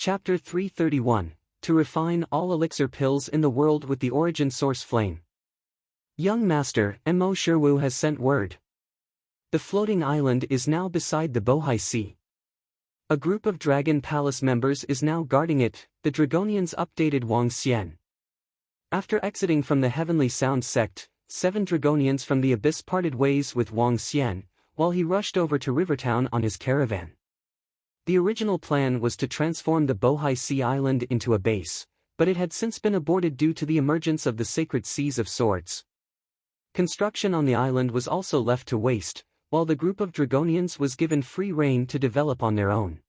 Chapter 331, To Refine All Elixir Pills in the World with the Origin Source Flame. Young Master Mo Sherwu has sent word. The floating island is now beside the Bohai Sea. A group of Dragon Palace members is now guarding it, the Dragonians updated Wang Xian. After exiting from the Heavenly Sound sect, 7 Dragonians from the Abyss parted ways with Wang Xian, while he rushed over to Rivertown on his caravan. The original plan was to transform the Bohai Sea Island into a base, but it had since been aborted due to the emergence of the Sacred Seas of Swords. Construction on the island was also left to waste, while the group of Dragonians was given free rein to develop on their own.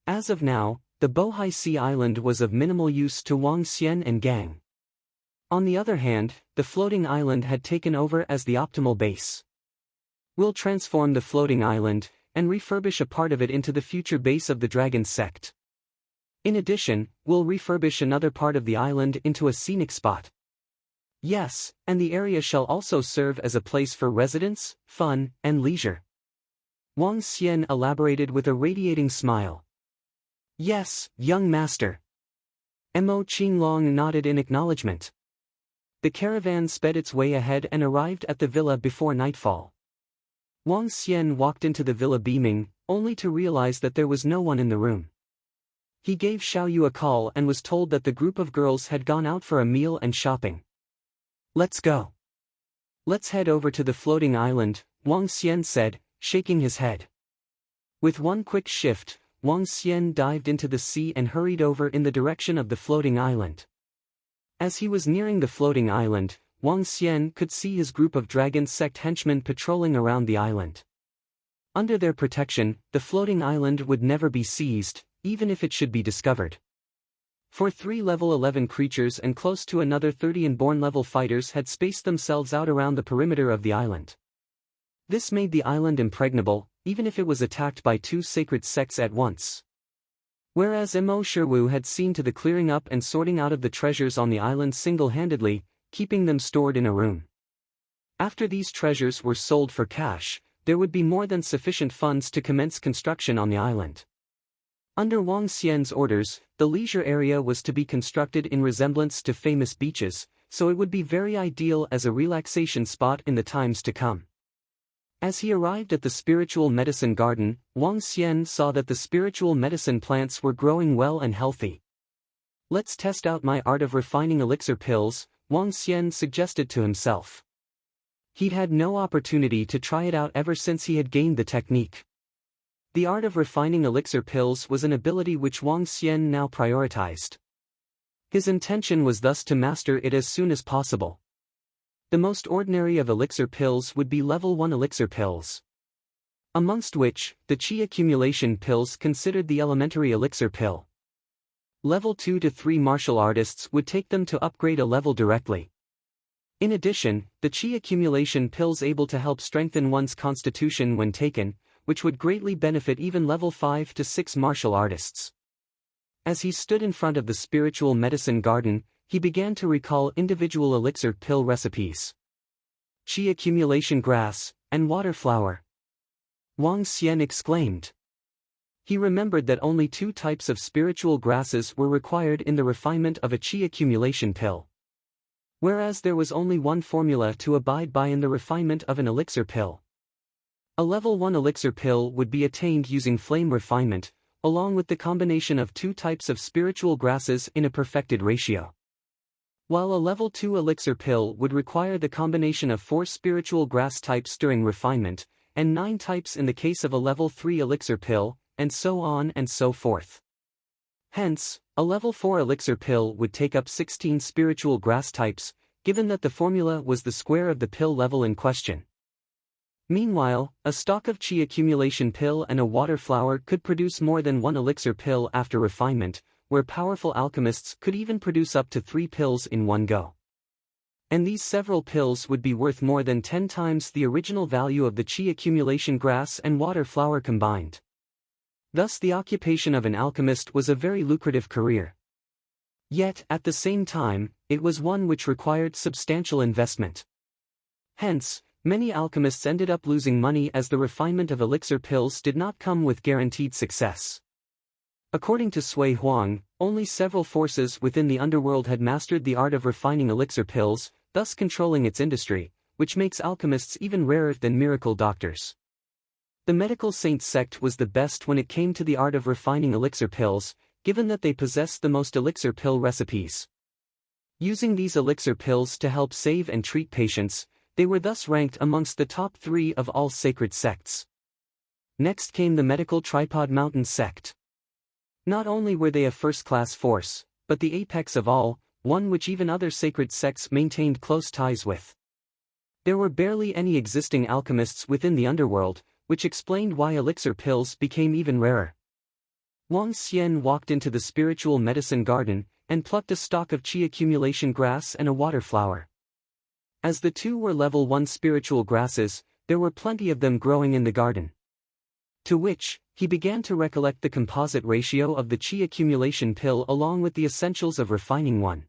As of now, the Bohai Sea Island was of minimal use to Wang Xian and gang. On the other hand, the floating island had taken over as the optimal base. We'll transform the floating island, and refurbish a part of it into the future base of the Dragon Sect. In addition, we'll refurbish another part of the island into a scenic spot. Yes, and the area shall also serve as a place for residence, fun, and leisure. Wang Xian elaborated with a radiating smile. Yes, young master. Mo Qinglong nodded in acknowledgement. The caravan sped its way ahead and arrived at the villa before nightfall. Wang Xian walked into the villa beaming, only to realize that there was no one in the room. He gave Xiaoyu a call and was told that the group of girls had gone out for a meal and shopping. Let's go. Let's head over to the floating island, Wang Xian said, shaking his head. With one quick shift, Wang Xian dived into the sea and hurried over in the direction of the floating island. As he was nearing the floating island, Wang Xian could see his group of Dragon Sect henchmen patrolling around the island. Under their protection, the floating island would never be seized, even if it should be discovered. For 3 level 11 creatures and close to another 30 inborn level fighters had spaced themselves out around the perimeter of the island. This made the island impregnable, even if it was attacked by 2 sacred sects at once. Whereas Mo Sherwu had seen to the clearing up and sorting out of the treasures on the island single-handedly, keeping them stored in a room. After these treasures were sold for cash, there would be more than sufficient funds to commence construction on the island. Under Wang Xian's orders, the leisure area was to be constructed in resemblance to famous beaches, so it would be very ideal as a relaxation spot in the times to come. As he arrived at the spiritual medicine garden, Wang Xian saw that the spiritual medicine plants were growing well and healthy. Let's test out my art of refining elixir pills, Wang Xian suggested to himself. He'd had no opportunity to try it out ever since he had gained the technique. The art of refining elixir pills was an ability which Wang Xian now prioritized. His intention was thus to master it as soon as possible. The most ordinary of elixir pills would be level 1 elixir pills. Amongst which, the Qi accumulation pills considered the elementary elixir pill. Level 2 to 3 martial artists would take them to upgrade a level directly. In addition, the Qi accumulation pills able to help strengthen one's constitution when taken, which would greatly benefit even level 5 to 6 martial artists. As he stood in front of the spiritual medicine garden, he began to recall individual elixir pill recipes. Qi accumulation grass, and water flower. Wang Xian exclaimed. He remembered that only 2 types of spiritual grasses were required in the refinement of a Qi accumulation pill. Whereas there was only one formula to abide by in the refinement of an elixir pill. A level 1 elixir pill would be attained using flame refinement, along with the combination of 2 types of spiritual grasses in a perfected ratio. While a level 2 elixir pill would require the combination of 4 spiritual grass types during refinement, and 9 types in the case of a level 3 elixir pill, and so on and so forth. Hence, a level 4 elixir pill would take up 16 spiritual grass types, given that the formula was the square of the pill level in question. Meanwhile, a stock of Qi accumulation pill and a water flower could produce more than 1 elixir pill after refinement, where powerful alchemists could even produce up to 3 pills in one go. And these several pills would be worth more than 10 times the original value of the Qi accumulation grass and water flower combined. Thus the occupation of an alchemist was a very lucrative career. Yet, at the same time, it was one which required substantial investment. Hence, many alchemists ended up losing money as the refinement of elixir pills did not come with guaranteed success. According to Sui Huang, only several forces within the underworld had mastered the art of refining elixir pills, thus controlling its industry, which makes alchemists even rarer than miracle doctors. The medical saint sect was the best when it came to the art of refining elixir pills, given that they possessed the most elixir pill recipes. Using these elixir pills to help save and treat patients, they were thus ranked amongst the top 3 of all sacred sects. Next came the medical tripod mountain sect. Not only were they a first-class force, but the apex of all, one which even other sacred sects maintained close ties with. There were barely any existing alchemists within the underworld, which explained why elixir pills became even rarer. Wang Xian walked into the spiritual medicine garden, and plucked a stalk of qi accumulation grass and a water flower. As the two were level 1 spiritual grasses, there were plenty of them growing in the garden. To which, he began to recollect the composite ratio of the qi accumulation pill along with the essentials of refining one.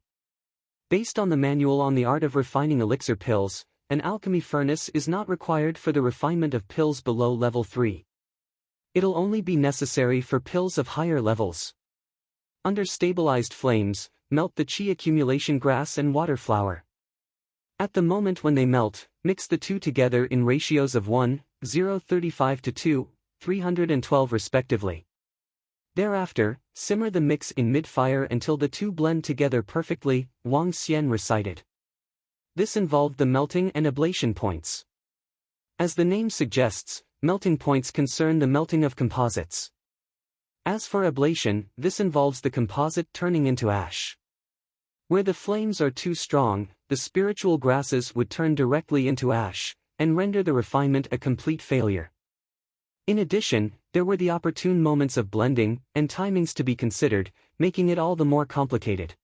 Based on the manual on the art of refining elixir pills, an alchemy furnace is not required for the refinement of pills below level 3. It'll only be necessary for pills of higher levels. Under stabilized flames, melt the qi accumulation grass and water flower. At the moment when they melt, mix the two together in ratios of 1:035 to 2:312 respectively. Thereafter, simmer the mix in mid-fire until the two blend together perfectly, Wang Xian recited. This involved the melting and ablation points. As the name suggests, melting points concern the melting of composites. As for ablation, this involves the composite turning into ash. Where the flames are too strong, the spiritual grasses would turn directly into ash, and render the refinement a complete failure. In addition, there were the opportune moments of blending, and timings to be considered, making it all the more complicated.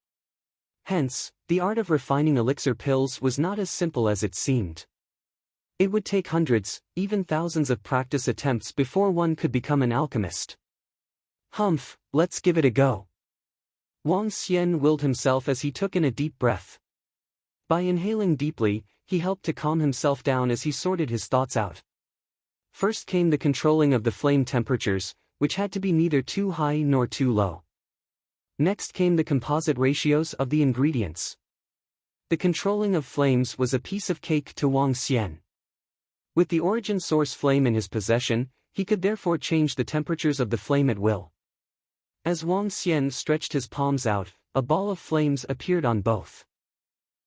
Hence, the art of refining elixir pills was not as simple as it seemed. It would take hundreds, even thousands of practice attempts before one could become an alchemist. Humph, let's give it a go. Wang Xian willed himself as he took in a deep breath. By inhaling deeply, he helped to calm himself down as he sorted his thoughts out. First came the controlling of the flame temperatures, which had to be neither too high nor too low. Next came the composite ratios of the ingredients. The controlling of flames was a piece of cake to Wang Xian. With the origin source flame in his possession, he could therefore change the temperatures of the flame at will. As Wang Xian stretched his palms out, a ball of flames appeared on both.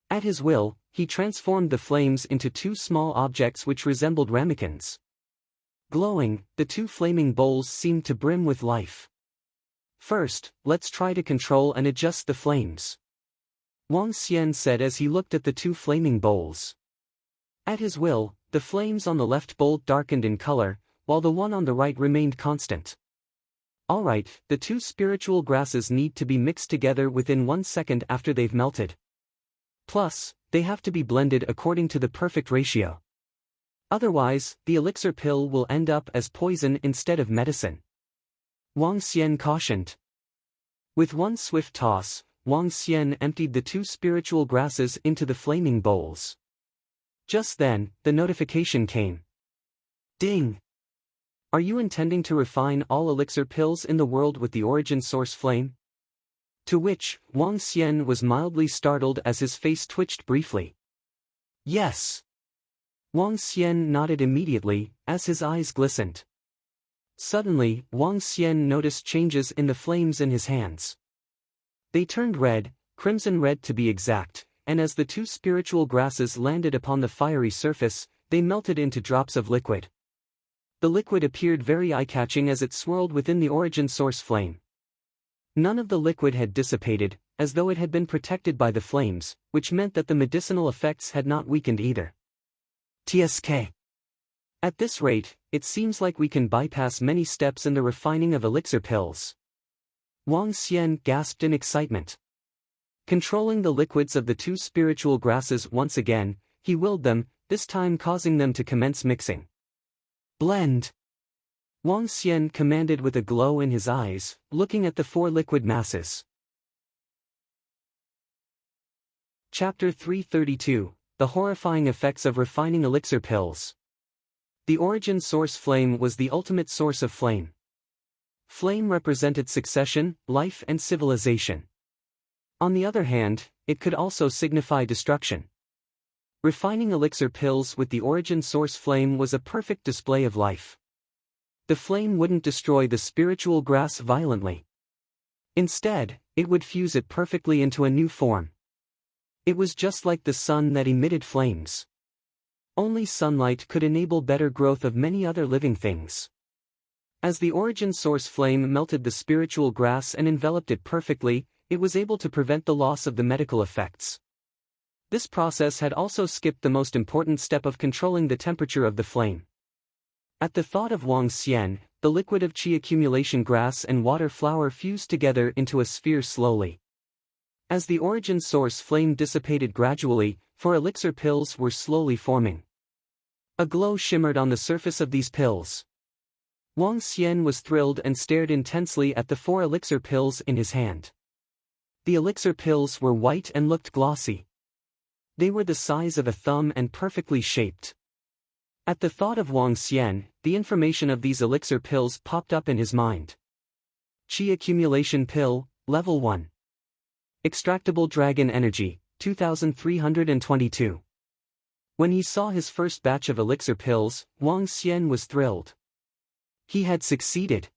At his will, he transformed the flames into two small objects which resembled ramekins. Glowing, the two flaming bowls seemed to brim with life. First, let's try to control and adjust the flames, Wang Xian said as he looked at the two flaming bowls. At his will, the flames on the left bowl darkened in color, while the one on the right remained constant. Alright, the two spiritual grasses need to be mixed together within 1 second after they've melted. Plus, they have to be blended according to the perfect ratio. Otherwise, the elixir pill will end up as poison instead of medicine, Wang Xian cautioned. With one swift toss, Wang Xian emptied the two spiritual grasses into the flaming bowls. Just then, the notification came. Ding! Are you intending to refine all elixir pills in the world with the origin source flame? To which, Wang Xian was mildly startled as his face twitched briefly. Yes. Wang Xian nodded immediately, as his eyes glistened. Suddenly, Wang Xian noticed changes in the flames in his hands. They turned red, crimson red to be exact, and as the two spiritual grasses landed upon the fiery surface, they melted into drops of liquid. The liquid appeared very eye-catching as it swirled within the origin source flame. None of the liquid had dissipated, as though it had been protected by the flames, which meant that the medicinal effects had not weakened either. TSK. At this rate, it seems like we can bypass many steps in the refining of elixir pills. Wang Xian gasped in excitement. Controlling the liquids of the two spiritual grasses once again, he willed them, this time causing them to commence mixing. Blend! Wang Xian commanded with a glow in his eyes, looking at the four liquid masses. Chapter 332, The Horrifying Effects of Refining Elixir Pills. The origin source flame was the ultimate source of flame. Flame represented succession, life and civilization. On the other hand, it could also signify destruction. Refining elixir pills with the origin source flame was a perfect display of life. The flame wouldn't destroy the spiritual grass violently. Instead, it would fuse it perfectly into a new form. It was just like the sun that emitted flames. Only sunlight could enable better growth of many other living things. As the origin source flame melted the spiritual grass and enveloped it perfectly, it was able to prevent the loss of the medical effects. This process had also skipped the most important step of controlling the temperature of the flame. At the thought of Wang Xian, the liquid of qi accumulation grass and water flower fused together into a sphere slowly. As the origin source flame dissipated gradually, 4 elixir pills were slowly forming. A glow shimmered on the surface of these pills. Wang Xian was thrilled and stared intensely at the 4 elixir pills in his hand. The elixir pills were white and looked glossy. They were the size of a thumb and perfectly shaped. At the thought of Wang Xian, the information of these elixir pills popped up in his mind. Qi Accumulation Pill, Level 1. Extractable Dragon Energy, 2322. When he saw his first batch of elixir pills, Wang Xian was thrilled. He had succeeded.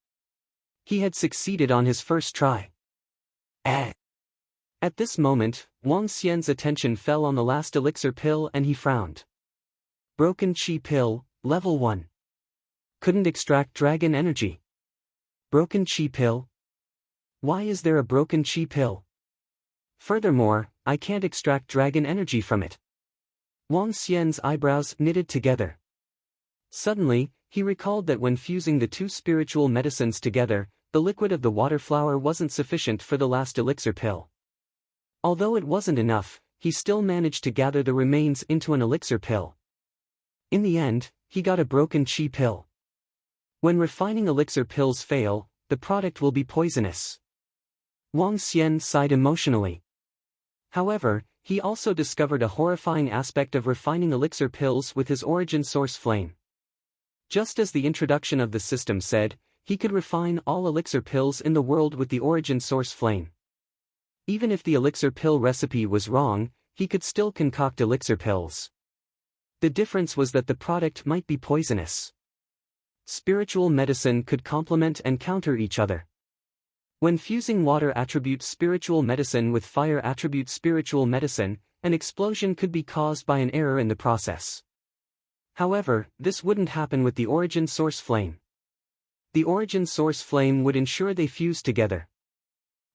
He had succeeded on his first try. At this moment, Wang Xian's attention fell on the last elixir pill and he frowned. Broken Qi Pill, Level 1. Couldn't extract dragon energy. Broken Qi Pill? Why is there a broken Qi Pill? Furthermore, I can't extract dragon energy from it. Wang Xian's eyebrows knitted together. Suddenly, he recalled that when fusing the 2 spiritual medicines together, the liquid of the water flower wasn't sufficient for the last elixir pill. Although it wasn't enough, he still managed to gather the remains into an elixir pill. In the end, he got a broken Qi Pill. When refining elixir pills fail, the product will be poisonous. Wang Xian sighed emotionally. However, he also discovered a horrifying aspect of refining elixir pills with his origin source flame. Just as the introduction of the system said, he could refine all elixir pills in the world with the origin source flame. Even if the elixir pill recipe was wrong, he could still concoct elixir pills. The difference was that the product might be poisonous. Spiritual medicine could complement and counter each other. When fusing water attribute spiritual medicine with fire attribute spiritual medicine, an explosion could be caused by an error in the process. However, this wouldn't happen with the origin source flame. The origin source flame would ensure they fuse together.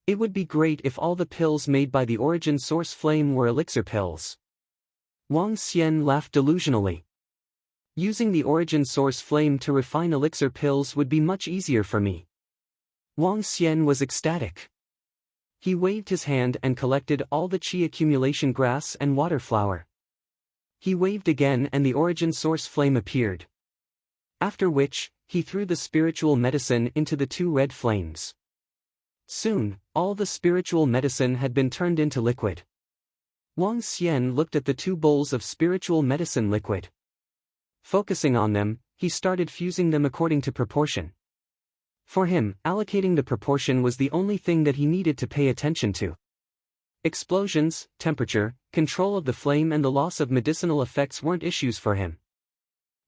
It would be great if all the pills made by the origin source flame were elixir pills. Wang Xian laughed delusionally. Using the origin source flame to refine elixir pills would be much easier for me. Wang Xian was ecstatic. He waved his hand and collected all the qi accumulation grass and water flower. He waved again and the origin source flame appeared. After which, he threw the spiritual medicine into the 2 red flames. Soon, all the spiritual medicine had been turned into liquid. Wang Xian looked at the 2 bowls of spiritual medicine liquid. Focusing on them, he started fusing them according to proportion. For him, allocating the proportion was the only thing that he needed to pay attention to. Explosions, temperature, control of the flame and the loss of medicinal effects weren't issues for him.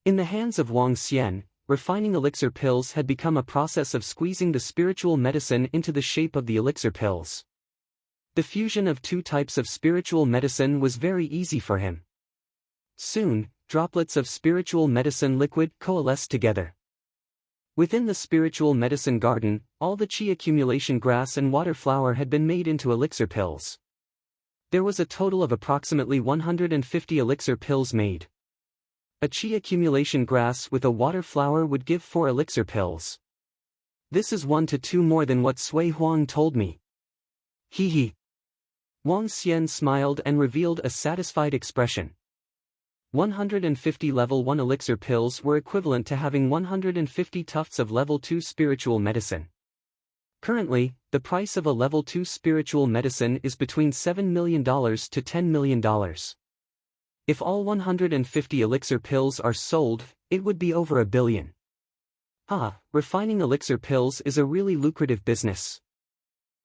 In the hands of Wang Xian, refining elixir pills had become a process of squeezing the spiritual medicine into the shape of the elixir pills. The fusion of 2 types of spiritual medicine was very easy for him. Soon, droplets of spiritual medicine liquid coalesced together. Within the spiritual medicine garden, all the qi accumulation grass and water flower had been made into elixir pills. There was a total of approximately 150 elixir pills made. A qi accumulation grass with a water flower would give 4 elixir pills. This is 1 to 2 more than what Sui Huang told me. Hee hee. Wang Xian smiled and revealed a satisfied expression. 150 level 1 elixir pills were equivalent to having 150 tufts of level 2 spiritual medicine. Currently, the price of a level 2 spiritual medicine is between $7 million to $10 million. If all 150 elixir pills are sold, it would be over $1 billion. Refining elixir pills is a really lucrative business.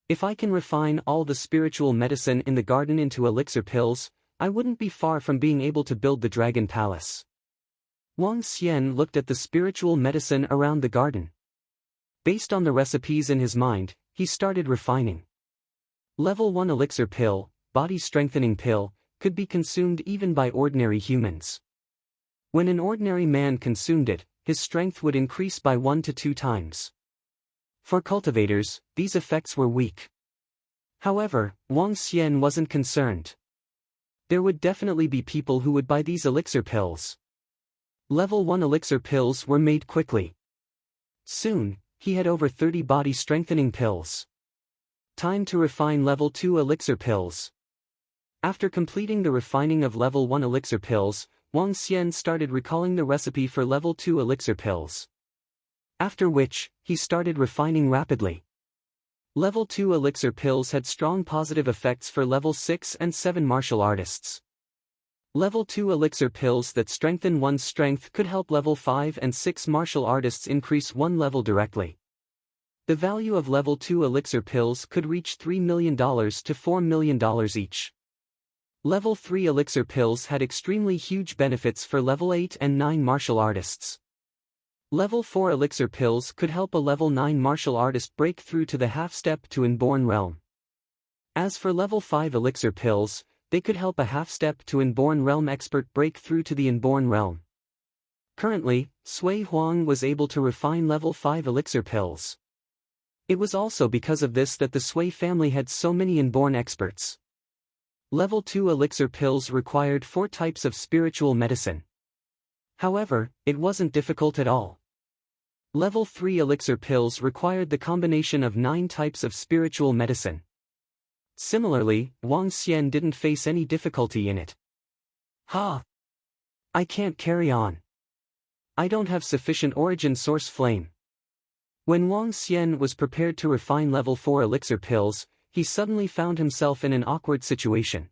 If I can refine all the spiritual medicine in the garden into elixir pills, I wouldn't be far from being able to build the Dragon Palace. Wang Xian looked at the spiritual medicine around the garden. Based on the recipes in his mind, he started refining. Level 1 elixir pill, body strengthening pill, could be consumed even by ordinary humans. When an ordinary man consumed it, his strength would increase by 1 to 2 times. For cultivators, these effects were weak. However, Wang Xian wasn't concerned. There would definitely be people who would buy these elixir pills. Level 1 elixir pills were made quickly. Soon, he had over 30 body strengthening pills. Time to refine level 2 elixir pills. After completing the refining of level 1 elixir pills, Wang Xian started recalling the recipe for level 2 elixir pills. After which, he started refining rapidly. Level 2 elixir pills had strong positive effects for level 6 and 7 martial artists. Level 2 elixir pills that strengthen one's strength could help level 5 and 6 martial artists increase one level directly. The value of level 2 elixir pills could reach $3 million to $4 million each. Level 3 elixir pills had extremely huge benefits for level 8 and 9 martial artists. Level 4 elixir pills could help a level 9 martial artist break through to the half-step to Inborn Realm. As for level 5 elixir pills, they could help a half-step to Inborn Realm expert break through to the Inborn Realm. Currently, Sui Huang was able to refine level 5 elixir pills. It was also because of this that the Sui family had so many Inborn experts. Level 2 elixir pills required 4 types of spiritual medicine. However, it wasn't difficult at all. Level 3 elixir pills required the combination of 9 types of spiritual medicine. Similarly, Wang Xian didn't face any difficulty in it. I can't carry on. I don't have sufficient origin source flame. When Wang Xian was prepared to refine level 4 elixir pills, he suddenly found himself in an awkward situation.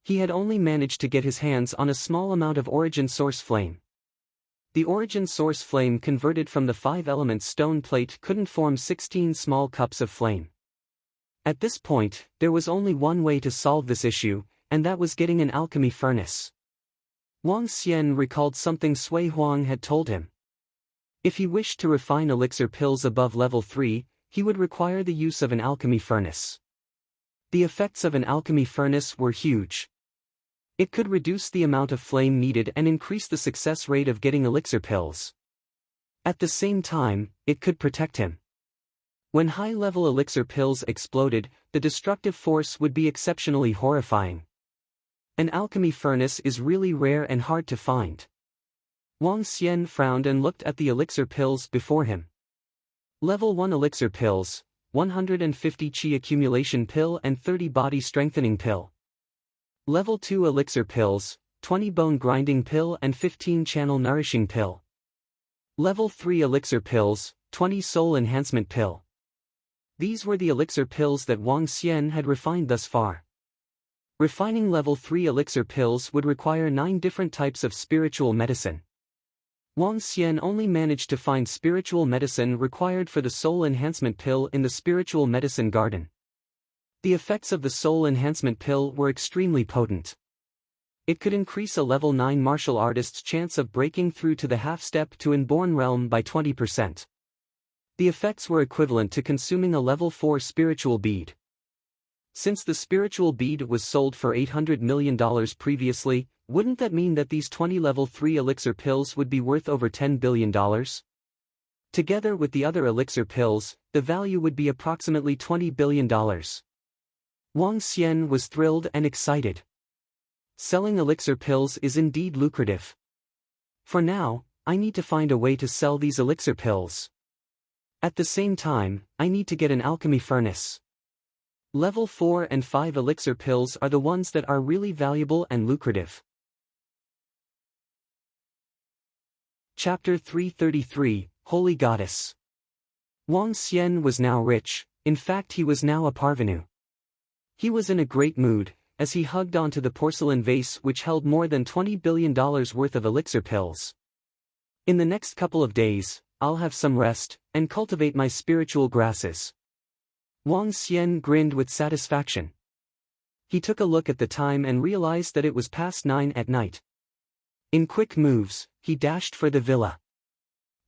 He had only managed to get his hands on a small amount of origin source flame. The origin source flame converted from the 5-element stone plate couldn't form 16 small cups of flame. At this point, there was only one way to solve this issue, and that was getting an alchemy furnace. Wang Xian recalled something Sui Huang had told him. If he wished to refine elixir pills above level 3, he would require the use of an alchemy furnace. The effects of an alchemy furnace were huge. It could reduce the amount of flame needed and increase the success rate of getting elixir pills. At the same time, it could protect him. When high-level elixir pills exploded, the destructive force would be exceptionally horrifying. An alchemy furnace is really rare and hard to find. Wang Xian frowned and looked at the elixir pills before him. Level 1 elixir pills, 150 Qi accumulation pill and 30 body strengthening pill. Level 2 elixir pills, 20 bone grinding pill and 15 channel nourishing pill. Level 3 elixir pills, 20 soul enhancement pill. These were the elixir pills that Wang Xian had refined thus far. Refining level 3 elixir pills would require 9 different types of spiritual medicine. Wang Xian only managed to find spiritual medicine required for the soul enhancement pill in the spiritual medicine garden. The effects of the soul enhancement pill were extremely potent. It could increase a level 9 martial artist's chance of breaking through to the half-step to Inborn Realm by 20%. The effects were equivalent to consuming a level 4 spiritual bead. Since the spiritual bead was sold for $800 million previously, wouldn't that mean that these 20 level 3 elixir pills would be worth over $10 billion? Together with the other elixir pills, the value would be approximately $20 billion. Wang Xian was thrilled and excited. Selling elixir pills is indeed lucrative. For now, I need to find a way to sell these elixir pills. At the same time, I need to get an alchemy furnace. Level 4 and 5 elixir pills are the ones that are really valuable and lucrative. Chapter 333, Holy Goddess. Wang Xian was now rich, in fact he was now a parvenu. He was in a great mood, as he hugged onto the porcelain vase which held more than $20 billion worth of elixir pills. In the next couple of days, I'll have some rest, and cultivate my spiritual grasses." Wang Xian grinned with satisfaction. He took a look at the time and realized that it was past 9 at night. In quick moves, he dashed for the villa.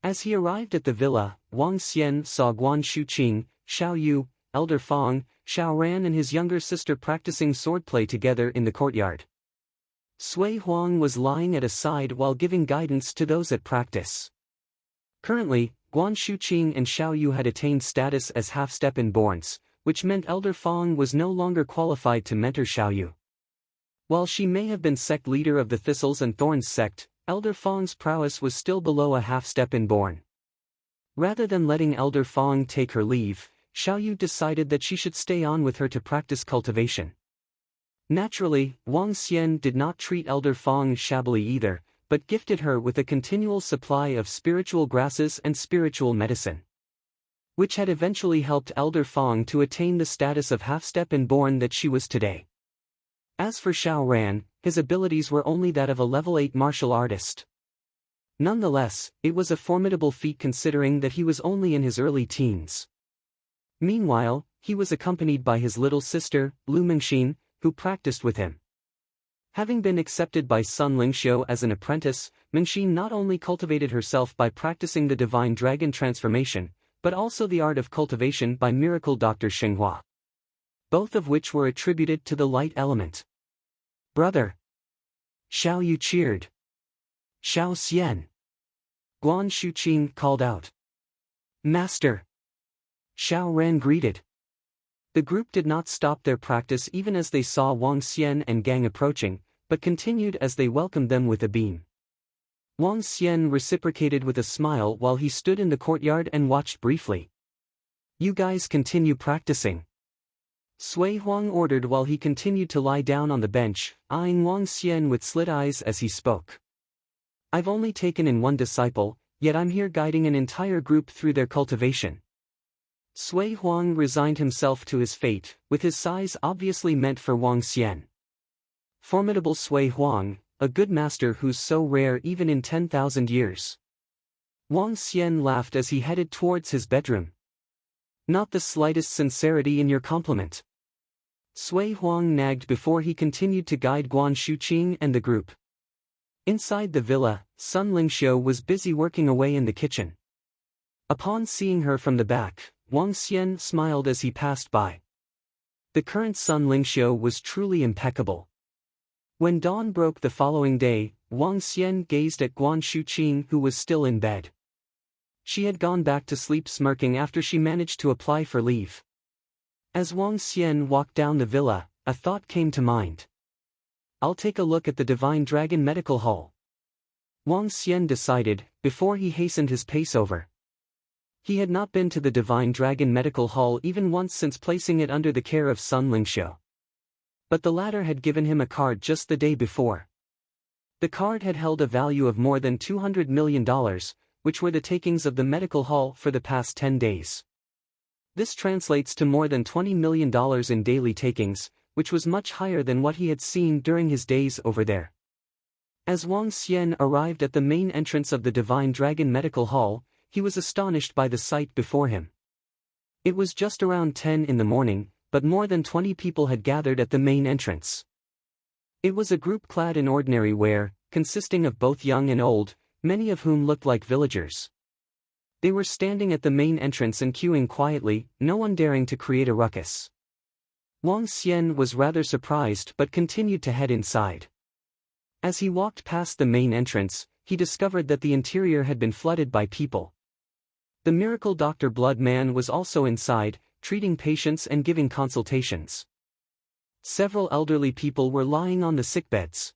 As he arrived at the villa, Wang Xian saw Guan Shuqing, Xiao Yu, Elder Fong, Xiao Ran and his younger sister practicing swordplay together in the courtyard. Sui Huang was lying at a side while giving guidance to those at practice. Currently, Guan Shuqing and Xiao Yu had attained status as half-step inborns, which meant Elder Fong was no longer qualified to mentor Xiao Yu. While she may have been sect leader of the Thistles and Thorns sect, Elder Fong's prowess was still below a half-step inborn. Rather than letting Elder Fong take her leave, Xiao Yu decided that she should stay on with her to practice cultivation. Naturally, Wang Xian did not treat Elder Fong shabbily either, but gifted her with a continual supply of spiritual grasses and spiritual medicine, which had eventually helped Elder Fong to attain the status of half-step inborn that she was today. As for Xiao Ran, his abilities were only that of a level 8 martial artist. Nonetheless, it was a formidable feat considering that he was only in his early teens. Meanwhile, he was accompanied by his little sister, Lu Mingxin, who practiced with him. Having been accepted by Sun Lingxiu as an apprentice, Mingxin not only cultivated herself by practicing the divine dragon transformation, but also the art of cultivation by miracle Dr. Xinghua, both of which were attributed to the light element. "Brother!" Xiao Yu cheered. "Xiao Xian!" Guan Shuqing called out. "Master!" Xiao Ran greeted. The group did not stop their practice even as they saw Wang Xian and gang approaching, but continued as they welcomed them with a beam. Wang Xian reciprocated with a smile while he stood in the courtyard and watched briefly. "You guys continue practicing," Sui Huang ordered while he continued to lie down on the bench, eyeing Wang Xian with slit eyes as he spoke. "I've only taken in one disciple, yet I'm here guiding an entire group through their cultivation." Sui Huang resigned himself to his fate, with his size obviously meant for Wang Xian. Formidable Sui Huang, a good master who's so rare even in 10,000 years. Wang Xian laughed as he headed towards his bedroom. "Not the slightest sincerity in your compliment." Sui Huang nagged before he continued to guide Guan Shuqing and the group. Inside the villa, Sun Lingxiu was busy working away in the kitchen. Upon seeing her from the back, Wang Xian smiled as he passed by. The current Sun Lingxiu was truly impeccable. When dawn broke the following day, Wang Xian gazed at Guan Shuqing who was still in bed. She had gone back to sleep smirking after she managed to apply for leave. As Wang Xian walked down the villa, a thought came to mind. "I'll take a look at the Divine Dragon Medical Hall," Wang Xian decided, before he hastened his pace over. He had not been to the Divine Dragon Medical Hall even once since placing it under the care of Sun Lingxiu. But the latter had given him a card just the day before. The card had held a value of more than $200 million, which were the takings of the medical hall for the past 10 days. This translates to more than $20 million in daily takings, which was much higher than what he had seen during his days over there. As Wang Xian arrived at the main entrance of the Divine Dragon Medical Hall, he was astonished by the sight before him. It was just around 10 in the morning, but more than 20 people had gathered at the main entrance. It was a group clad in ordinary wear, consisting of both young and old, many of whom looked like villagers. They were standing at the main entrance and queuing quietly, no one daring to create a ruckus. Wang Xian was rather surprised but continued to head inside. As he walked past the main entrance, he discovered that the interior had been flooded by people. The miracle Dr. Bloodman was also inside, treating patients and giving consultations. Several elderly people were lying on the sickbeds.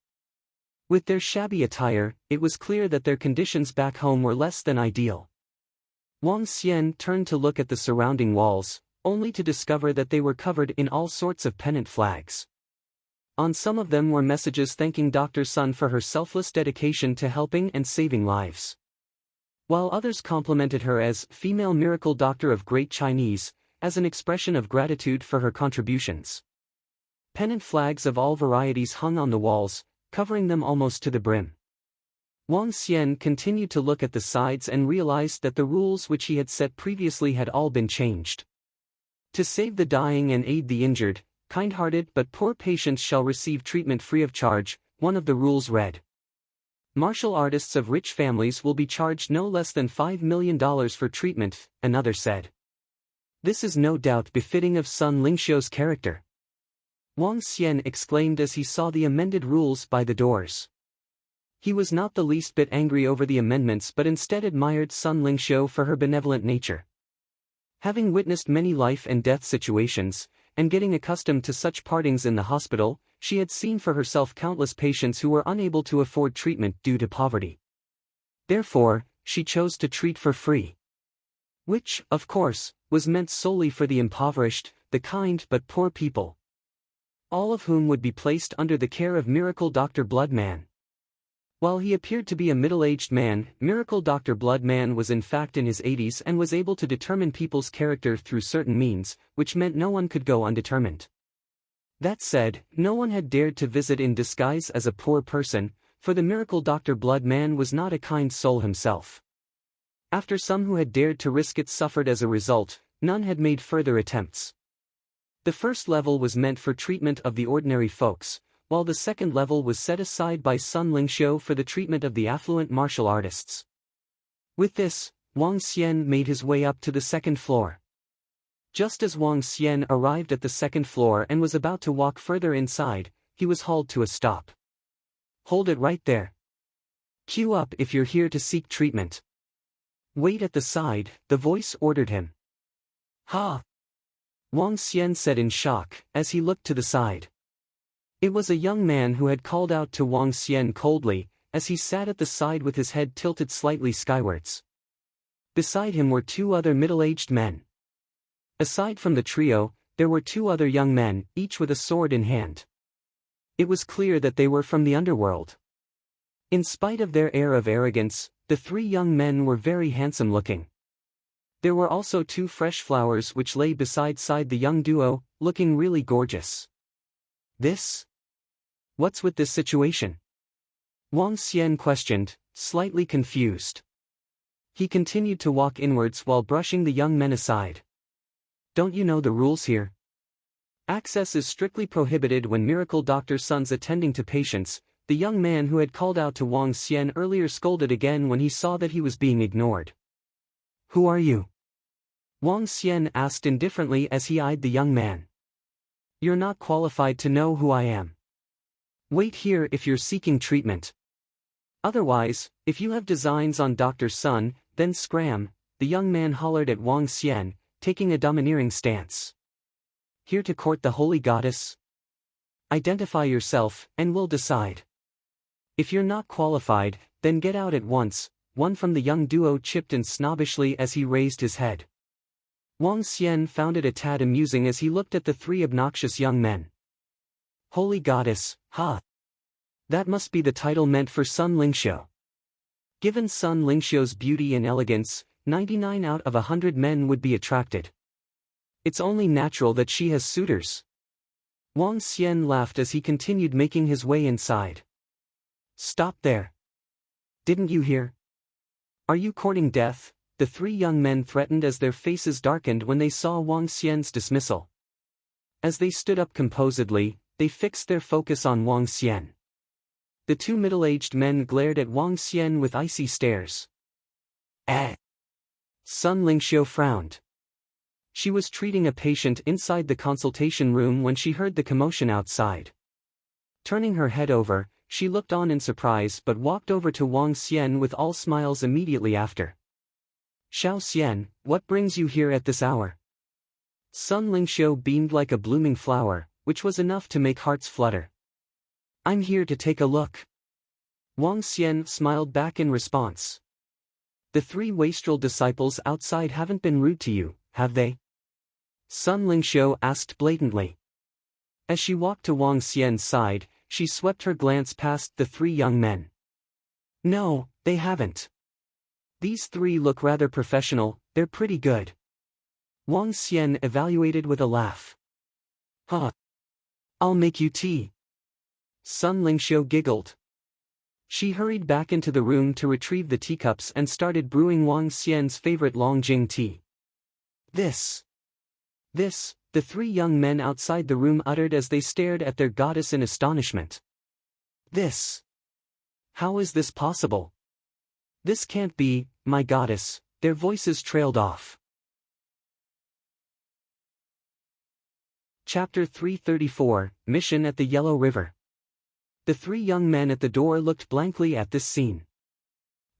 With their shabby attire, it was clear that their conditions back home were less than ideal. Wang Xian turned to look at the surrounding walls, only to discover that they were covered in all sorts of pennant flags. On some of them were messages thanking Dr. Sun for her selfless dedication to helping and saving lives, while others complimented her as female miracle doctor of Great Chinese, as an expression of gratitude for her contributions. Pennant flags of all varieties hung on the walls, covering them almost to the brim. Wang Xian continued to look at the sides and realized that the rules which he had set previously had all been changed. To save the dying and aid the injured, kind-hearted but poor patients shall receive treatment free of charge, one of the rules read. Martial artists of rich families will be charged no less than $5 million for treatment, another said. This is no doubt befitting of Sun Lingxiu's character. Wang Xian exclaimed as he saw the amended rules by the doors. He was not the least bit angry over the amendments but instead admired Sun Lingxiu for her benevolent nature. Having witnessed many life and death situations, and getting accustomed to such partings in the hospital, she had seen for herself countless patients who were unable to afford treatment due to poverty. Therefore, she chose to treat for free. Which, of course, was meant solely for the impoverished, the kind but poor people. All of whom would be placed under the care of Miracle Dr. Bloodman. While he appeared to be a middle-aged man, Miracle Dr. Bloodman was in fact in his 80s and was able to determine people's character through certain means, which meant no one could go undetermined. That said, no one had dared to visit in disguise as a poor person, for the Miracle Dr. Bloodman was not a kind soul himself. After some who had dared to risk it suffered as a result, none had made further attempts. The first level was meant for treatment of the ordinary folks, while the second level was set aside by Sun Lingxiu for the treatment of the affluent martial artists. With this, Wang Xian made his way up to the second floor. Just as Wang Xian arrived at the second floor and was about to walk further inside, he was hauled to a stop. Hold it right there. Queue up if you're here to seek treatment. Wait at the side, the voice ordered him. Ha! Wang Xian said in shock, as he looked to the side. It was a young man who had called out to Wang Xian coldly, as he sat at the side with his head tilted slightly skywards. Beside him were two other middle-aged men. Aside from the trio, there were two other young men, each with a sword in hand. It was clear that they were from the underworld. In spite of their air of arrogance, the three young men were very handsome-looking. There were also two fresh flowers which lay beside the young duo, looking really gorgeous. This? What's with this situation? Wang Xian questioned, slightly confused. He continued to walk inwards while brushing the young men aside. Don't you know the rules here? Access is strictly prohibited when Miracle Doctor Sun's attending to patients. The young man who had called out to Wang Xian earlier scolded again when he saw that he was being ignored. Who are you? Wang Xian asked indifferently as he eyed the young man. You're not qualified to know who I am. Wait here if you're seeking treatment. Otherwise, if you have designs on Dr. Sun, then scram, the young man hollered at Wang Xian, taking a domineering stance. Here to court the holy goddess? Identify yourself, and we'll decide. If you're not qualified, then get out at once, one from the young duo chipped in snobbishly as he raised his head. Wang Xian found it a tad amusing as he looked at the three obnoxious young men. Holy goddess, ha! That must be the title meant for Sun Lingxiu. Given Sun Lingxiu's beauty and elegance, 99 out of 100 men would be attracted. It's only natural that she has suitors. Wang Xian laughed as he continued making his way inside. Stop there. Didn't you hear? Are you courting death? The three young men threatened as their faces darkened when they saw Wang Xian's dismissal. As they stood up composedly, they fixed their focus on Wang Xian. The two middle-aged men glared at Wang Xian with icy stares. Sun Lingxiu frowned. She was treating a patient inside the consultation room when she heard the commotion outside. Turning her head over, she looked on in surprise but walked over to Wang Xian with all smiles immediately after. Xiao Xian, what brings you here at this hour? Sun Lingxiu beamed like a blooming flower, which was enough to make hearts flutter. I'm here to take a look. Wang Xian smiled back in response. The three wastrel disciples outside haven't been rude to you, have they? Sun Lingxiu asked blatantly. As she walked to Wang Xian's side, she swept her glance past the three young men. No, they haven't. These three look rather professional, they're pretty good. Wang Xian evaluated with a laugh. Huh. I'll make you tea. Sun Lingxiu giggled. She hurried back into the room to retrieve the teacups and started brewing Wang Xian's favorite Longjing tea. This, the three young men outside the room uttered as they stared at their goddess in astonishment. This. How is this possible? This can't be, my goddess, their voices trailed off. Chapter 334, Mission at the Yellow River. The three young men at the door looked blankly at this scene.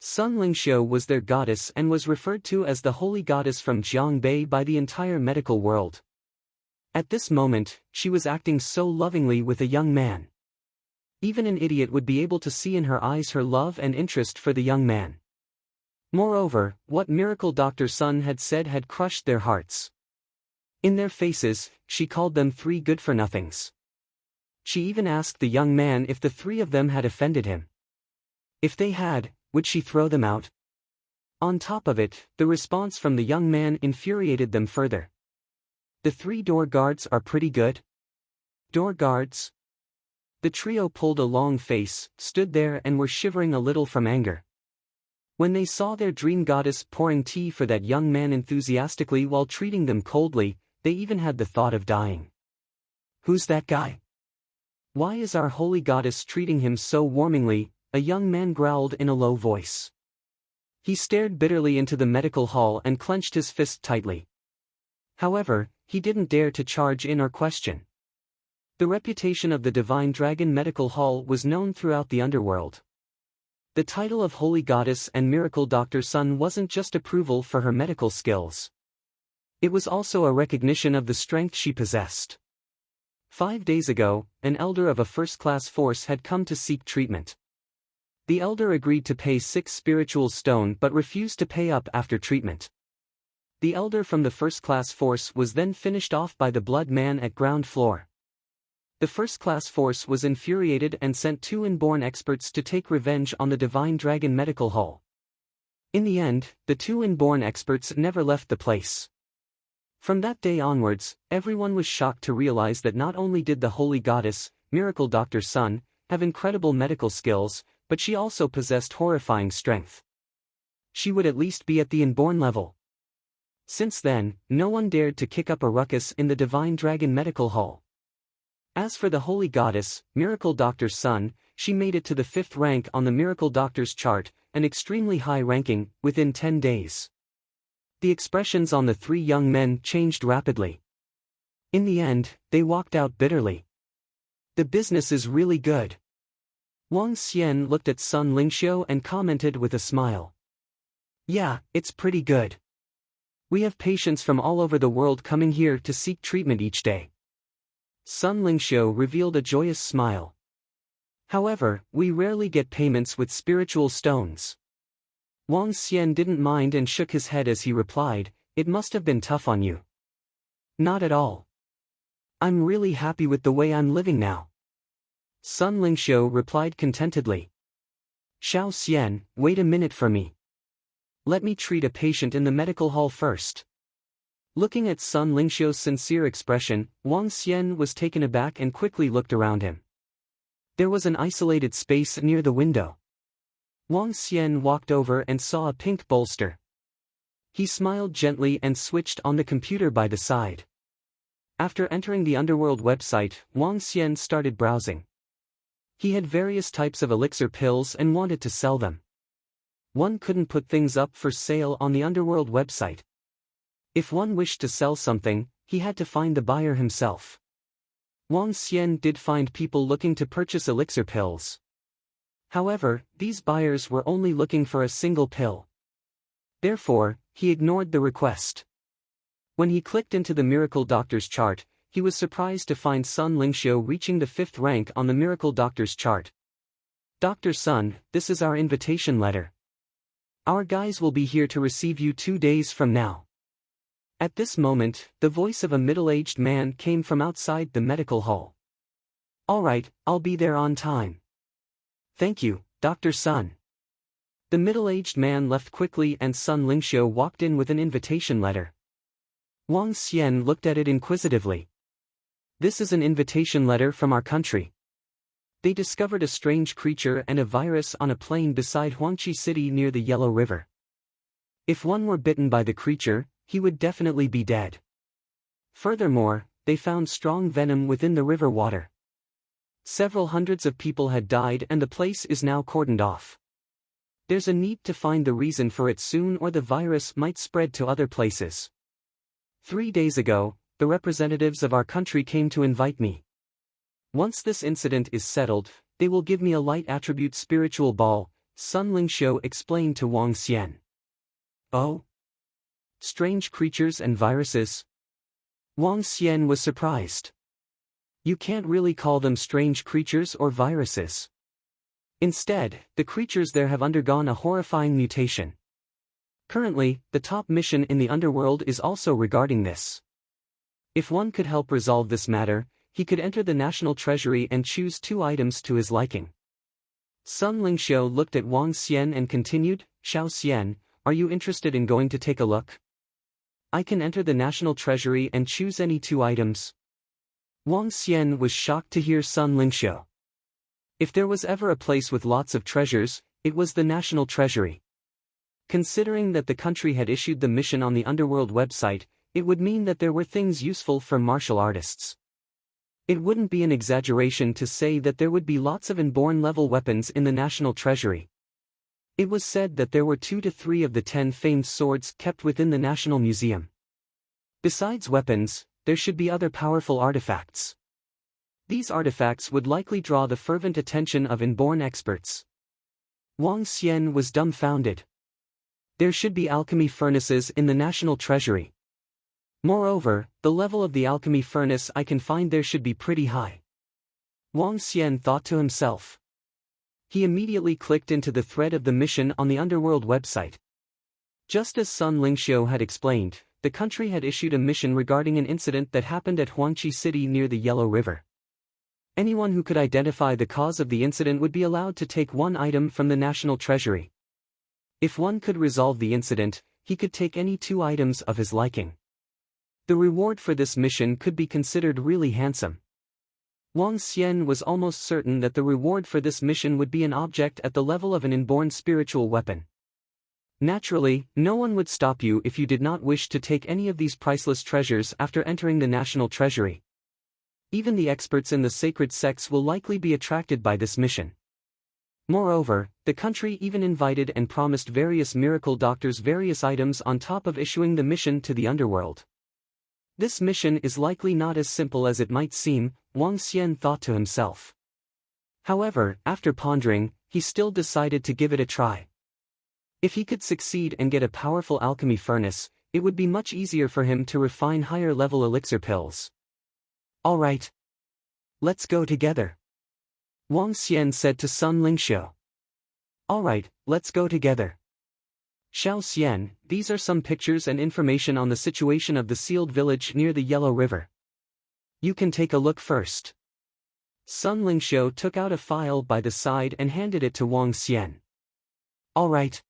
Sun Lingxiu was their goddess and was referred to as the holy goddess from Jiangbei by the entire medical world. At this moment, she was acting so lovingly with a young man. Even an idiot would be able to see in her eyes her love and interest for the young man. Moreover, what Miracle Dr. Sun had said had crushed their hearts. In their faces, she called them three good-for-nothings. She even asked the young man if the three of them had offended him. If they had, would she throw them out? On top of it, the response from the young man infuriated them further. The three door guards are pretty good? Door guards? The trio pulled a long face, stood there and were shivering a little from anger. When they saw their dream goddess pouring tea for that young man enthusiastically while treating them coldly, they even had the thought of dying. Who's that guy? Why is our holy goddess treating him so warmingly? A young man growled in a low voice. He stared bitterly into the medical hall and clenched his fist tightly. However, he didn't dare to charge in or question. The reputation of the Divine Dragon Medical Hall was known throughout the underworld. The title of Holy Goddess and Miracle Dr. Sun wasn't just approval for her medical skills. It was also a recognition of the strength she possessed. 5 days ago, an elder of a first-class force had come to seek treatment. The elder agreed to pay 6 spiritual stone but refused to pay up after treatment. The elder from the first-class force was then finished off by the blood man at ground floor. The first-class force was infuriated and sent 2 inborn experts to take revenge on the Divine Dragon Medical Hall. In the end, the 2 inborn experts never left the place. From that day onwards, everyone was shocked to realize that not only did the Holy Goddess, Miracle Dr. Sun, have incredible medical skills, but she also possessed horrifying strength. She would at least be at the inborn level. Since then, no one dared to kick up a ruckus in the Divine Dragon Medical Hall. As for the Holy Goddess, Miracle Dr. Sun, she made it to the 5th rank on the Miracle Doctor's chart, an extremely high ranking, within 10 days. The expressions on the 3 young men changed rapidly. In the end, they walked out bitterly. The business is really good. Wang Xian looked at Sun Lingxiu and commented with a smile. Yeah, it's pretty good. We have patients from all over the world coming here to seek treatment each day. Sun Lingxiu revealed a joyous smile. However, we rarely get payments with spiritual stones. Wang Xian didn't mind and shook his head as he replied, it must have been tough on you. Not at all. I'm really happy with the way I'm living now. Sun Lingxiu replied contentedly. Xiao Xian, wait a minute for me. Let me treat a patient in the medical hall first. Looking at Sun Lingxiu's sincere expression, Wang Xian was taken aback and quickly looked around him. There was an isolated space near the window. Wang Xian walked over and saw a pink bolster. He smiled gently and switched on the computer by the side. After entering the Underworld website, Wang Xian started browsing. He had various types of elixir pills and wanted to sell them. One couldn't put things up for sale on the Underworld website. If one wished to sell something, he had to find the buyer himself. Wang Xian did find people looking to purchase elixir pills. However, these buyers were only looking for a single pill. Therefore, he ignored the request. When he clicked into the Miracle Doctor's chart, he was surprised to find Sun Lingxiu reaching the 5th rank on the Miracle Doctor's chart. Dr. Sun, this is our invitation letter. Our guys will be here to receive you 2 days from now. At this moment, the voice of a middle-aged man came from outside the medical hall. All right, I'll be there on time. Thank you, Dr. Sun. The middle-aged man left quickly and Sun Lingxiu walked in with an invitation letter. Wang Xian looked at it inquisitively. This is an invitation letter from our country. They discovered a strange creature and a virus on a plain beside Huangqi City near the Yellow River. If one were bitten by the creature, he would definitely be dead. Furthermore, they found strong venom within the river water. Several hundreds of people had died and the place is now cordoned off. There's a need to find the reason for it soon or the virus might spread to other places. 3 days ago, the representatives of our country came to invite me. Once this incident is settled, they will give me a light attribute spiritual ball, Sun Lingxiu explained to Wang Xian. Oh? Strange creatures and viruses? Wang Xian was surprised. You can't really call them strange creatures or viruses. Instead, the creatures there have undergone a horrifying mutation. Currently, the top mission in the underworld is also regarding this. If one could help resolve this matter, he could enter the national treasury and choose 2 items to his liking. Sun Lingxiu looked at Wang Xian and continued, Xiao Xian, are you interested in going to take a look? I can enter the national treasury and choose any 2 items. Wang Xian was shocked to hear Sun Lingxiu. If there was ever a place with lots of treasures, it was the national treasury. Considering that the country had issued the mission on the underworld website, it would mean that there were things useful for martial artists. It wouldn't be an exaggeration to say that there would be lots of inborn level weapons in the national treasury. It was said that there were 2 to 3 of the 10 famed swords kept within the National Museum. Besides weapons, there should be other powerful artifacts. These artifacts would likely draw the fervent attention of inborn experts. Wang Xian was dumbfounded. There should be alchemy furnaces in the national treasury. Moreover, the level of the alchemy furnace I can find there should be pretty high. Wang Xian thought to himself. He immediately clicked into the thread of the mission on the underworld website. Just as Sun Lingxiu had explained, the country had issued a mission regarding an incident that happened at Huangqi City near the Yellow River. Anyone who could identify the cause of the incident would be allowed to take 1 item from the national treasury. If one could resolve the incident, he could take any 2 items of his liking. The reward for this mission could be considered really handsome. Wang Xian was almost certain that the reward for this mission would be an object at the level of an inborn spiritual weapon. Naturally, no one would stop you if you did not wish to take any of these priceless treasures after entering the national treasury. Even the experts in the sacred sects will likely be attracted by this mission. Moreover, the country even invited and promised various miracle doctors various items on top of issuing the mission to the underworld. This mission is likely not as simple as it might seem, Wang Xian thought to himself. However, after pondering, he still decided to give it a try. If he could succeed and get a powerful alchemy furnace, it would be much easier for him to refine higher-level elixir pills. All right. Let's go together. Wang Xian said to Sun Lingxiu. All right, let's go together. Xiao Xian, these are some pictures and information on the situation of the sealed village near the Yellow River. You can take a look first. Sun Lingxiu took out a file by the side and handed it to Wang Xian. All right.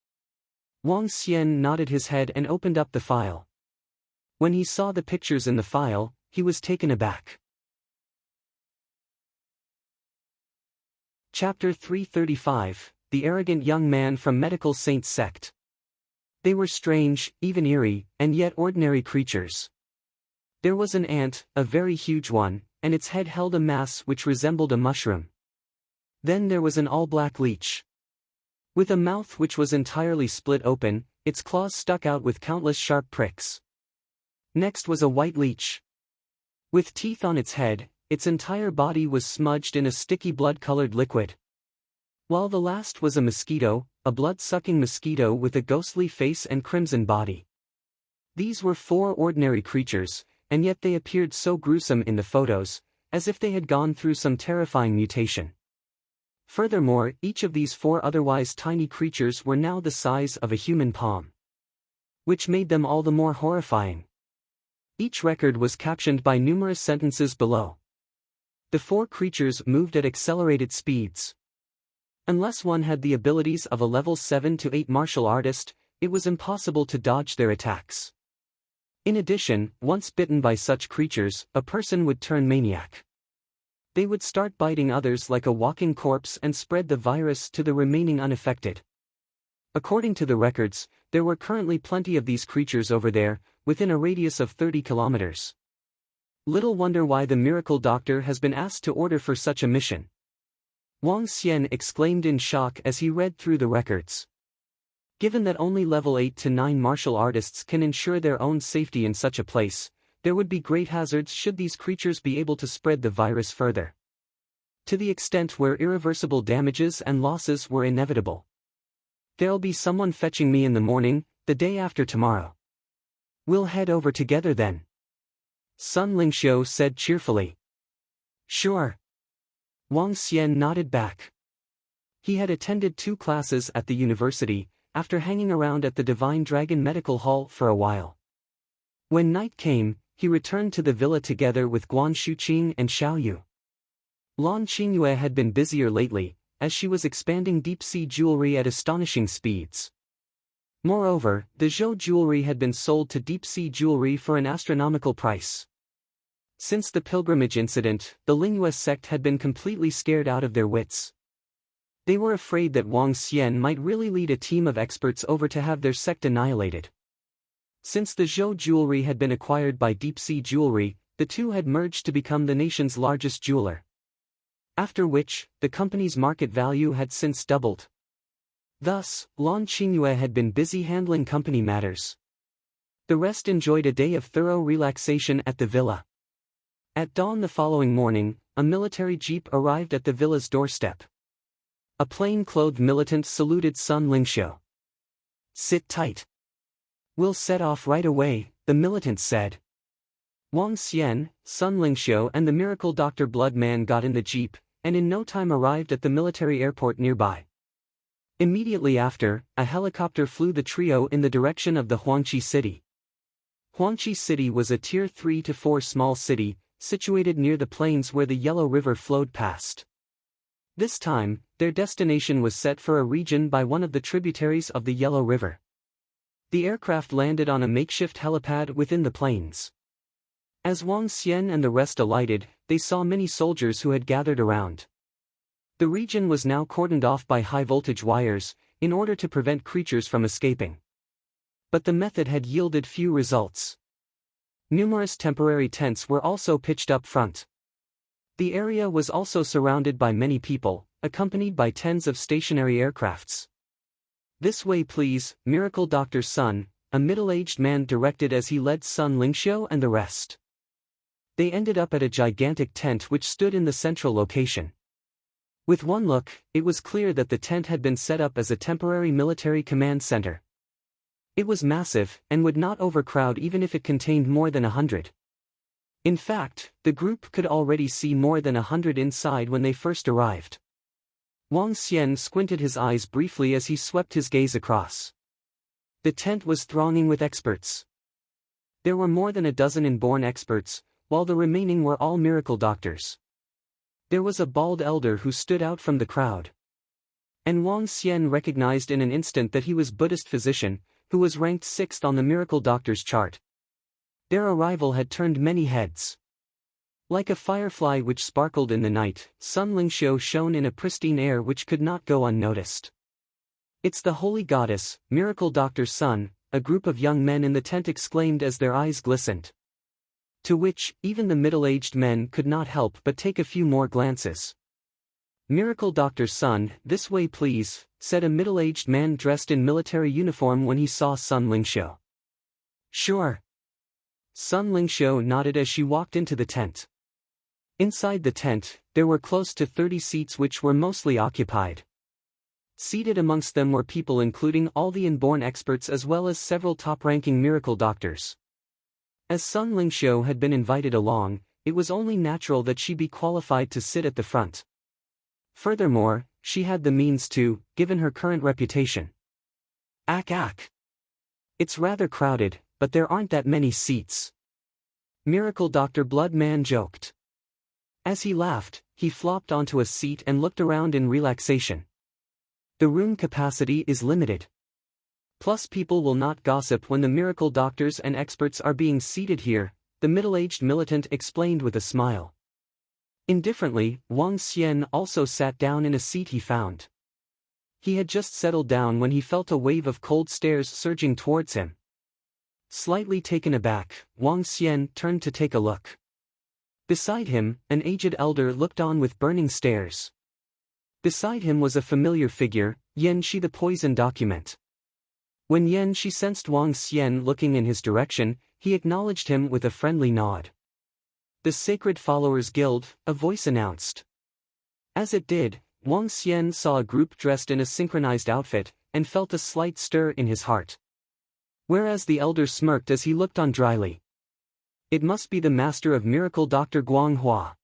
Wang Xian nodded his head and opened up the file. When he saw the pictures in the file, he was taken aback. Chapter 335, The Arrogant Young Man from Medical Saints Sect. They were strange, even eerie, and yet ordinary creatures. There was an ant, a very huge one, and its head held a mass which resembled a mushroom. Then there was an all-black leech. With a mouth which was entirely split open, its claws stuck out with countless sharp pricks. Next was a white leech. With teeth on its head, its entire body was smudged in a sticky blood-colored liquid. While the last was a mosquito, a blood-sucking mosquito with a ghostly face and crimson body. These were 4 ordinary creatures, and yet they appeared so gruesome in the photos, as if they had gone through some terrifying mutation. Furthermore, each of these 4 otherwise tiny creatures were now the size of a human palm, which made them all the more horrifying. Each record was captioned by numerous sentences below. The 4 creatures moved at accelerated speeds. Unless one had the abilities of a level 7 to 8 martial artist, it was impossible to dodge their attacks. In addition, once bitten by such creatures, a person would turn maniac. They would start biting others like a walking corpse and spread the virus to the remaining unaffected. According to the records, there were currently plenty of these creatures over there, within a radius of 30 kilometers. Little wonder why the miracle doctor has been asked to order for such a mission. Wang Xian exclaimed in shock as he read through the records. Given that only level 8 to 9 martial artists can ensure their own safety in such a place, there would be great hazards should these creatures be able to spread the virus further. To the extent where irreversible damages and losses were inevitable. There'll be someone fetching me in the morning, the day after tomorrow. We'll head over together then. Sun Lingxiu said cheerfully. Sure. Wang Xian nodded back. He had attended 2 classes at the university, after hanging around at the Divine Dragon Medical Hall for a while. When night came, he returned to the villa together with Guan Shuqing and Xiaoyu. Lan Qingyue had been busier lately, as she was expanding deep-sea jewelry at astonishing speeds. Moreover, the Zhou jewelry had been sold to deep-sea jewelry for an astronomical price. Since the pilgrimage incident, the Lingyue sect had been completely scared out of their wits. They were afraid that Wang Xian might really lead a team of experts over to have their sect annihilated. Since the Zhou jewelry had been acquired by deep-sea jewelry, the two had merged to become the nation's largest jeweler. After which, the company's market value had since doubled. Thus, Lan Qingyue had been busy handling company matters. The rest enjoyed a day of thorough relaxation at the villa. At dawn the following morning, a military jeep arrived at the villa's doorstep. A plain-clothed militant saluted Sun Lingxiu. Sit tight. We'll set off right away, the militant said. Wang Xian, Sun Lingxiu and the miracle Dr. Bloodman got in the jeep, and in no time arrived at the military airport nearby. Immediately after, a helicopter flew the trio in the direction of the Huangqi city. Huangqi city was a tier 3 to 4 small city, situated near the plains where the Yellow River flowed past. This time, their destination was set for a region by one of the tributaries of the Yellow River. The aircraft landed on a makeshift helipad within the plains. As Wang Xian and the rest alighted, they saw many soldiers who had gathered around. The region was now cordoned off by high-voltage wires, in order to prevent creatures from escaping. But the method had yielded few results. Numerous temporary tents were also pitched up front. The area was also surrounded by many people, accompanied by tens of stationary aircrafts. This way please, Miracle Doctor Sun, a middle-aged man directed as he led Sun Lingxiu and the rest. They ended up at a gigantic tent which stood in the central location. With one look, it was clear that the tent had been set up as a temporary military command center. It was massive, and would not overcrowd even if it contained more than 100. In fact, the group could already see more than 100 inside when they first arrived. Wang Xian squinted his eyes briefly as he swept his gaze across. The tent was thronging with experts. There were more than a dozen inborn experts, while the remaining were all miracle doctors. There was a bald elder who stood out from the crowd. And Wang Xian recognized in an instant that he was Buddhist physician, who was ranked 6th on the miracle doctor's chart. Their arrival had turned many heads. Like a firefly which sparkled in the night, Sun Lingxiu shone in a pristine air which could not go unnoticed. It's the holy goddess, Miracle Doctor Sun, a group of young men in the tent exclaimed as their eyes glistened. To which, even the middle-aged men could not help but take a few more glances. Miracle Doctor Sun, this way please, said a middle-aged man dressed in military uniform when he saw Sun Lingxiu. Sure. Sun Lingxiu nodded as she walked into the tent. Inside the tent, there were close to 30 seats which were mostly occupied. Seated amongst them were people including all the inborn experts as well as several top-ranking miracle doctors. As Sun Lingxiu had been invited along, it was only natural that she be qualified to sit at the front. Furthermore, she had the means to, given her current reputation. Ack. It's rather crowded, but there aren't that many seats. Miracle Dr. Bloodman joked. As he laughed, he flopped onto a seat and looked around in relaxation. The room capacity is limited. Plus people will not gossip when the miracle doctors and experts are being seated here, the middle-aged militant explained with a smile. Indifferently, Wang Xian also sat down in a seat he found. He had just settled down when he felt a wave of cold stares surging towards him. Slightly taken aback, Wang Xian turned to take a look. Beside him, an aged elder looked on with burning stares. Beside him was a familiar figure, Yan Shi, the poison document. When Yan Shi sensed Wang Xian looking in his direction, he acknowledged him with a friendly nod. "The Sacred Followers Guild," a voice announced. As it did, Wang Xian saw a group dressed in a synchronized outfit, and felt a slight stir in his heart. Whereas the elder smirked as he looked on dryly. It must be the master of miracle, Dr. Guang Hua.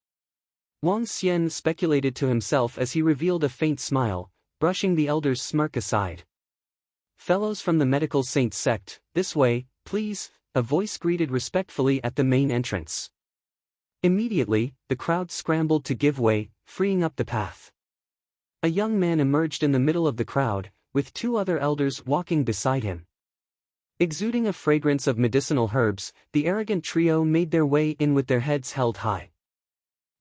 Wang Xian speculated to himself as he revealed a faint smile, brushing the elder's smirk aside. "Fellows from the Medical Saints sect, this way, please," a voice greeted respectfully at the main entrance. Immediately, the crowd scrambled to give way, freeing up the path. A young man emerged in the middle of the crowd, with two other elders walking beside him. Exuding a fragrance of medicinal herbs, the arrogant trio made their way in with their heads held high.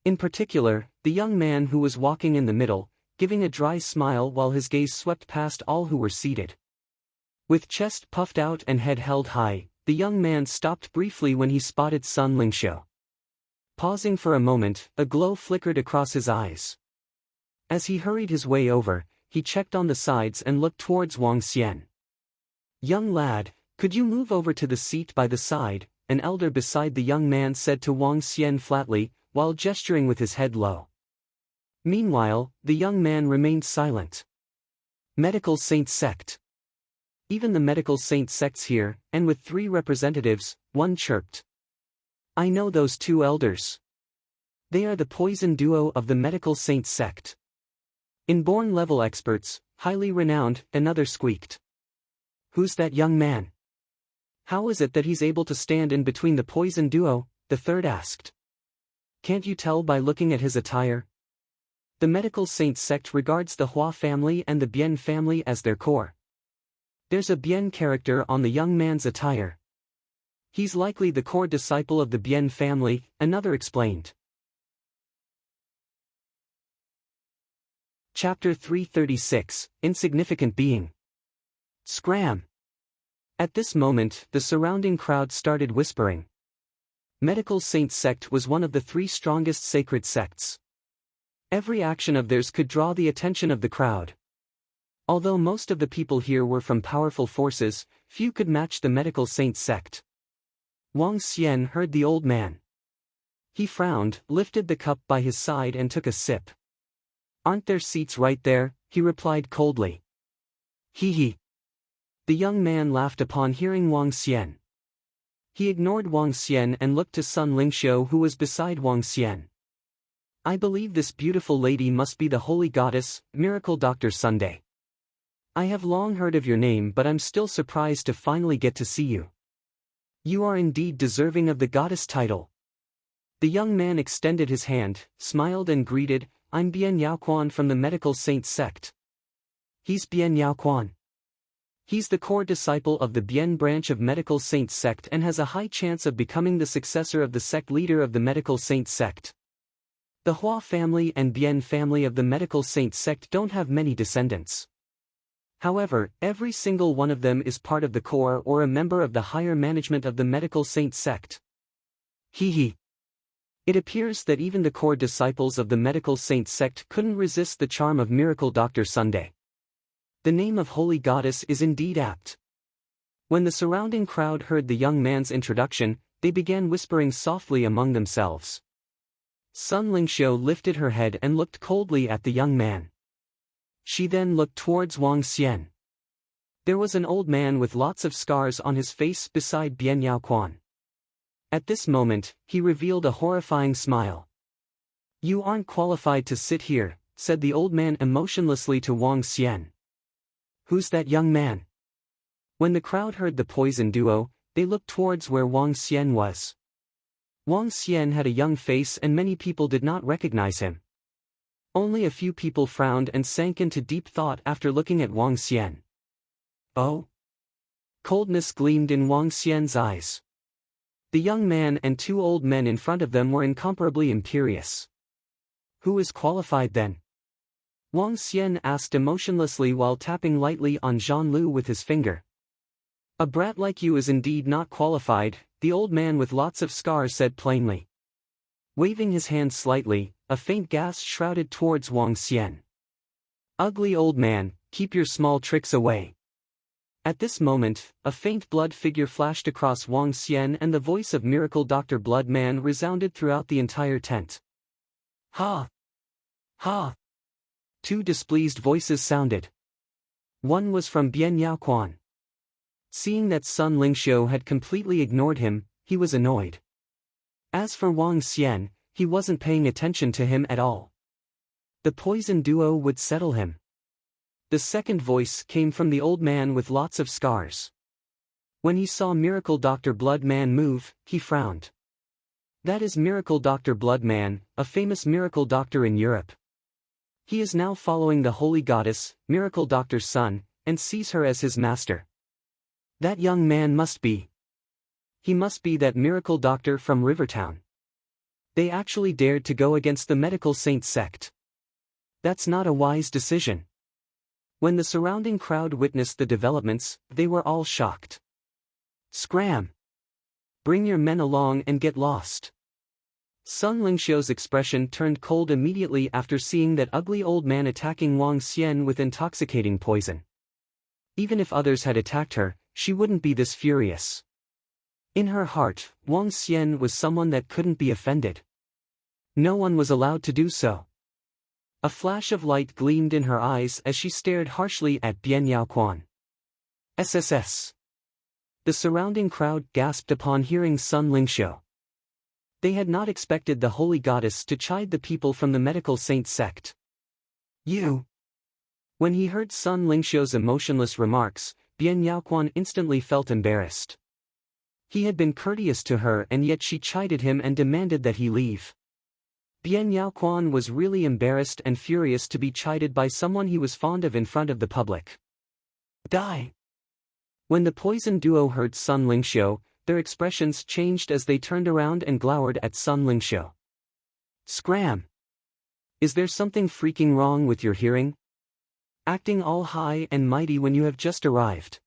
In particular, the young man who was walking in the middle, giving a dry smile while his gaze swept past all who were seated. With chest puffed out and head held high, the young man stopped briefly when he spotted Sun Lingxiu. Pausing for a moment, a glow flickered across his eyes. As he hurried his way over, he checked on the sides and looked towards Wang Xian. "Young lad, could you move over to the seat by the side?" an elder beside the young man said to Wang Xian flatly, while gesturing with his head low. Meanwhile, the young man remained silent. Medical Saint sect. Even the Medical Saint sect's here, and with 3 representatives, one chirped. "I know those 2 elders. They are the poison duo of the Medical Saint sect. Inborn level experts, highly renowned," another squeaked. "Who's that young man? How is it that he's able to stand in between the poison duo?" the third asked. "Can't you tell by looking at his attire? The Medical Saint sect regards the Hua family and the Bian family as their core. There's a Bian character on the young man's attire. He's likely the core disciple of the Bian family," another explained. Chapter 336, Insignificant Being. Scram! At this moment, the surrounding crowd started whispering. Medical Saint sect was one of the 3 strongest sacred sects. Every action of theirs could draw the attention of the crowd. Although most of the people here were from powerful forces, few could match the Medical Saint sect. Wang Xian heard the old man. He frowned, lifted the cup by his side and took a sip. "Aren't there seats right there?" he replied coldly. "Hee hee." The young man laughed upon hearing Wang Xian. He ignored Wang Xian and looked to Sun Lingxiu, who was beside Wang Xian. "I believe this beautiful lady must be the holy goddess, Miracle Dr. Sunday. I have long heard of your name, but I'm still surprised to finally get to see you. You are indeed deserving of the goddess title." The young man extended his hand, smiled and greeted, "I'm Bian Yaoquan from the Medical Saint sect." "He's Bian Yaoquan. He's the core disciple of the Bian branch of Medical Saint sect and has a high chance of becoming the successor of the sect leader of the Medical Saint sect. The Hua family and Bian family of the Medical Saint sect don't have many descendants. However, every single one of them is part of the core or a member of the higher management of the Medical Saint sect." Hee hee. It appears that even the core disciples of the Medical Saint sect couldn't resist the charm of Miracle Dr. Sunday. The name of Holy Goddess is indeed apt. When the surrounding crowd heard the young man's introduction, they began whispering softly among themselves. Sun Lingxiu lifted her head and looked coldly at the young man. She then looked towards Wang Xian. There was an old man with lots of scars on his face beside Bian Yaoquan. At this moment, he revealed a horrifying smile. "You aren't qualified to sit here," said the old man emotionlessly to Wang Xian. "Who's that young man?" When the crowd heard the poison duo, they looked towards where Wang Xian was. Wang Xian had a young face and many people did not recognize him. Only a few people frowned and sank into deep thought after looking at Wang Xian. "Oh?" Coldness gleamed in Wang Xian's eyes. The young man and 2 old men in front of them were incomparably imperious. Who is qualified then? Wang Xian asked emotionlessly while tapping lightly on Zhan Lu with his finger. A brat like you is indeed not qualified, the old man with lots of scars said plainly. Waving his hand slightly, a faint gas shrouded towards Wang Xian. Ugly old man, keep your small tricks away. At this moment, a faint blood figure flashed across Wang Xian and the voice of Miracle Dr. Bloodman resounded throughout the entire tent. Ha! Ha! Two displeased voices sounded. One was from Bian Yaoquan. Seeing that Sun Lingxiu had completely ignored him, he was annoyed. As for Wang Xian, he wasn't paying attention to him at all. The poison duo would settle him. The second voice came from the old man with lots of scars. When he saw Miracle Dr. Bloodman move, he frowned. That is Miracle Dr. Bloodman, a famous miracle doctor in Europe. He is now following the holy goddess, Miracle Doctor's son, and sees her as his master. That young man must be. He must be that miracle doctor from Rivertown. They actually dared to go against the medical saint sect. That's not a wise decision. When the surrounding crowd witnessed the developments, they were all shocked. Scram! Bring your men along and get lost. Sun Lingxiu's expression turned cold immediately after seeing that ugly old man attacking Wang Xian with intoxicating poison. Even if others had attacked her, she wouldn't be this furious. In her heart, Wang Xian was someone that couldn't be offended. No one was allowed to do so. A flash of light gleamed in her eyes as she stared harshly at Bian Yaoquan. SSS. The surrounding crowd gasped upon hearing Sun Lingxiu. They had not expected the holy goddess to chide the people from the medical saint sect. You. When he heard Sun Lingxiu's emotionless remarks, Bian Yaoquan instantly felt embarrassed. He had been courteous to her and yet she chided him and demanded that he leave. Bian Yaoquan was really embarrassed and furious to be chided by someone he was fond of in front of the public. Die! When the poison duo heard Sun Lingxiu, their expressions changed as they turned around and glowered at Sun Lingxiu. Scram! Is there something freaking wrong with your hearing? Acting all high and mighty when you have just arrived.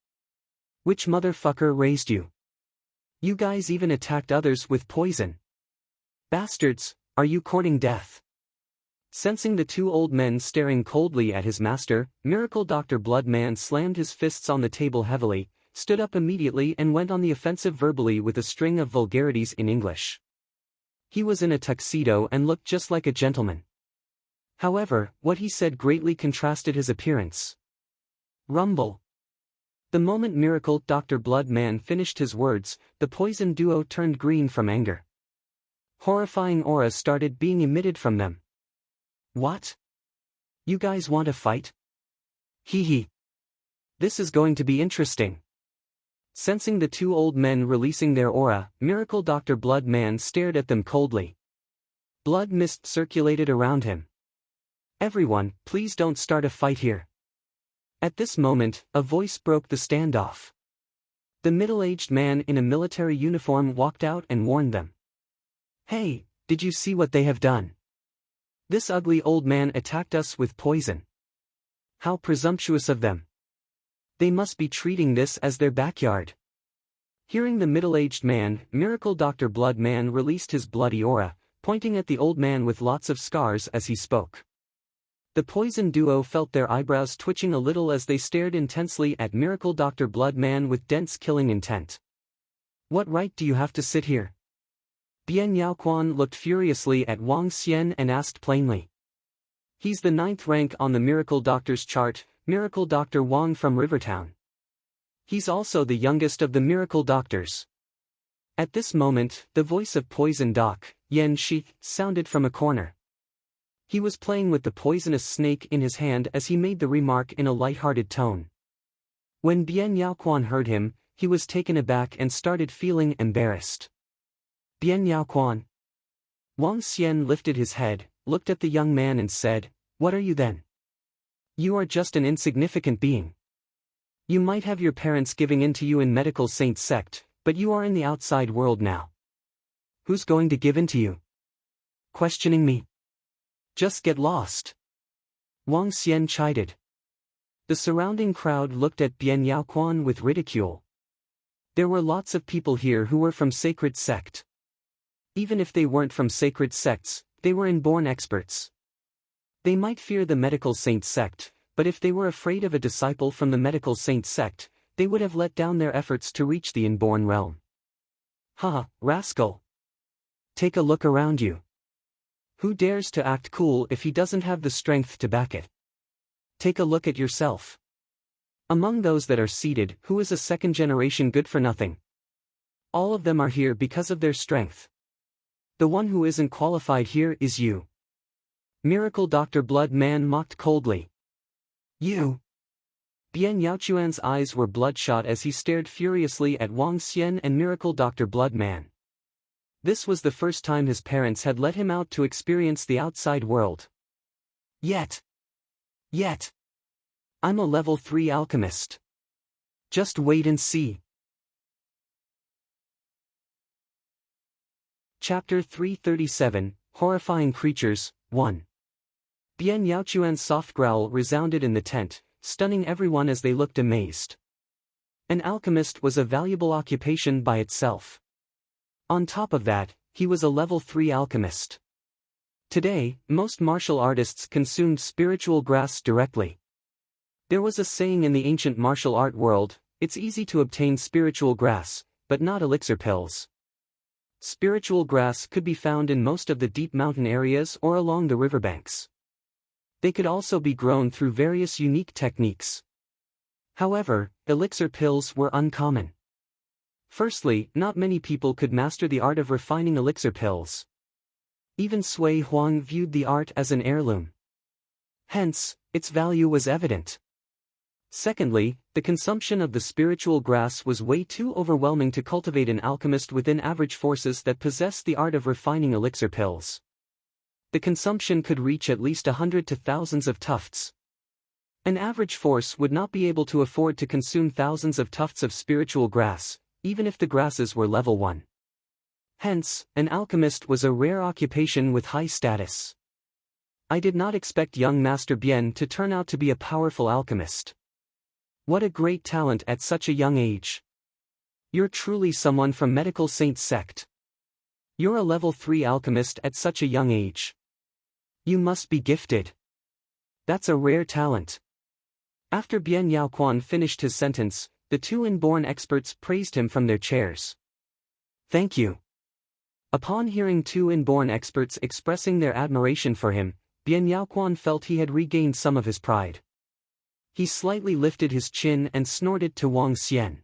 Which motherfucker raised you? You guys even attacked others with poison. Bastards, are you courting death? Sensing the two old men staring coldly at his master, Miracle Dr. Bloodman slammed his fists on the table heavily, stood up immediately and went on the offensive verbally with a string of vulgarities in English. He was in a tuxedo and looked just like a gentleman. However, what he said greatly contrasted his appearance. Rumble. The moment Miracle Dr. Bloodman finished his words, the poison duo turned green from anger. Horrifying auras started being emitted from them. What? You guys want to fight? Hee hee. This is going to be interesting. Sensing the two old men releasing their aura, Miracle Dr. Bloodman stared at them coldly. Blood mist circulated around him. Everyone, please don't start a fight here. At this moment, a voice broke the standoff. The middle-aged man in a military uniform walked out and warned them. Hey, did you see what they have done? This ugly old man attacked us with poison. How presumptuous of them. They must be treating this as their backyard. Hearing the middle-aged man, Miracle Dr. Bloodman released his bloody aura, pointing at the old man with lots of scars as he spoke. The poison duo felt their eyebrows twitching a little as they stared intensely at Miracle Dr. Bloodman with dense killing intent. What right do you have to sit here? Bian Yaoquan looked furiously at Wang Xian and asked plainly. He's the 9th rank on the Miracle Doctor's chart, Miracle Dr. Wang from Rivertown. He's also the youngest of the Miracle Doctors. At this moment, the voice of Poison Doc, Yan Shi, sounded from a corner. He was playing with the poisonous snake in his hand as he made the remark in a light-hearted tone. When Bian Yaoquan heard him, he was taken aback and started feeling embarrassed. Bian Yaoquan. Wang Xian lifted his head, looked at the young man and said, "What are you then? You are just an insignificant being. You might have your parents giving in to you in medical saint sect, but you are in the outside world now. Who's going to give in to you? Questioning me? Just get lost. Wang Xian chided. The surrounding crowd looked at Bian Yaoquan with ridicule. There were lots of people here who were from sacred sect. Even if they weren't from sacred sects, they were inborn experts. They might fear the medical saint sect, but if they were afraid of a disciple from the medical saint sect, they would have let down their efforts to reach the inborn realm. Haha, rascal! Take a look around you. Who dares to act cool if he doesn't have the strength to back it? Take a look at yourself. Among those that are seated, who is a second-generation good-for-nothing? All of them are here because of their strength. The one who isn't qualified here is you. Miracle Dr. Blood Man mocked coldly. You! Bian Yaochuan's eyes were bloodshot as he stared furiously at Wang Xian and Miracle Dr. Blood Man. This was the first time his parents had let him out to experience the outside world. Yet. I'm a level 3 alchemist. Just wait and see. Chapter 337, Horrifying Creatures, 1. Bian Yaochuan's soft growl resounded in the tent, stunning everyone as they looked amazed. An alchemist was a valuable occupation by itself. On top of that, he was a level 3 alchemist. Today, most martial artists consumed spiritual grass directly. There was a saying in the ancient martial art world, it's easy to obtain spiritual grass, but not elixir pills. Spiritual grass could be found in most of the deep mountain areas or along the riverbanks. They could also be grown through various unique techniques. However, elixir pills were uncommon. Firstly, not many people could master the art of refining elixir pills. Even Sui Huang viewed the art as an heirloom. Hence, its value was evident. Secondly, the consumption of the spiritual grass was way too overwhelming to cultivate an alchemist within average forces that possessed the art of refining elixir pills. The consumption could reach at least 100 to thousands of tufts. An average force would not be able to afford to consume thousands of tufts of spiritual grass, even if the grasses were level 1. Hence, an alchemist was a rare occupation with high status. I did not expect young Master Bian to turn out to be a powerful alchemist. What a great talent at such a young age. You're truly someone from Medical Saint sect. You're a level 3 alchemist at such a young age. You must be gifted. That's a rare talent. After Bian Yaoquan finished his sentence, the two inborn experts praised him from their chairs. Thank you. Upon hearing two inborn experts expressing their admiration for him, Bian Yaoquan felt he had regained some of his pride. He slightly lifted his chin and snorted to Wang Xian.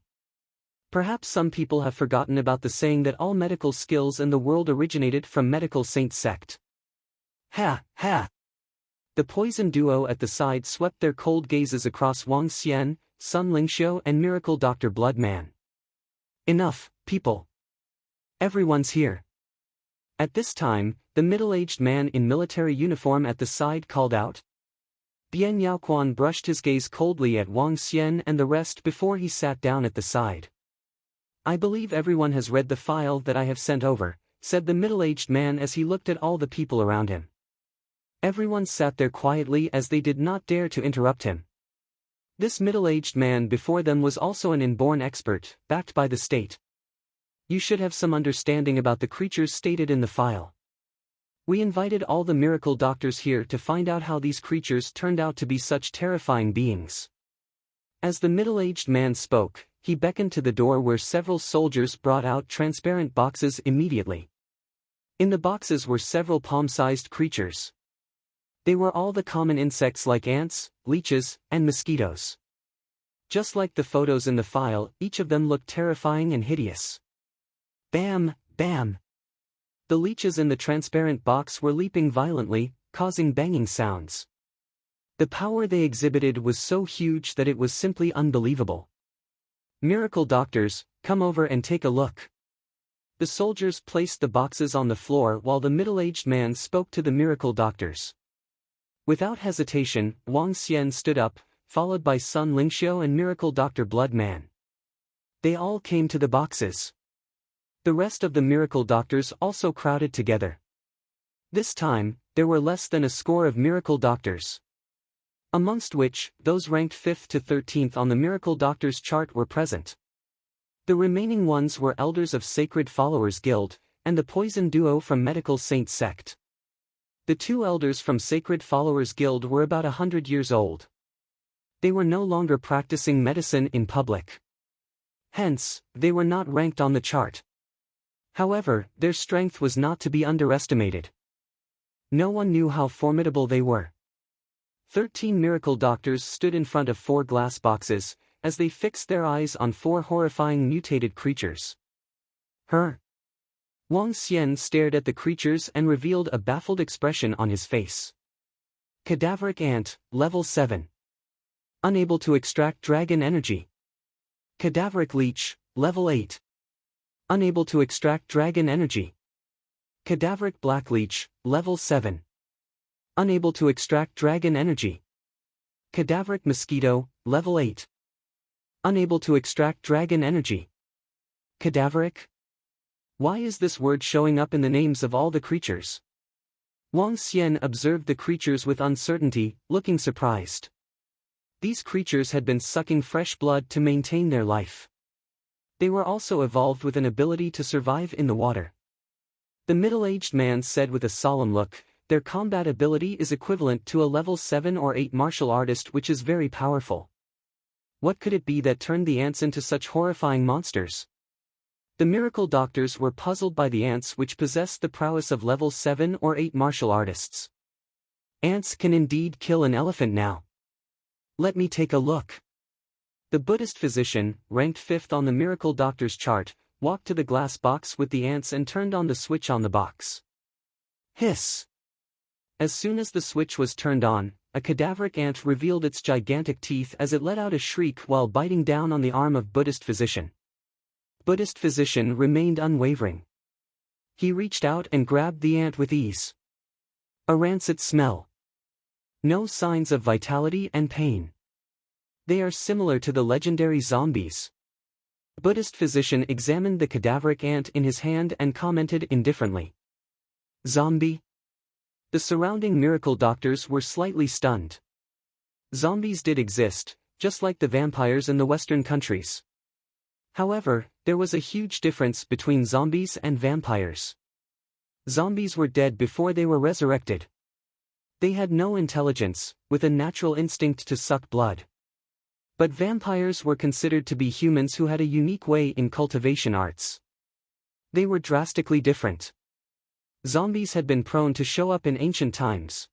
Perhaps some people have forgotten about the saying that all medical skills in the world originated from Medical Saint sect. Ha, ha! The poison duo at the side swept their cold gazes across Wang Xian, Sun Lingxiu and Miracle Dr. Bloodman. Enough, people. Everyone's here. At this time, the middle-aged man in military uniform at the side called out. Bian Yaoquan brushed his gaze coldly at Wang Xian and the rest before he sat down at the side. I believe everyone has read the file that I have sent over, said the middle-aged man as he looked at all the people around him. Everyone sat there quietly as they did not dare to interrupt him. This middle-aged man before them was also an inborn expert, backed by the state. You should have some understanding about the creatures stated in the file. We invited all the miracle doctors here to find out how these creatures turned out to be such terrifying beings. As the middle-aged man spoke, he beckoned to the door where several soldiers brought out transparent boxes immediately. In the boxes were several palm-sized creatures. They were all the common insects like ants, leeches, and mosquitoes. Just like the photos in the file, each of them looked terrifying and hideous. Bam, bam. The leeches in the transparent box were leaping violently, causing banging sounds. The power they exhibited was so huge that it was simply unbelievable. Miracle doctors, come over and take a look. The soldiers placed the boxes on the floor while the middle-aged man spoke to the miracle doctors. Without hesitation, Wang Xian stood up, followed by Sun Lingxiu and Miracle Dr. Bloodman. They all came to the boxes. The rest of the miracle doctors also crowded together. This time, there were less than a score of miracle doctors, amongst which, those ranked 5th to 13th on the miracle doctors chart were present. The remaining ones were elders of Sacred Followers Guild, and the poison duo from Medical Saints sect. The 2 elders from Sacred Followers Guild were about 100 years old. They were no longer practicing medicine in public. Hence, they were not ranked on the chart. However, their strength was not to be underestimated. No one knew how formidable they were. 13 miracle doctors stood in front of 4 glass boxes, as they fixed their eyes on 4 horrifying mutated creatures. Wang Xian stared at the creatures and revealed a baffled expression on his face. Cadaveric ant, level 7. Unable to extract dragon energy. Cadaveric leech, level 8. Unable to extract dragon energy. Cadaveric black leech, level 7. Unable to extract dragon energy. Cadaveric mosquito, level 8. Unable to extract dragon energy. Cadaveric? Why is this word showing up in the names of all the creatures? Wang Xian observed the creatures with uncertainty, looking surprised. These creatures had been sucking fresh blood to maintain their life. They were also evolved with an ability to survive in the water. The middle-aged man said with a solemn look, their combat ability is equivalent to a level 7 or 8 martial artist, which is very powerful. What could it be that turned the ants into such horrifying monsters? The miracle doctors were puzzled by the ants, which possessed the prowess of level 7 or 8 martial artists. Ants can indeed kill an elephant now. Let me take a look. The Buddhist physician, ranked 5th on the miracle doctor's chart, walked to the glass box with the ants and turned on the switch on the box. Hiss! As soon as the switch was turned on, a cadaveric ant revealed its gigantic teeth as it let out a shriek while biting down on the arm of Buddhist physician. Buddhist physician remained unwavering. He reached out and grabbed the ant with ease. A rancid smell. No signs of vitality and pain. They are similar to the legendary zombies. Buddhist physician examined the cadaveric ant in his hand and commented indifferently. Zombie? The surrounding miracle doctors were slightly stunned. Zombies did exist, just like the vampires in the Western countries. However, there was a huge difference between zombies and vampires. Zombies were dead before they were resurrected. They had no intelligence, with a natural instinct to suck blood. But vampires were considered to be humans who had a unique way in cultivation arts. They were drastically different. Zombies had been prone to show up in ancient times.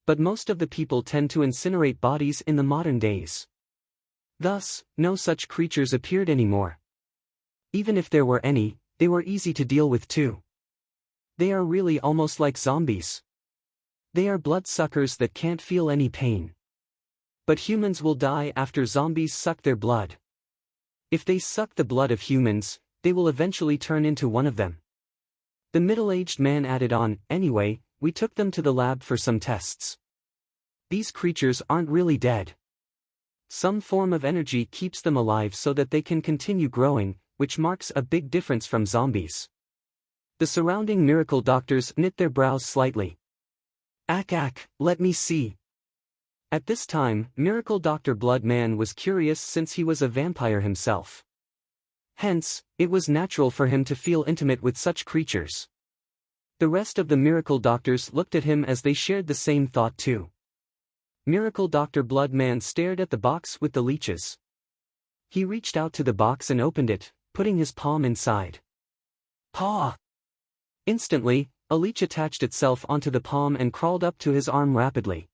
But most of the people tend to incinerate bodies in the modern days. Thus, no such creatures appeared anymore. Even if there were any, they were easy to deal with too. They are really almost like zombies. They are bloodsuckers that can't feel any pain. But humans will die after zombies suck their blood. If they suck the blood of humans, they will eventually turn into one of them. The middle-aged man added on, anyway, we took them to the lab for some tests. These creatures aren't really dead. Some form of energy keeps them alive so that they can continue growing, which marks a big difference from zombies. The surrounding miracle doctors knit their brows slightly. Ack, let me see. At this time, Miracle Dr. Bloodman was curious since he was a vampire himself. Hence, it was natural for him to feel intimate with such creatures. The rest of the miracle doctors looked at him as they shared the same thought too. Miracle Dr. Bloodman stared at the box with the leeches. He reached out to the box and opened it, putting his palm inside. Paw! Instantly, a leech attached itself onto the palm and crawled up to his arm rapidly.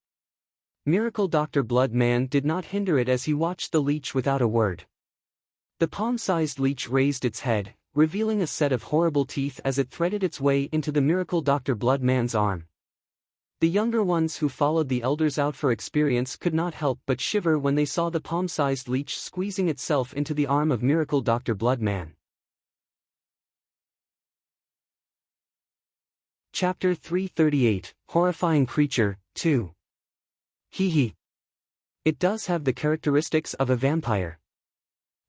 Miracle Dr. Bloodman did not hinder it as he watched the leech without a word. The palm-sized leech raised its head, revealing a set of horrible teeth as it threaded its way into the Miracle Dr. Bloodman's arm. The younger ones who followed the elders out for experience could not help but shiver when they saw the palm-sized leech squeezing itself into the arm of Miracle Dr. Bloodman. Chapter 338, Horrifying Creature, 2. Hee. It does have the characteristics of a vampire.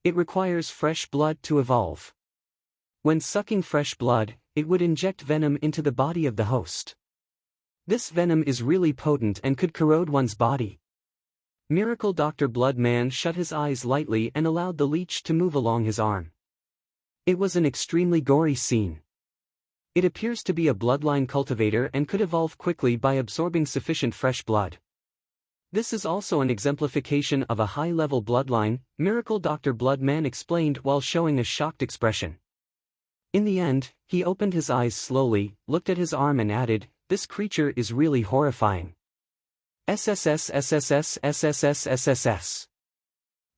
It requires fresh blood to evolve. When sucking fresh blood, it would inject venom into the body of the host. This venom is really potent and could corrode one's body. Miracle Dr. Bloodman shut his eyes lightly and allowed the leech to move along his arm. It was an extremely gory scene. It appears to be a bloodline cultivator and could evolve quickly by absorbing sufficient fresh blood. This is also an exemplification of a high-level bloodline, Miracle Dr. Bloodman explained while showing a shocked expression. In the end, he opened his eyes slowly, looked at his arm and added, "This creature is really horrifying. SSS SSS SSS SSS."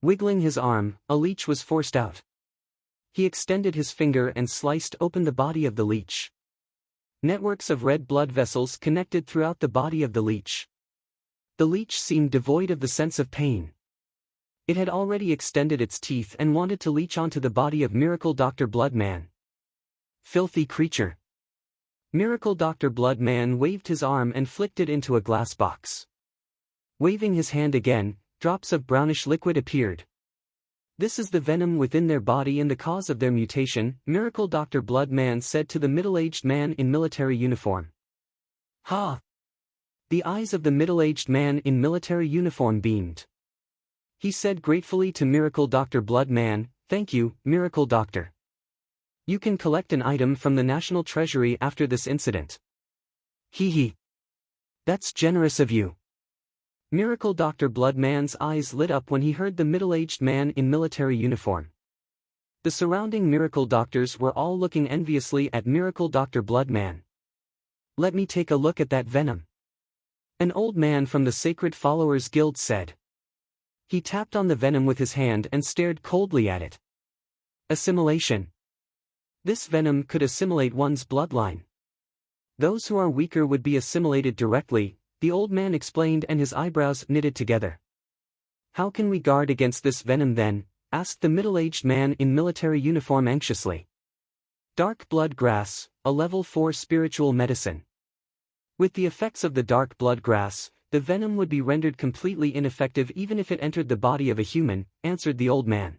Wiggling his arm, a leech was forced out. He extended his finger and sliced open the body of the leech. Networks of red blood vessels connected throughout the body of the leech. The leech seemed devoid of the sense of pain. It had already extended its teeth and wanted to leech onto the body of Miracle Dr. Bloodman. Filthy creature. Miracle Dr. Bloodman waved his arm and flicked it into a glass box. Waving his hand again, drops of brownish liquid appeared. "This is the venom within their body and the cause of their mutation," Miracle Dr. Bloodman said to the middle-aged man in military uniform. "Ha!" The eyes of the middle-aged man in military uniform beamed. He said gratefully to Miracle Dr. Bloodman, "Thank you, Miracle Doctor. You can collect an item from the National Treasury after this incident." "Hee hee. That's generous of you." Miracle Dr. Bloodman's eyes lit up when he heard the middle-aged man in military uniform. The surrounding miracle doctors were all looking enviously at Miracle Dr. Bloodman. "Let me take a look at that venom," an old man from the Sacred Followers Guild said. He tapped on the venom with his hand and stared coldly at it. Assimilation. This venom could assimilate one's bloodline. Those who are weaker would be assimilated directly, the old man explained, and his eyebrows knitted together. "How can we guard against this venom then?" asked the middle-aged man in military uniform anxiously. Dark blood grass, a level 4 spiritual medicine. With the effects of the dark blood grass, the venom would be rendered completely ineffective even if it entered the body of a human, answered the old man.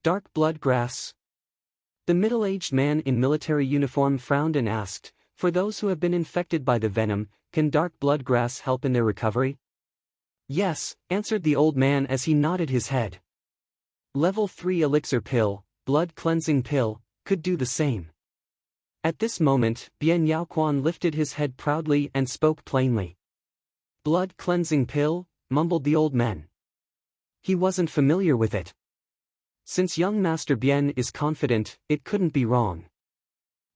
Dark blood grass? The middle-aged man in military uniform frowned and asked, "For those who have been infected by the venom, can dark blood grass help in their recovery?" "Yes," answered the old man as he nodded his head. Level 3 elixir pill, blood cleansing pill, could do the same. At this moment, Bien Yaoquan lifted his head proudly and spoke plainly. "Blood cleansing pill," mumbled the old man. He wasn't familiar with it. Since young Master Bien is confident, it couldn't be wrong.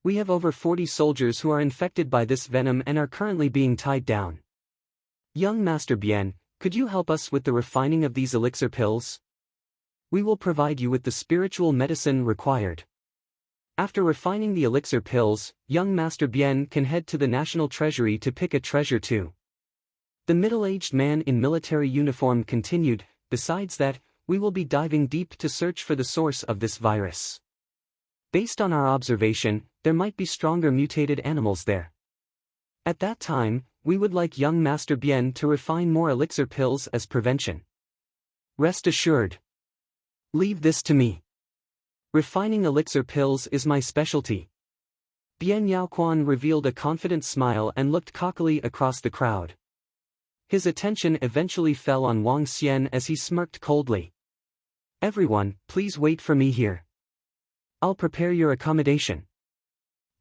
"We have over 40 soldiers who are infected by this venom and are currently being tied down. Young Master Bien, could you help us with the refining of these elixir pills? We will provide you with the spiritual medicine required. After refining the elixir pills, young Master Bien can head to the National Treasury to pick a treasure too." The middle-aged man in military uniform continued, "Besides that, we will be diving deep to search for the source of this virus. Based on our observation, there might be stronger mutated animals there. At that time, we would like young Master Bien to refine more elixir pills as prevention. Rest assured. Leave this to me. Refining elixir pills is my specialty." Bien Yaoquan revealed a confident smile and looked cockily across the crowd. His attention eventually fell on Wang Xian as he smirked coldly. "Everyone, please wait for me here. I'll prepare your accommodation.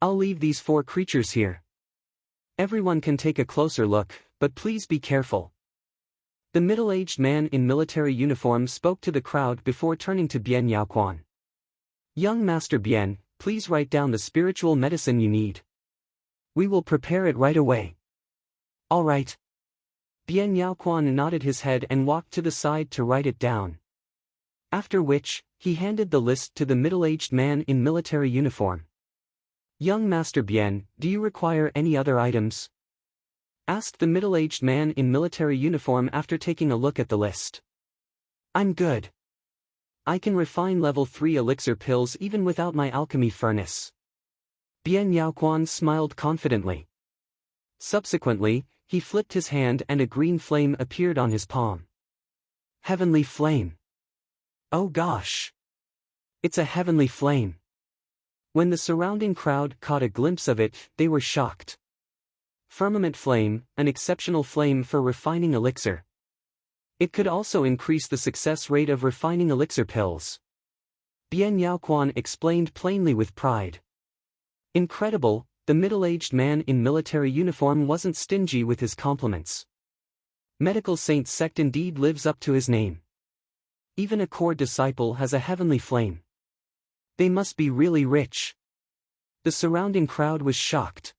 I'll leave these 4 creatures here. Everyone can take a closer look, but please be careful." The middle-aged man in military uniform spoke to the crowd before turning to Bien Yaoquan. "Young Master Bien, please write down the spiritual medicine you need. We will prepare it right away." "All right." Bien Yaoquan nodded his head and walked to the side to write it down. After which, he handed the list to the middle-aged man in military uniform. "Young Master Bien, do you require any other items?" asked the middle-aged man in military uniform after taking a look at the list. "I'm good. I can refine level 3 elixir pills even without my alchemy furnace." Bien Yaoquan smiled confidently. Subsequently, he flipped his hand and a green flame appeared on his palm. Heavenly flame. Oh gosh! It's a heavenly flame. When the surrounding crowd caught a glimpse of it, they were shocked. Firmament flame, an exceptional flame for refining elixir. It could also increase the success rate of refining elixir pills. Bian Yaoquan explained plainly with pride. Incredible, the middle-aged man in military uniform wasn't stingy with his compliments. Medical Saint sect indeed lives up to his name. Even a core disciple has a heavenly flame. They must be really rich. The surrounding crowd was shocked.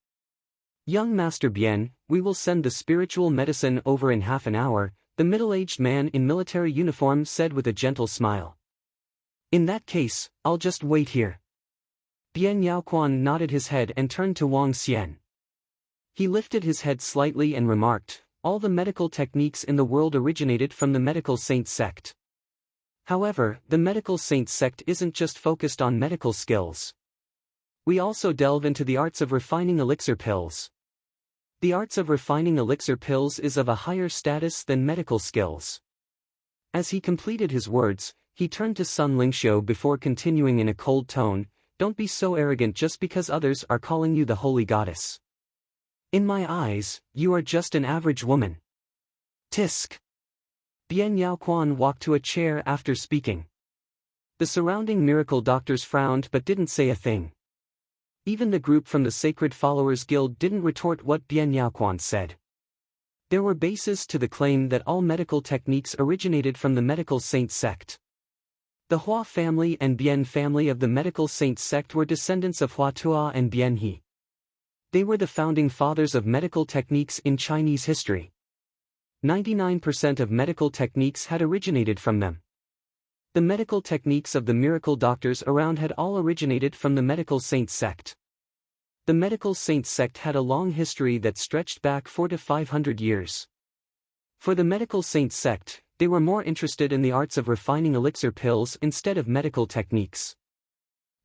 Young Master Bien, we will send the spiritual medicine over in half an hour, the middle-aged man in military uniform said with a gentle smile. In that case, I'll just wait here. Bian Yaoquan nodded his head and turned to Wang Xian. He lifted his head slightly and remarked, all the medical techniques in the world originated from the Medical Saint sect. However, the Medical Saint sect isn't just focused on medical skills. We also delve into the arts of refining elixir pills. The arts of refining elixir pills is of a higher status than medical skills. As he completed his words, he turned to Sun Lingxiu before continuing in a cold tone, don't be so arrogant just because others are calling you the holy goddess. In my eyes, you are just an average woman. Tisk. Bian Yaoquan walked to a chair after speaking. The surrounding miracle doctors frowned but didn't say a thing. Even the group from the Sacred Followers Guild didn't retort what Bian Yaoquan said. There were bases to the claim that all medical techniques originated from the Medical Saint sect. The Hua family and Bian family of the Medical Saint sect were descendants of Hua Tuo and Bian He. They were the founding fathers of medical techniques in Chinese history. 99% of medical techniques had originated from them. The medical techniques of the miracle doctors around had all originated from the Medical Saint sect. The Medical Saint sect had a long history that stretched back 400 to 500 years. For the Medical Saint sect, they were more interested in the arts of refining elixir pills instead of medical techniques.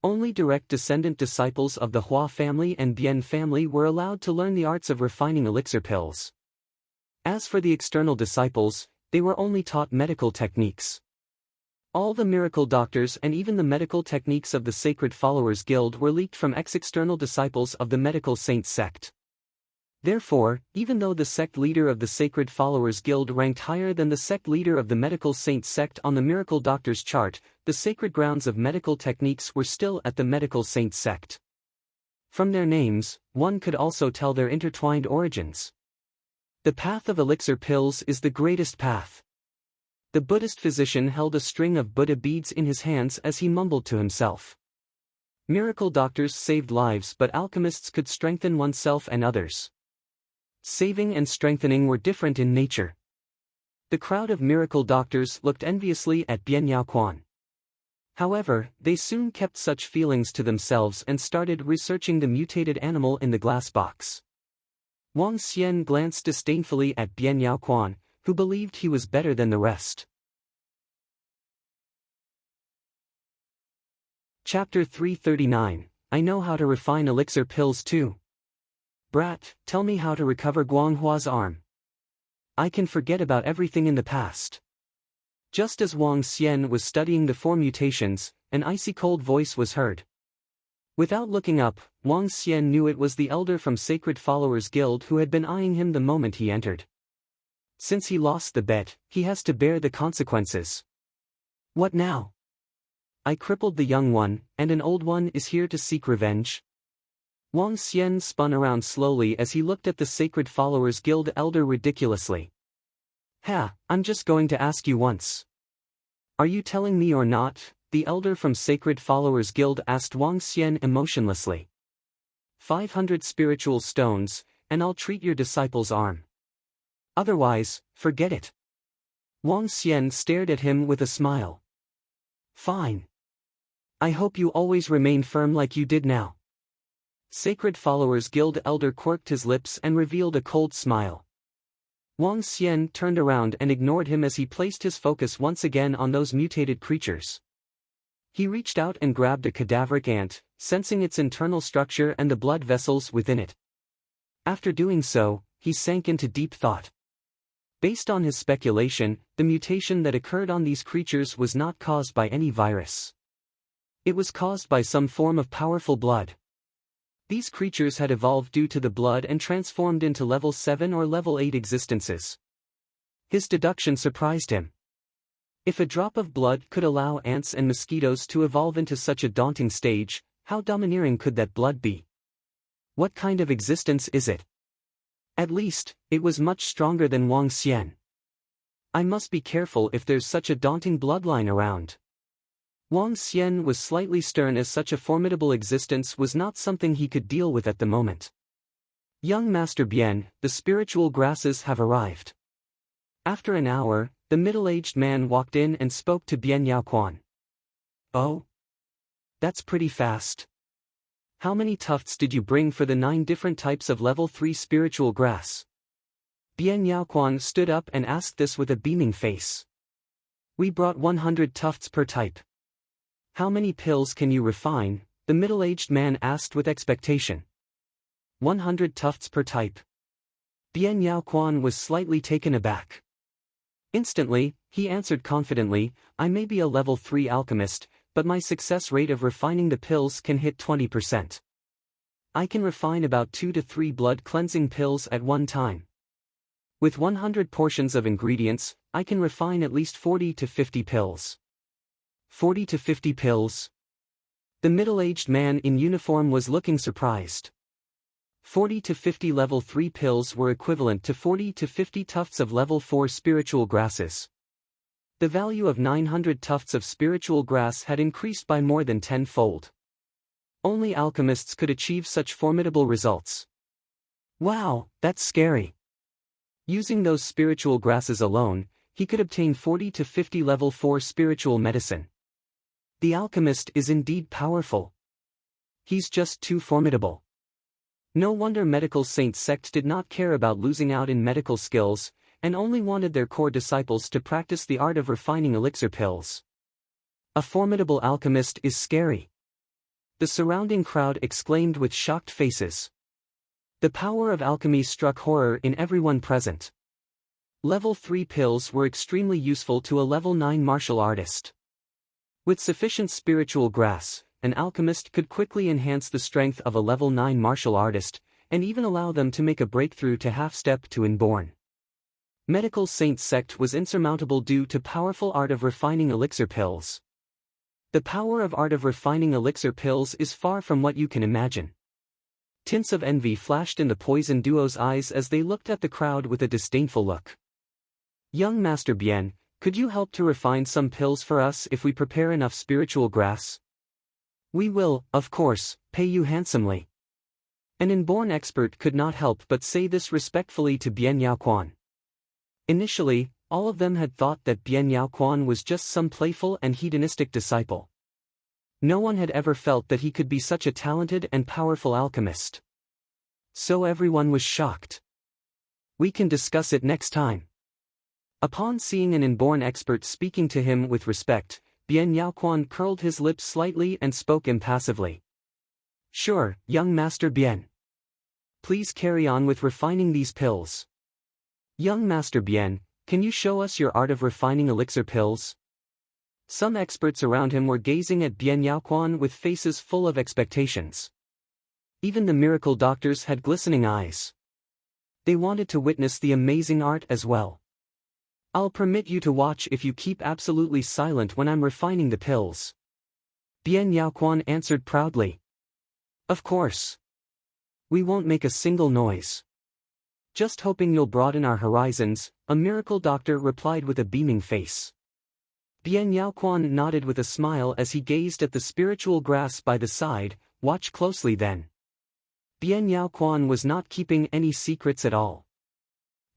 Only direct descendant disciples of the Hua family and Bian family were allowed to learn the arts of refining elixir pills. As for the external disciples, they were only taught medical techniques. All the miracle doctors and even the medical techniques of the Sacred Followers Guild were leaked from ex-external disciples of the Medical Saint sect. Therefore, even though the sect leader of the Sacred Followers Guild ranked higher than the sect leader of the Medical Saint sect on the Miracle Doctors chart, the sacred grounds of medical techniques were still at the Medical Saint sect. From their names, one could also tell their intertwined origins. The path of elixir pills is the greatest path. The Buddhist physician held a string of Buddha beads in his hands as he mumbled to himself. Miracle doctors saved lives, but alchemists could strengthen oneself and others. Saving and strengthening were different in nature. The crowd of miracle doctors looked enviously at Bian Yaoquan. However, they soon kept such feelings to themselves and started researching the mutated animal in the glass box. Wang Xian glanced disdainfully at Bian Yaoquan, who believed he was better than the rest. Chapter 339, I know how to refine elixir pills too. Brat, tell me how to recover Guanghua's arm. I can forget about everything in the past. Just as Wang Xian was studying the 4 mutations, an icy cold voice was heard. Without looking up, Wang Xian knew it was the elder from Sacred Followers Guild who had been eyeing him the moment he entered. Since he lost the bet, he has to bear the consequences. What now? I crippled the young one, and an old one is here to seek revenge. Wang Xian spun around slowly as he looked at the Sacred Followers Guild elder ridiculously. Ha, I'm just going to ask you once. Are you telling me or not? The elder from Sacred Followers Guild asked Wang Xian emotionlessly. 500 spiritual stones, and I'll treat your disciple's arm. Otherwise, forget it. Wang Xian stared at him with a smile. Fine. I hope you always remain firm like you did now. Sacred Followers Guild elder quirked his lips and revealed a cold smile. Wang Xian turned around and ignored him as he placed his focus once again on those mutated creatures. He reached out and grabbed a cadaveric ant, sensing its internal structure and the blood vessels within it. After doing so, he sank into deep thought. Based on his speculation, the mutation that occurred on these creatures was not caused by any virus. It was caused by some form of powerful blood. These creatures had evolved due to the blood and transformed into level 7 or level 8 existences. His deduction surprised him. If a drop of blood could allow ants and mosquitoes to evolve into such a daunting stage, how domineering could that blood be? What kind of existence is it? At least, it was much stronger than Wang Xian. I must be careful if there's such a daunting bloodline around. Wang Xian was slightly stern as such a formidable existence was not something he could deal with at the moment. Young Master Bian, the spiritual grasses have arrived. After an hour, the middle-aged man walked in and spoke to Bian Yaoquan. Oh? That's pretty fast. How many tufts did you bring for the 9 different types of level 3 spiritual grass? Bian Yaoquan stood up and asked this with a beaming face. We brought 100 tufts per type. How many pills can you refine? The middle-aged man asked with expectation. 100 tufts per type. Bian Yaoquan was slightly taken aback. Instantly, he answered confidently, I may be a level 3 alchemist, but my success rate of refining the pills can hit 20%. I can refine about 2 to 3 blood cleansing pills at one time. With 100 portions of ingredients, I can refine at least 40 to 50 pills. 40 to 50 pills? The middle-aged man in uniform was looking surprised. 40 to 50 level 3 pills were equivalent to 40 to 50 tufts of level 4 spiritual grasses. The value of 900 tufts of spiritual grass had increased by more than 10-fold. Only alchemists could achieve such formidable results. Wow, that's scary. Using those spiritual grasses alone, he could obtain 40 to 50 level 4 spiritual medicine. The alchemist is indeed powerful. He's just too formidable. No wonder medical saint sects did not care about losing out in medical skills, and only wanted their core disciples to practice the art of refining elixir pills. A formidable alchemist is scary. The surrounding crowd exclaimed with shocked faces. The power of alchemy struck horror in everyone present. Level 3 pills were extremely useful to a level 9 martial artist. With sufficient spiritual grass, an alchemist could quickly enhance the strength of a level 9 martial artist, and even allow them to make a breakthrough to half-step to inborn. Medical Saint sect was insurmountable due to powerful art of refining elixir pills. The power of art of refining elixir pills is far from what you can imagine. Tints of envy flashed in the poison duo's eyes as they looked at the crowd with a disdainful look. Young Master Bian, could you help to refine some pills for us if we prepare enough spiritual grass? We will, of course, pay you handsomely. An inborn expert could not help but say this respectfully to Bian Yaoquan. Initially, all of them had thought that Bian Yaoquan was just some playful and hedonistic disciple. No one had ever felt that he could be such a talented and powerful alchemist. So everyone was shocked. We can discuss it next time. Upon seeing an inborn expert speaking to him with respect, Bian Yaoquan curled his lips slightly and spoke impassively. Sure, young Master Bian. Please carry on with refining these pills. Young Master Bian, can you show us your art of refining elixir pills? Some experts around him were gazing at Bian Yaoquan with faces full of expectations. Even the miracle doctors had glistening eyes. They wanted to witness the amazing art as well. I'll permit you to watch if you keep absolutely silent when I'm refining the pills. Bian Yaoquan answered proudly. Of course. We won't make a single noise. Just hoping you'll broaden our horizons, a miracle doctor replied with a beaming face. Bian Yaoquan nodded with a smile as he gazed at the spiritual grass by the side. Watch closely then. Bian Yaoquan was not keeping any secrets at all.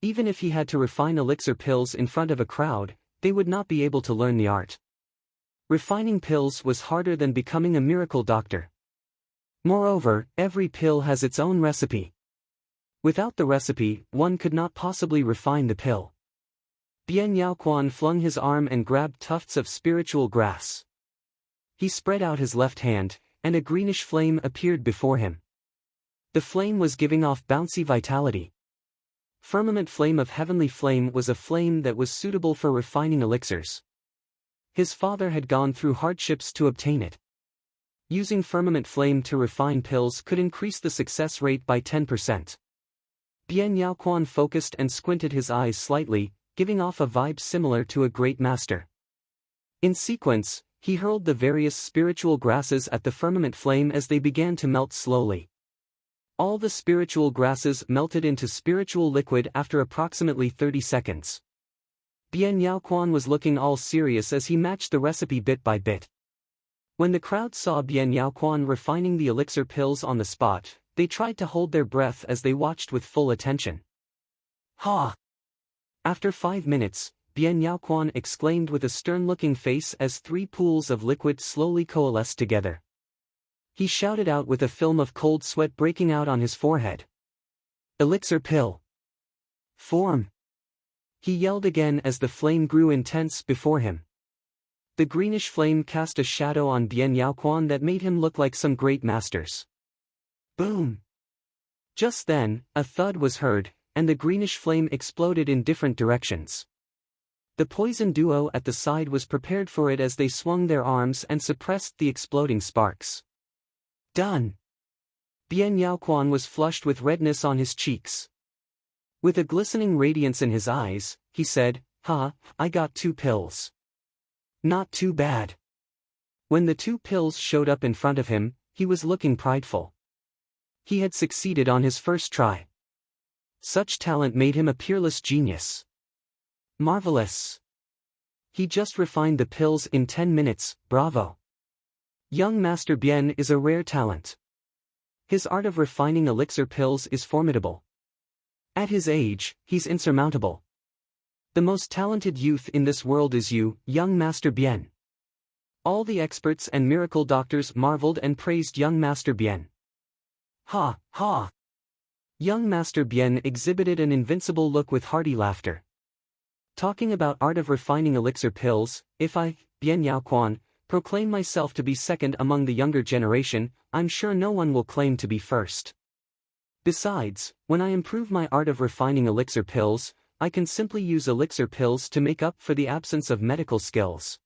Even if he had to refine elixir pills in front of a crowd, they would not be able to learn the art. Refining pills was harder than becoming a miracle doctor. Moreover, every pill has its own recipe. Without the recipe, one could not possibly refine the pill. Bian Yaoquan flung his arm and grabbed tufts of spiritual grass. He spread out his left hand, and a greenish flame appeared before him. The flame was giving off bouncy vitality. Firmament flame of heavenly flame was a flame that was suitable for refining elixirs. His father had gone through hardships to obtain it. Using firmament flame to refine pills could increase the success rate by 10%. Bian Yaoquan focused and squinted his eyes slightly, giving off a vibe similar to a great master. In sequence, he hurled the various spiritual grasses at the firmament flame as they began to melt slowly. All the spiritual grasses melted into spiritual liquid after approximately 30 seconds. Bian Yaoquan was looking all serious as he matched the recipe bit by bit. When the crowd saw Bian Yaoquan refining the elixir pills on the spot, they tried to hold their breath as they watched with full attention. Ha! After 5 minutes, Bian Yaoquan exclaimed with a stern-looking face as 3 pools of liquid slowly coalesced together. He shouted out with a film of cold sweat breaking out on his forehead. Elixir pill! Form! He yelled again as the flame grew intense before him. The greenish flame cast a shadow on Bian Yaoquan that made him look like some great masters. Boom! Just then, a thud was heard, and the greenish flame exploded in different directions. The poison duo at the side was prepared for it as they swung their arms and suppressed the exploding sparks. Done! Bian Yaoquan was flushed with redness on his cheeks. With a glistening radiance in his eyes, he said, "Ha, I got 2 pills. Not too bad." When the 2 pills showed up in front of him, he was looking prideful. He had succeeded on his first try. Such talent made him a peerless genius. Marvelous. He just refined the pills in 10 minutes, bravo. Young Master Bian is a rare talent. His art of refining elixir pills is formidable. At his age, he's insurmountable. The most talented youth in this world is you, young Master Bian. All the experts and miracle doctors marveled and praised young Master Bian. Ha, ha! Young Master Bian exhibited an invincible look with hearty laughter. Talking about art of refining elixir pills, if I, Bian Yaoquan, proclaim myself to be second among the younger generation, I'm sure no one will claim to be first. Besides, when I improve my art of refining elixir pills, I can simply use elixir pills to make up for the absence of medical skills.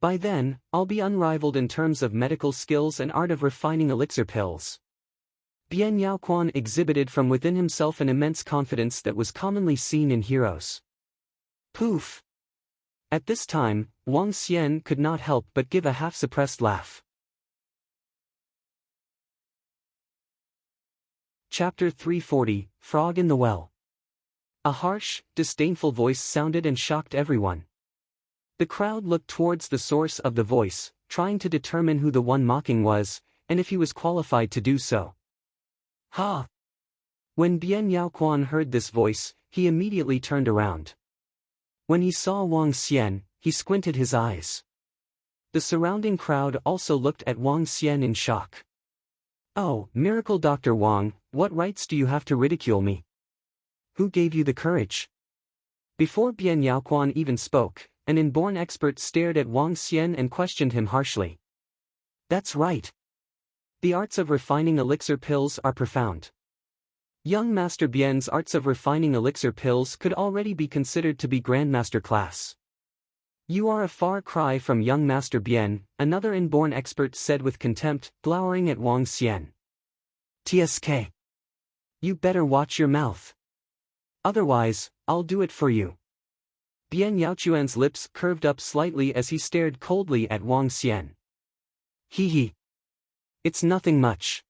By then, I'll be unrivaled in terms of medical skills and art of refining elixir pills. Bian Yaoquan exhibited from within himself an immense confidence that was commonly seen in heroes. Poof! At this time, Wang Xian could not help but give a half-suppressed laugh. Chapter 340, Frog in the Well. A harsh, disdainful voice sounded and shocked everyone. The crowd looked towards the source of the voice, trying to determine who the one mocking was, and if he was qualified to do so. Ha! When Bian Yaoquan heard this voice, he immediately turned around. When he saw Wang Xian, he squinted his eyes. The surrounding crowd also looked at Wang Xian in shock. Oh, Miracle Dr. Wang, what rights do you have to ridicule me? Who gave you the courage? Before Bian Yaoquan even spoke, an inborn expert stared at Wang Xian and questioned him harshly. That's right. The arts of refining elixir pills are profound. Young Master Bian's arts of refining elixir pills could already be considered to be Grandmaster class. You are a far cry from young Master Bian, another inborn expert said with contempt, glowering at Wang Xian. TSK. You better watch your mouth. Otherwise, I'll do it for you. Bian Yaoquan's lips curved up slightly as he stared coldly at Wang Xian. Hee. It's nothing much.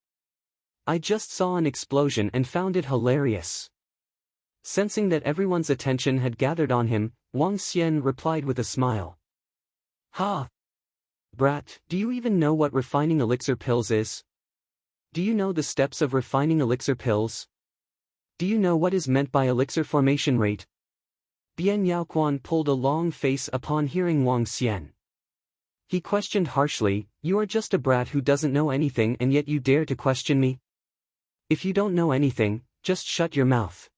I just saw an explosion and found it hilarious. Sensing that everyone's attention had gathered on him, Wang Xian replied with a smile. Ha! Brat, do you even know what refining elixir pills is? Do you know the steps of refining elixir pills? Do you know what is meant by elixir formation rate? Bian Yaoquan pulled a long face upon hearing Wang Xian. He questioned harshly, you are just a brat who doesn't know anything and yet you dare to question me? If you don't know anything, just shut your mouth.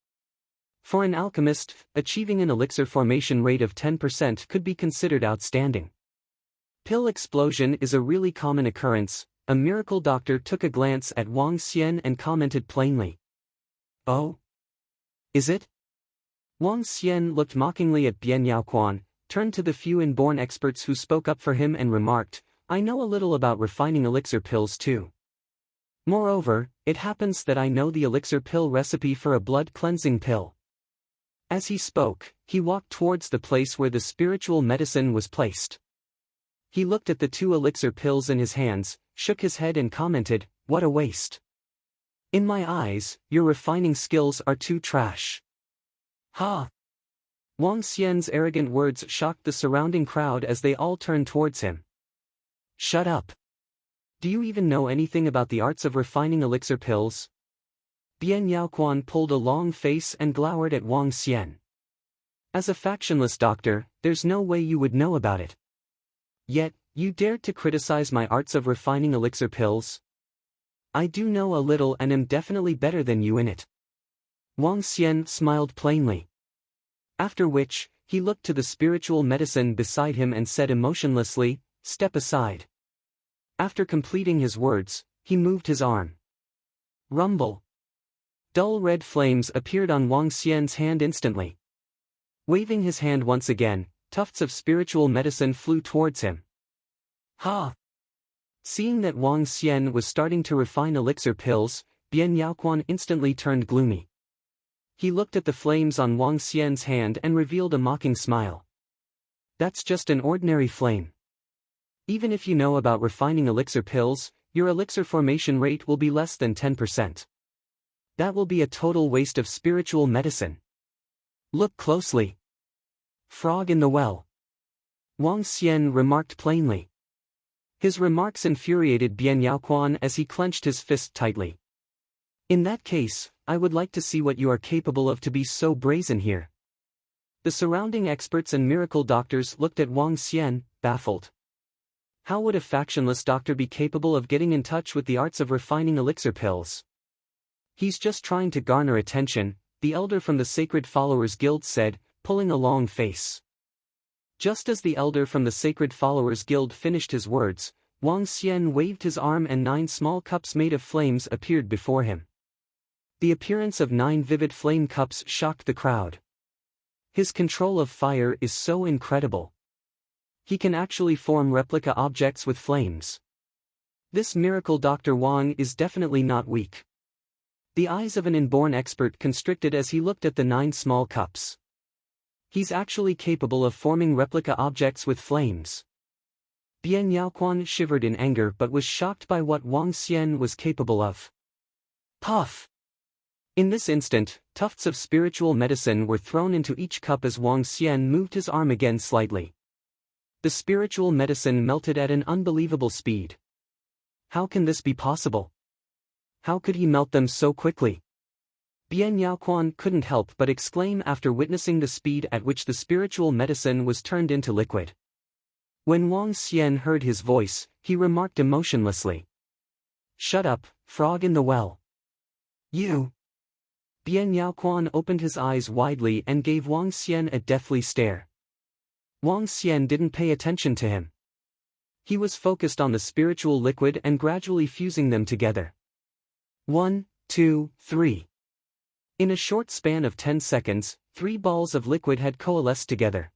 For an alchemist, achieving an elixir formation rate of 10% could be considered outstanding. Pill explosion is a really common occurrence. A miracle doctor took a glance at Wang Xian and commented plainly. Oh? Is it? Wang Xian looked mockingly at Bian Yaoquan, turned to the few inborn experts who spoke up for him and remarked, I know a little about refining elixir pills too. Moreover, it happens that I know the elixir pill recipe for a blood cleansing pill. As he spoke, he walked towards the place where the spiritual medicine was placed. He looked at the 2 elixir pills in his hands, shook his head and commented, "What a waste. In my eyes, your refining skills are too trash." Ha! Wang Xian's arrogant words shocked the surrounding crowd as they all turned towards him. Shut up. Do you even know anything about the arts of refining elixir pills? Bian Yaoquan pulled a long face and glowered at Wang Xian. As a factionless doctor, there's no way you would know about it. Yet, you dared to criticize my arts of refining elixir pills? I do know a little and am definitely better than you in it. Wang Xian smiled plainly. After which, he looked to the spiritual medicine beside him and said emotionlessly, "Step aside." After completing his words, he moved his arm. Rumble. Dull red flames appeared on Wang Xian's hand instantly. Waving his hand once again, tufts of spiritual medicine flew towards him. Ha! Seeing that Wang Xian was starting to refine elixir pills, Bian Yaoquan instantly turned gloomy. He looked at the flames on Wang Xian's hand and revealed a mocking smile. That's just an ordinary flame. Even if you know about refining elixir pills, your elixir formation rate will be less than 10%. That will be a total waste of spiritual medicine. Look closely. Frog in the well. Wang Xian remarked plainly. His remarks infuriated Bian Yaoquan as he clenched his fist tightly. In that case, I would like to see what you are capable of to be so brazen here. The surrounding experts and miracle doctors looked at Wang Xian, baffled. How would a factionless doctor be capable of getting in touch with the arts of refining elixir pills? He's just trying to garner attention, the elder from the Sacred Followers Guild said, pulling a long face. Just as the elder from the Sacred Followers Guild finished his words, Wang Xian waved his arm and 9 small cups made of flames appeared before him. The appearance of 9 vivid flame cups shocked the crowd. His control of fire is so incredible. He can actually form replica objects with flames. This miracle Dr. Wang is definitely not weak. The eyes of an inborn expert constricted as he looked at the 9 small cups. He's actually capable of forming replica objects with flames. Bian Yaoquan shivered in anger but was shocked by what Wang Xian was capable of. Puff! In this instant, tufts of spiritual medicine were thrown into each cup as Wang Xian moved his arm again slightly. The spiritual medicine melted at an unbelievable speed. How can this be possible? How could he melt them so quickly? Bian Yaoquan couldn't help but exclaim after witnessing the speed at which the spiritual medicine was turned into liquid. When Wang Xian heard his voice, he remarked emotionlessly. Shut up, frog in the well. You. Bian Yaoquan opened his eyes widely and gave Wang Xian a deathly stare. Wang Xian didn't pay attention to him. He was focused on the spiritual liquid and gradually fusing them together. 1, 2, 3. In a short span of 10 seconds, 3 balls of liquid had coalesced together.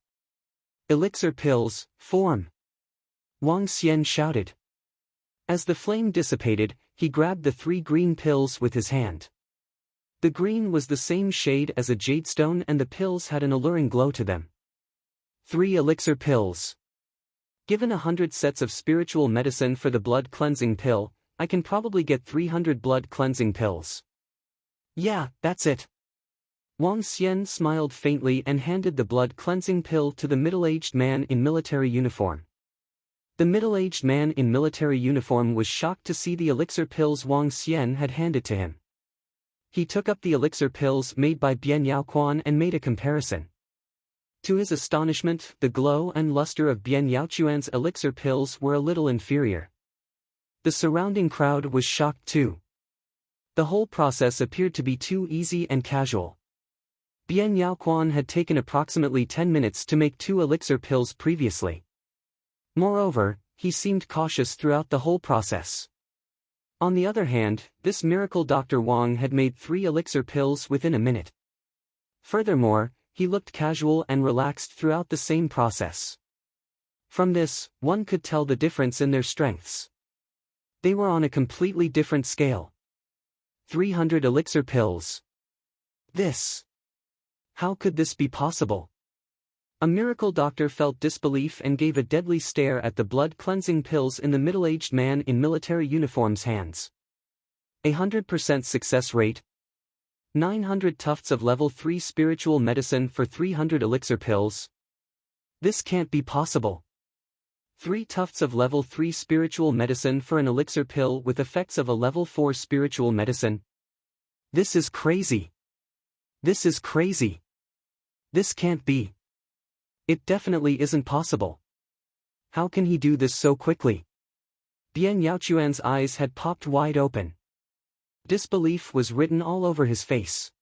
Elixir pills, form! Wang Xian shouted. As the flame dissipated, he grabbed the 3 green pills with his hand. The green was the same shade as a jadestone and the pills had an alluring glow to them. 3 elixir pills. Given 100 sets of spiritual medicine for the blood cleansing pill, I can probably get 300 blood cleansing pills. Yeah, that's it. Wang Xian smiled faintly and handed the blood cleansing pill to the middle-aged man in military uniform. The middle-aged man in military uniform was shocked to see the elixir pills Wang Xian had handed to him. He took up the elixir pills made by Bian Yaoquan and made a comparison. To his astonishment, the glow and luster of Bian Yaoquan's elixir pills were a little inferior. The surrounding crowd was shocked too. The whole process appeared to be too easy and casual. Bian Yaoquan had taken approximately 10 minutes to make 2 elixir pills previously. Moreover, he seemed cautious throughout the whole process. On the other hand, this miracle Dr. Wang had made 3 elixir pills within a minute. Furthermore, he looked casual and relaxed throughout the same process. From this, one could tell the difference in their strengths. They were on a completely different scale. 300 elixir pills. This. How could this be possible? A miracle doctor felt disbelief and gave a deadly stare at the blood-cleansing pills in the middle-aged man in military uniform's hands. 100% success rate. 900 tufts of level 3 spiritual medicine for 300 elixir pills. This can't be possible. 3 tufts of level 3 spiritual medicine for an elixir pill with effects of a level 4 spiritual medicine. This is crazy. This is crazy. This can't be. It definitely isn't possible. How can he do this so quickly? Bian Yaochuan's eyes had popped wide open. Disbelief was written all over his face.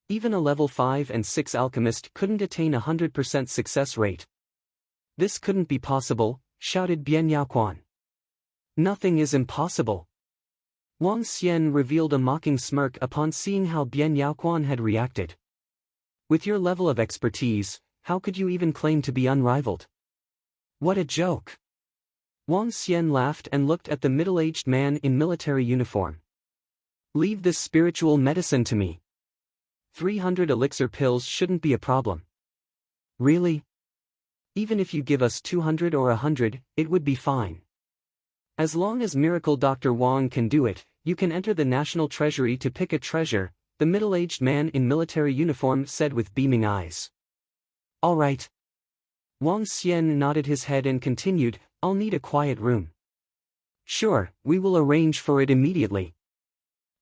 Even a level 5 and 6 alchemist couldn't attain 100% success rate. This couldn't be possible, shouted Bian Yaoquan. Nothing is impossible. Wang Xian revealed a mocking smirk upon seeing how Bian Yaoquan had reacted. With your level of expertise, how could you even claim to be unrivaled? What a joke. Wang Xian laughed and looked at the middle-aged man in military uniform. Leave this spiritual medicine to me. 300 elixir pills shouldn't be a problem. Really? Even if you give us 200 or 100, it would be fine. As long as Miracle Dr. Wang can do it, you can enter the National Treasury to pick a treasure, the middle-aged man in military uniform said with beaming eyes. All right. Wang Xian nodded his head and continued, I'll need a quiet room. Sure, we will arrange for it immediately.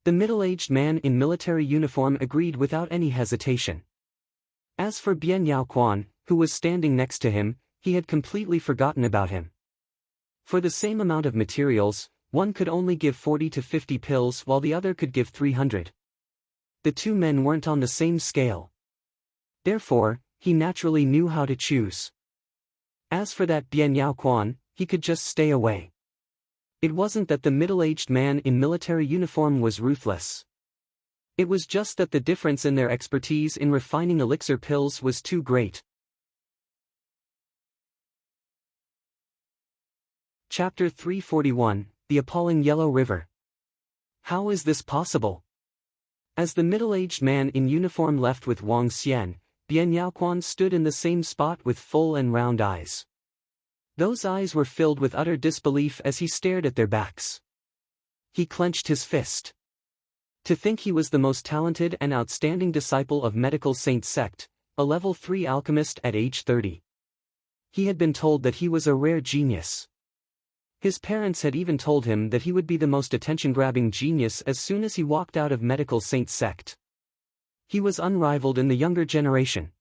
The middle-aged man in military uniform agreed without any hesitation. As for Bian Yaoquan, who was standing next to him, he had completely forgotten about him. For the same amount of materials, one could only give 40 to 50 pills while the other could give 300. The two men weren't on the same scale. Therefore, he naturally knew how to choose. As for that Bian Yaoquan, he could just stay away. It wasn't that the middle-aged man in military uniform was ruthless. It was just that the difference in their expertise in refining elixir pills was too great. Chapter 341, The Appalling Yellow River. How is this possible? As the middle-aged man in uniform left with Wang Xian, Bian Yaoquan stood in the same spot with full and round eyes. Those eyes were filled with utter disbelief as he stared at their backs. He clenched his fist. To think he was the most talented and outstanding disciple of Medical Saint Sect, a level 3 alchemist at age 30. He had been told that he was a rare genius. His parents had even told him that he would be the most attention-grabbing genius as soon as he walked out of Medical Saint Sect. He was unrivaled in the younger generation.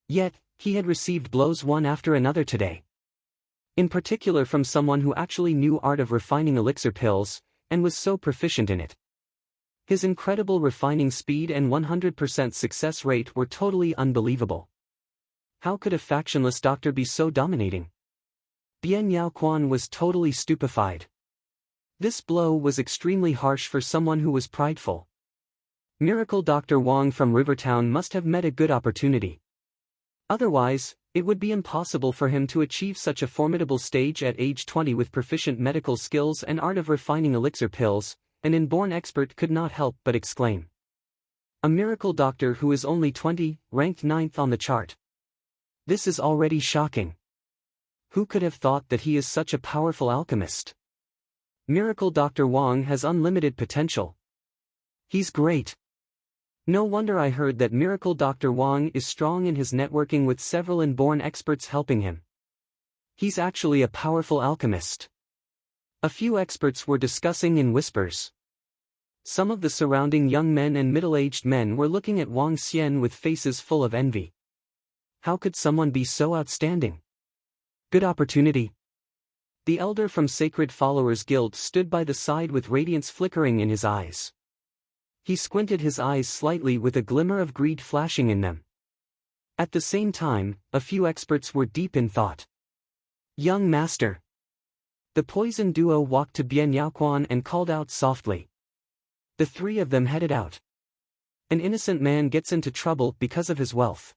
Yet, he had received blows one after another today. In particular from someone who actually knew art of refining elixir pills, and was so proficient in it. His incredible refining speed and 100% success rate were totally unbelievable. How could a factionless doctor be so dominating? Bian Yaoquan was totally stupefied. This blow was extremely harsh for someone who was prideful. Miracle Dr. Wang from Rivertown must have met a good opportunity. Otherwise, it would be impossible for him to achieve such a formidable stage at age 20 with proficient medical skills and art of refining elixir pills. An inborn expert could not help but exclaim. A miracle doctor who is only 20, ranked 9th on the chart. This is already shocking. Who could have thought that he is such a powerful alchemist? Miracle Dr. Wang has unlimited potential. He's great. No wonder I heard that Miracle Dr. Wang is strong in his networking with several inborn experts helping him. He's actually a powerful alchemist. A few experts were discussing in whispers. Some of the surrounding young men and middle-aged men were looking at Wang Xian with faces full of envy. How could someone be so outstanding? Good opportunity. The elder from Sacred Followers Guild stood by the side with radiance flickering in his eyes. He squinted his eyes slightly with a glimmer of greed flashing in them. At the same time, a few experts were deep in thought. Young master. The poison duo walked to Bian Yaoquan and called out softly. The three of them headed out. An innocent man gets into trouble because of his wealth.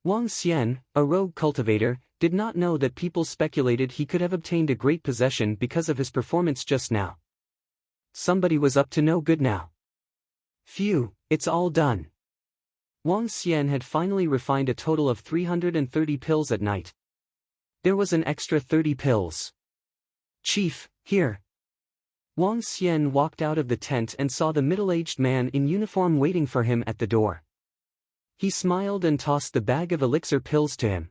Wang Xian, a rogue cultivator, did not know that people speculated he could have obtained a great possession because of his performance just now. Somebody was up to no good now. Phew, it's all done. Wang Xian had finally refined a total of 330 pills at night. There was an extra 30 pills. Chief, here. Wang Xian walked out of the tent and saw the middle-aged man in uniform waiting for him at the door. He smiled and tossed the bag of elixir pills to him.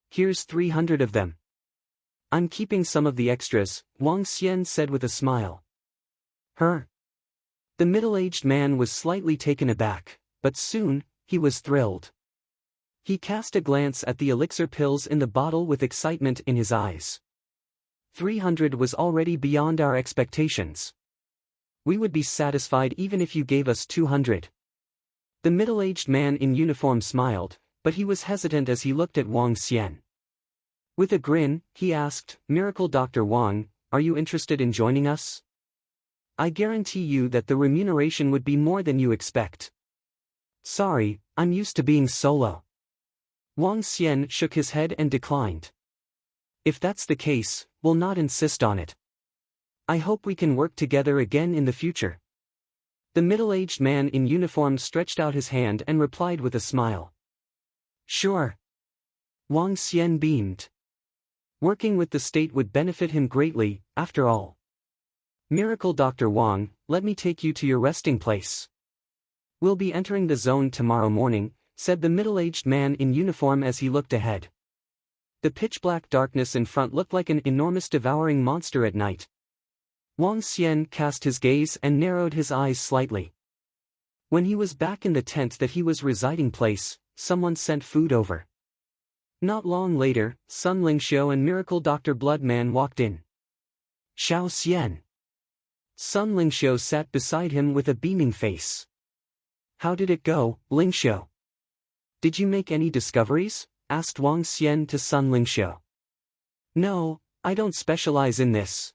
Here's 300 of them. I'm keeping some of the extras, Wang Xian said with a smile. Her? The middle-aged man was slightly taken aback, but soon, he was thrilled. He cast a glance at the elixir pills in the bottle with excitement in his eyes. 300 was already beyond our expectations. We would be satisfied even if you gave us 200. The middle-aged man in uniform smiled, but he was hesitant as he looked at Wang Xian. With a grin, he asked, Miracle Dr. Wang, are you interested in joining us? I guarantee you that the remuneration would be more than you expect. Sorry, I'm used to being solo. Wang Xian shook his head and declined. If that's the case, we'll not insist on it. I hope we can work together again in the future. The middle-aged man in uniform stretched out his hand and replied with a smile. Sure. Wang Xian beamed. Working with the state would benefit him greatly, after all. Miracle Dr. Wang, let me take you to your resting place. We'll be entering the zone tomorrow morning, said the middle-aged man in uniform as he looked ahead. The pitch-black darkness in front looked like an enormous devouring monster at night. Wang Xian cast his gaze and narrowed his eyes slightly. When he was back in the tent that he was residing place, someone sent food over. Not long later, Sun Lingxiu and Miracle Dr. Bloodman walked in. Xiao Xian. Sun Lingxiu sat beside him with a beaming face. How did it go, Lingxiu? Did you make any discoveries? Asked Wang Xian to Sun Lingxiu. No, I don't specialize in this.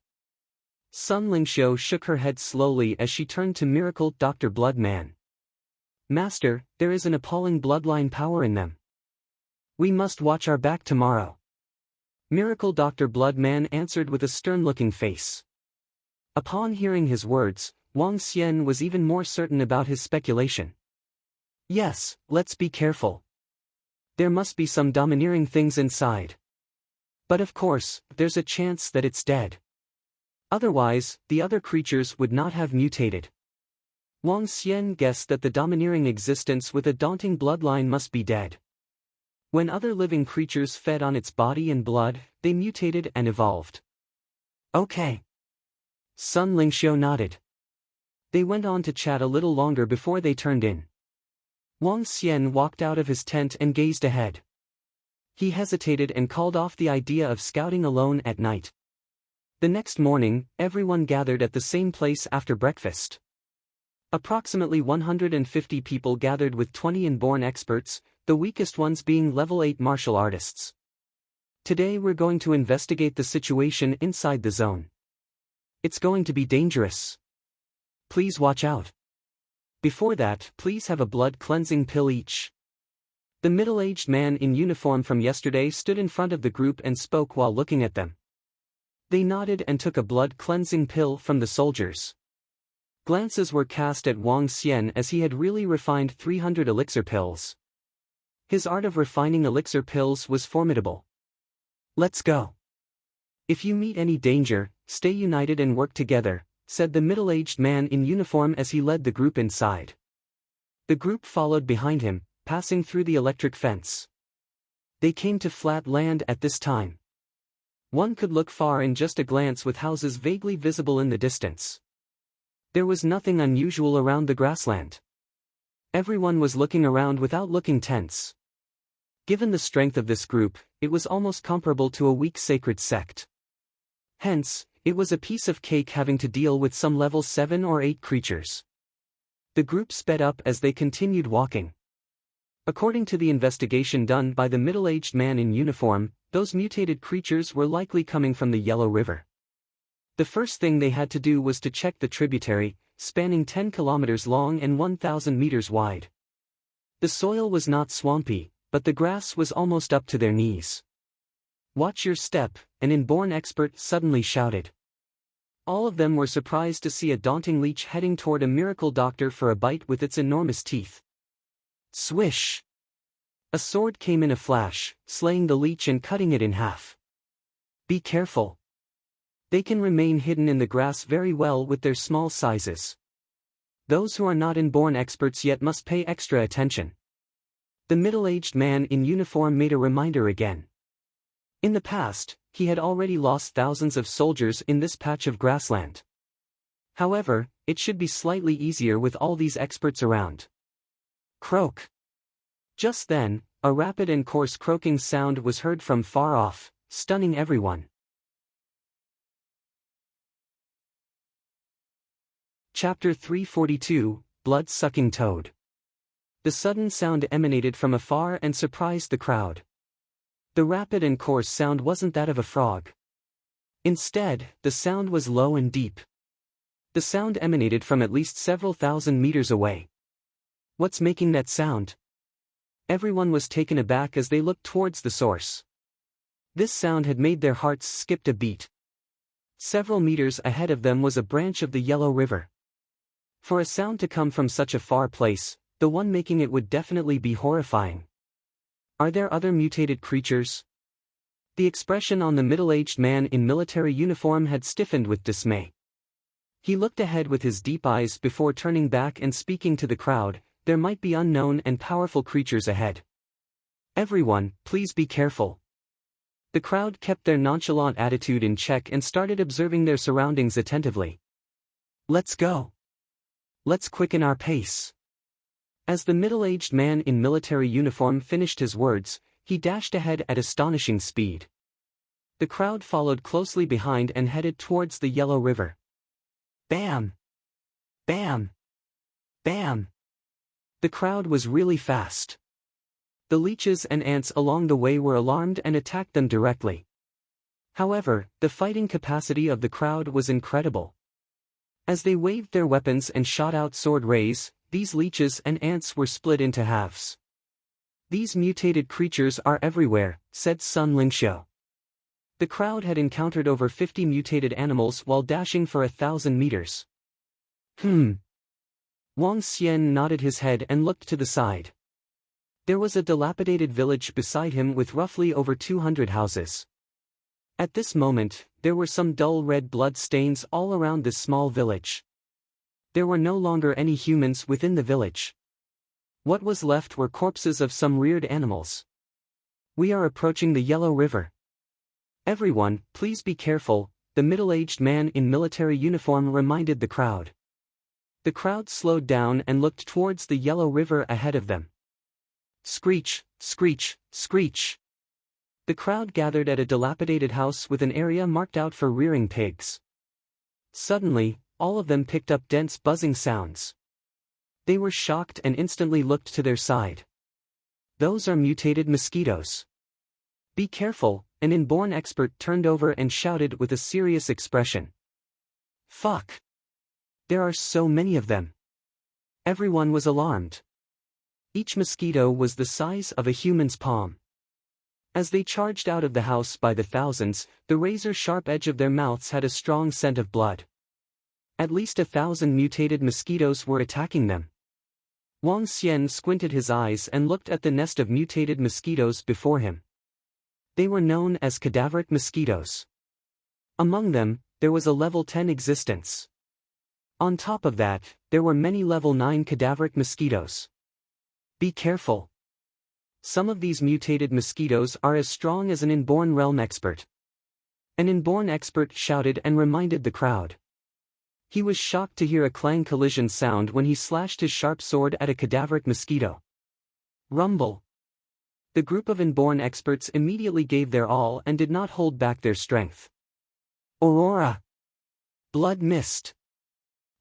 Sun Lingxiu shook her head slowly as she turned to Miracle Dr. Bloodman. Master, there is an appalling bloodline power in them. We must watch our back tomorrow. Miracle Dr. Bloodman answered with a stern-looking face. Upon hearing his words, Wang Xian was even more certain about his speculation. Yes, let's be careful. There must be some domineering things inside. But of course, there's a chance that it's dead. Otherwise, the other creatures would not have mutated. Wang Xian guessed that the domineering existence with a daunting bloodline must be dead. When other living creatures fed on its body and blood, they mutated and evolved. Okay. Sun Lingxiu nodded. They went on to chat a little longer before they turned in. Wang Xian walked out of his tent and gazed ahead. He hesitated and called off the idea of scouting alone at night. The next morning, everyone gathered at the same place after breakfast. Approximately 150 people gathered with 20 inborn experts, the weakest ones being level 8 martial artists. Today we're going to investigate the situation inside the zone. It's going to be dangerous. Please watch out. Before that, please have a blood cleansing pill each. The middle-aged man in uniform from yesterday stood in front of the group and spoke while looking at them. They nodded and took a blood cleansing pill from the soldiers. Glances were cast at Wang Xian as he had really refined 300 elixir pills. His art of refining elixir pills was formidable. Let's go. If you meet any danger, stay united and work together, said the middle-aged man in uniform as he led the group inside. The group followed behind him, passing through the electric fence. They came to flat land at this time. One could look far in just a glance with houses vaguely visible in the distance. There was nothing unusual around the grassland. Everyone was looking around without looking tense. Given the strength of this group, it was almost comparable to a weak sacred sect. Hence, it was a piece of cake having to deal with some level 7 or 8 creatures. The group sped up as they continued walking. According to the investigation done by the middle-aged man in uniform, those mutated creatures were likely coming from the Yellow River. The first thing they had to do was to check the tributary, spanning 10 kilometers long and 1,000 meters wide. The soil was not swampy, but the grass was almost up to their knees. Watch your step, an inborn expert suddenly shouted. All of them were surprised to see a daunting leech heading toward a miracle doctor for a bite with its enormous teeth. Swish! A sword came in a flash, slaying the leech and cutting it in half. Be careful. They can remain hidden in the grass very well with their small sizes. Those who are not inborn experts yet must pay extra attention. The middle-aged man in uniform made a reminder again. In the past, he had already lost thousands of soldiers in this patch of grassland. However, it should be slightly easier with all these experts around. Croak. Just then, a rapid and coarse croaking sound was heard from far off, stunning everyone. Chapter 342, Blood-Sucking Toad. The sudden sound emanated from afar and surprised the crowd. The rapid and coarse sound wasn't that of a frog. Instead, the sound was low and deep. The sound emanated from at least several thousand meters away. What's making that sound? Everyone was taken aback as they looked towards the source. This sound had made their hearts skip a beat. Several meters ahead of them was a branch of the Yellow River. For a sound to come from such a far place, the one making it would definitely be horrifying. Are there other mutated creatures? The expression on the middle-aged man in military uniform had stiffened with dismay. He looked ahead with his deep eyes before turning back and speaking to the crowd. There might be unknown and powerful creatures ahead. Everyone, please be careful. The crowd kept their nonchalant attitude in check and started observing their surroundings attentively. Let's go. Let's quicken our pace. As the middle-aged man in military uniform finished his words, he dashed ahead at astonishing speed. The crowd followed closely behind and headed towards the Yellow River. Bam! Bam! Bam! The crowd was really fast. The leeches and ants along the way were alarmed and attacked them directly. However, the fighting capacity of the crowd was incredible. As they waved their weapons and shot out sword rays, these leeches and ants were split into halves. These mutated creatures are everywhere, said Sun Lingxiu. The crowd had encountered over 50 mutated animals while dashing for 1,000 meters. Wang Xian nodded his head and looked to the side. There was a dilapidated village beside him with roughly over 200 houses. At this moment, there were some dull red blood stains all around this small village. There were no longer any humans within the village. What was left were corpses of some reared animals. We are approaching the Yellow River. Everyone, please be careful, the middle-aged man in military uniform reminded the crowd. The crowd slowed down and looked towards the Yellow River ahead of them. Screech, screech, screech. The crowd gathered at a dilapidated house with an area marked out for rearing pigs. Suddenly, all of them picked up dense buzzing sounds. They were shocked and instantly looked to their side. Those are mutated mosquitoes. Be careful, an inborn expert turned over and shouted with a serious expression. Fuck! There are so many of them. Everyone was alarmed. Each mosquito was the size of a human's palm. As they charged out of the house by the thousands, the razor-sharp edge of their mouths had a strong scent of blood. At least 1,000 mutated mosquitoes were attacking them. Wang Xian squinted his eyes and looked at the nest of mutated mosquitoes before him. They were known as cadaveric mosquitoes. Among them, there was a level 10 existence. On top of that, there were many level 9 cadaveric mosquitoes. Be careful. Some of these mutated mosquitoes are as strong as an inborn realm expert. An inborn expert shouted and reminded the crowd. He was shocked to hear a clang collision sound when he slashed his sharp sword at a cadaveric mosquito. Rumble. The group of inborn experts immediately gave their all and did not hold back their strength. Aurora. Blood mist.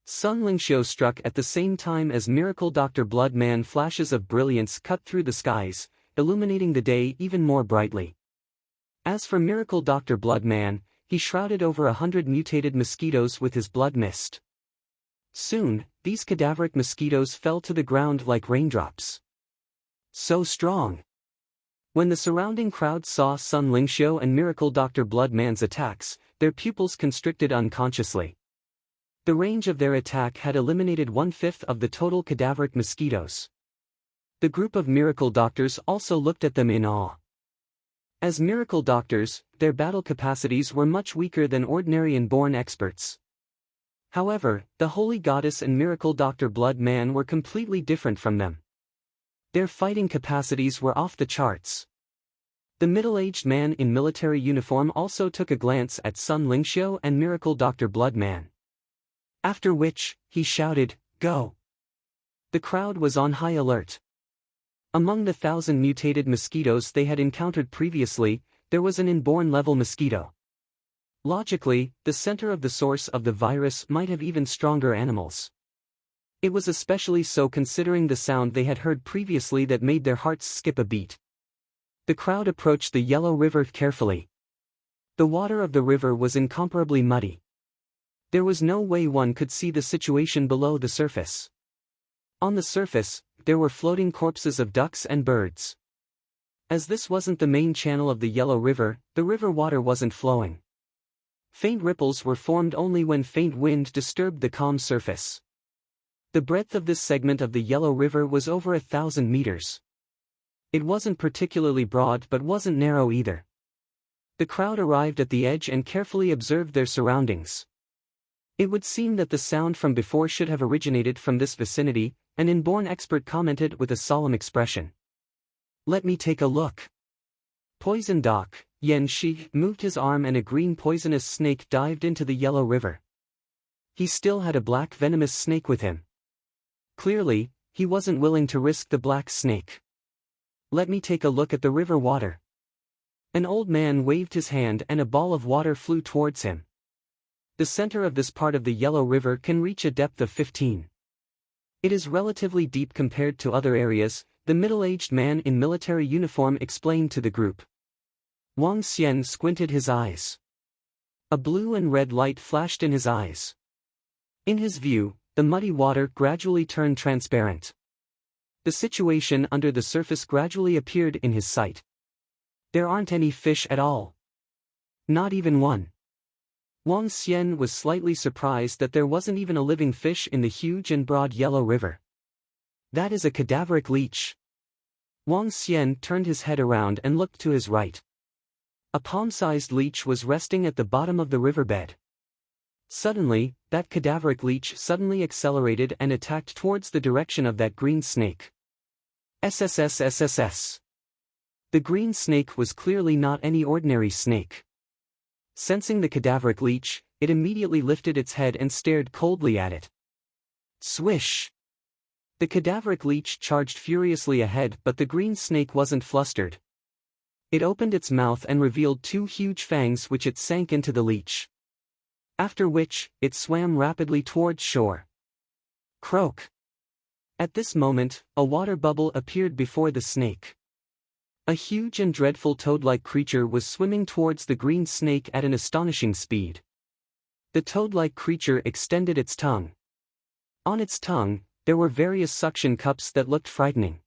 Sun Lingxiu struck at the same time as Miracle Dr. Bloodman. Flashes of brilliance cut through the skies, illuminating the day even more brightly. As for Miracle Dr. Bloodman, he shrouded over 100 mutated mosquitoes with his blood mist. Soon, these cadaveric mosquitoes fell to the ground like raindrops. So strong. When the surrounding crowd saw Sun Lingxiu and Miracle Dr. Bloodman's attacks, their pupils constricted unconsciously. The range of their attack had eliminated 1/5 of the total cadaveric mosquitoes. The group of miracle doctors also looked at them in awe. As miracle doctors, their battle capacities were much weaker than ordinary inborn experts. However, the Holy Goddess and Miracle Dr. Bloodman were completely different from them. Their fighting capacities were off the charts. The middle-aged man in military uniform also took a glance at Sun Lingxiu and Miracle Dr. Bloodman. After which, he shouted, "Go!" The crowd was on high alert. Among the 1,000 mutated mosquitoes they had encountered previously, there was an inborn-level mosquito. Logically, the center of the source of the virus might have even stronger animals. It was especially so considering the sound they had heard previously that made their hearts skip a beat. The crowd approached the yellow river carefully. The water of the river was incomparably muddy. There was no way one could see the situation below the surface. On the surface, there were floating corpses of ducks and birds. As this wasn't the main channel of the yellow river, the river water wasn't flowing. Faint ripples were formed only when faint wind disturbed the calm surface. The breadth of this segment of the Yellow River was over 1,000 meters. It wasn't particularly broad but wasn't narrow either. The crowd arrived at the edge and carefully observed their surroundings. It would seem that the sound from before should have originated from this vicinity, an inborn expert commented with a solemn expression. "Let me take a look." Poison Doc, Yen Shi, moved his arm and a green poisonous snake dived into the Yellow River. He still had a black venomous snake with him. Clearly, he wasn't willing to risk the black snake. "Let me take a look at the river water." An old man waved his hand and a ball of water flew towards him. The center of this part of the Yellow River can reach a depth of 15. It is relatively deep compared to other areas, the middle-aged man in military uniform explained to the group. Wang Xian squinted his eyes. A blue and red light flashed in his eyes. In his view, the muddy water gradually turned transparent. The situation under the surface gradually appeared in his sight. There aren't any fish at all. Not even one. Wang Xian was slightly surprised that there wasn't even a living fish in the huge and broad Yellow River. That is a cadaveric leech. Wang Xian turned his head around and looked to his right. A palm-sized leech was resting at the bottom of the riverbed. Suddenly, that cadaveric leech suddenly accelerated and attacked towards the direction of that green snake. SSSSSS. The green snake was clearly not any ordinary snake. Sensing the cadaveric leech, it immediately lifted its head and stared coldly at it. Swish! The cadaveric leech charged furiously ahead, but the green snake wasn't flustered. It opened its mouth and revealed two huge fangs which it sank into the leech. After which, it swam rapidly towards shore. Croak! At this moment, a water bubble appeared before the snake. A huge and dreadful toad-like creature was swimming towards the green snake at an astonishing speed. The toad-like creature extended its tongue. On its tongue, there were various suction cups that looked frightening.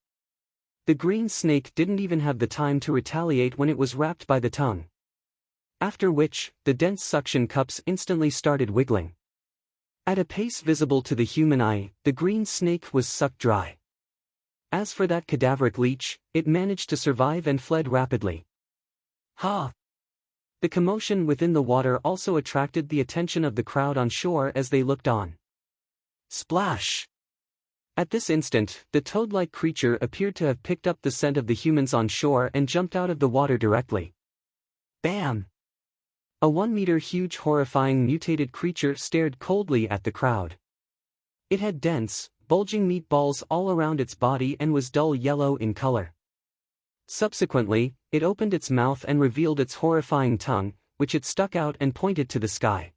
The green snake didn't even have the time to retaliate when it was wrapped by the tongue. After which, the dense suction cups instantly started wiggling. At a pace visible to the human eye, the green snake was sucked dry. As for that cadaveric leech, it managed to survive and fled rapidly. Ha! The commotion within the water also attracted the attention of the crowd on shore as they looked on. Splash! At this instant, the toad-like creature appeared to have picked up the scent of the humans on shore and jumped out of the water directly. Bam! A 1-meter huge horrifying mutated creature stared coldly at the crowd. It had dense, bulging meatballs all around its body and was dull yellow in color. Subsequently, it opened its mouth and revealed its horrifying tongue, which it stuck out and pointed to the sky.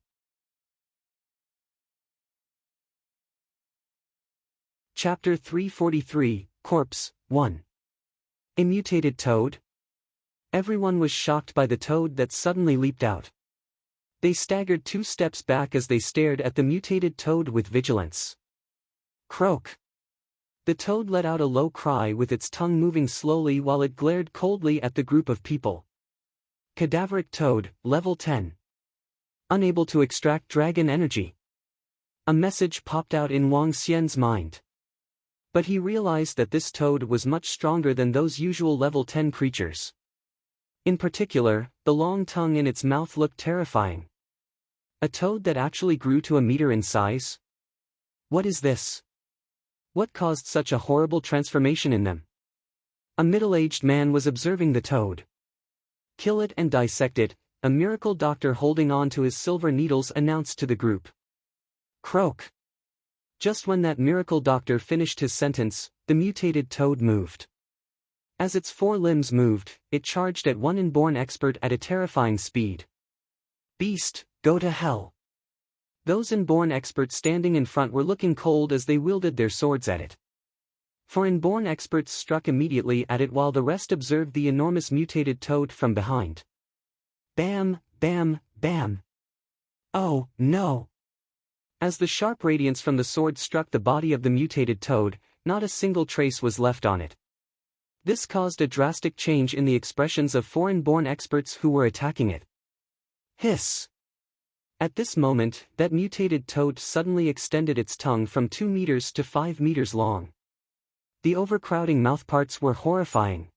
Chapter 343, Corpse 1. A mutated toad? Everyone was shocked by the toad that suddenly leaped out. They staggered 2 steps back as they stared at the mutated toad with vigilance. Croak! The toad let out a low cry with its tongue moving slowly while it glared coldly at the group of people. Cadaveric toad, level 10. Unable to extract dragon energy. A message popped out in Wang Xian's mind. But he realized that this toad was much stronger than those usual level 10 creatures. In particular, the long tongue in its mouth looked terrifying. A toad that actually grew to a meter in size? What is this? What caused such a horrible transformation in them? A middle-aged man was observing the toad. Kill it and dissect it, a miracle doctor holding on to his silver needles announced to the group. Croak. Just when that miracle doctor finished his sentence, the mutated toad moved. As its four limbs moved, it charged at one inborn expert at a terrifying speed. Beast, go to hell. Those inborn experts standing in front were looking cold as they wielded their swords at it. For inborn experts struck immediately at it while the rest observed the enormous mutated toad from behind. Bam, bam, bam. Oh, no. As the sharp radiance from the sword struck the body of the mutated toad, not a single trace was left on it. This caused a drastic change in the expressions of foreign-born experts who were attacking it. Hiss. At this moment, that mutated toad suddenly extended its tongue from 2 meters to 5 meters long. The overcrowding mouthparts were horrifying.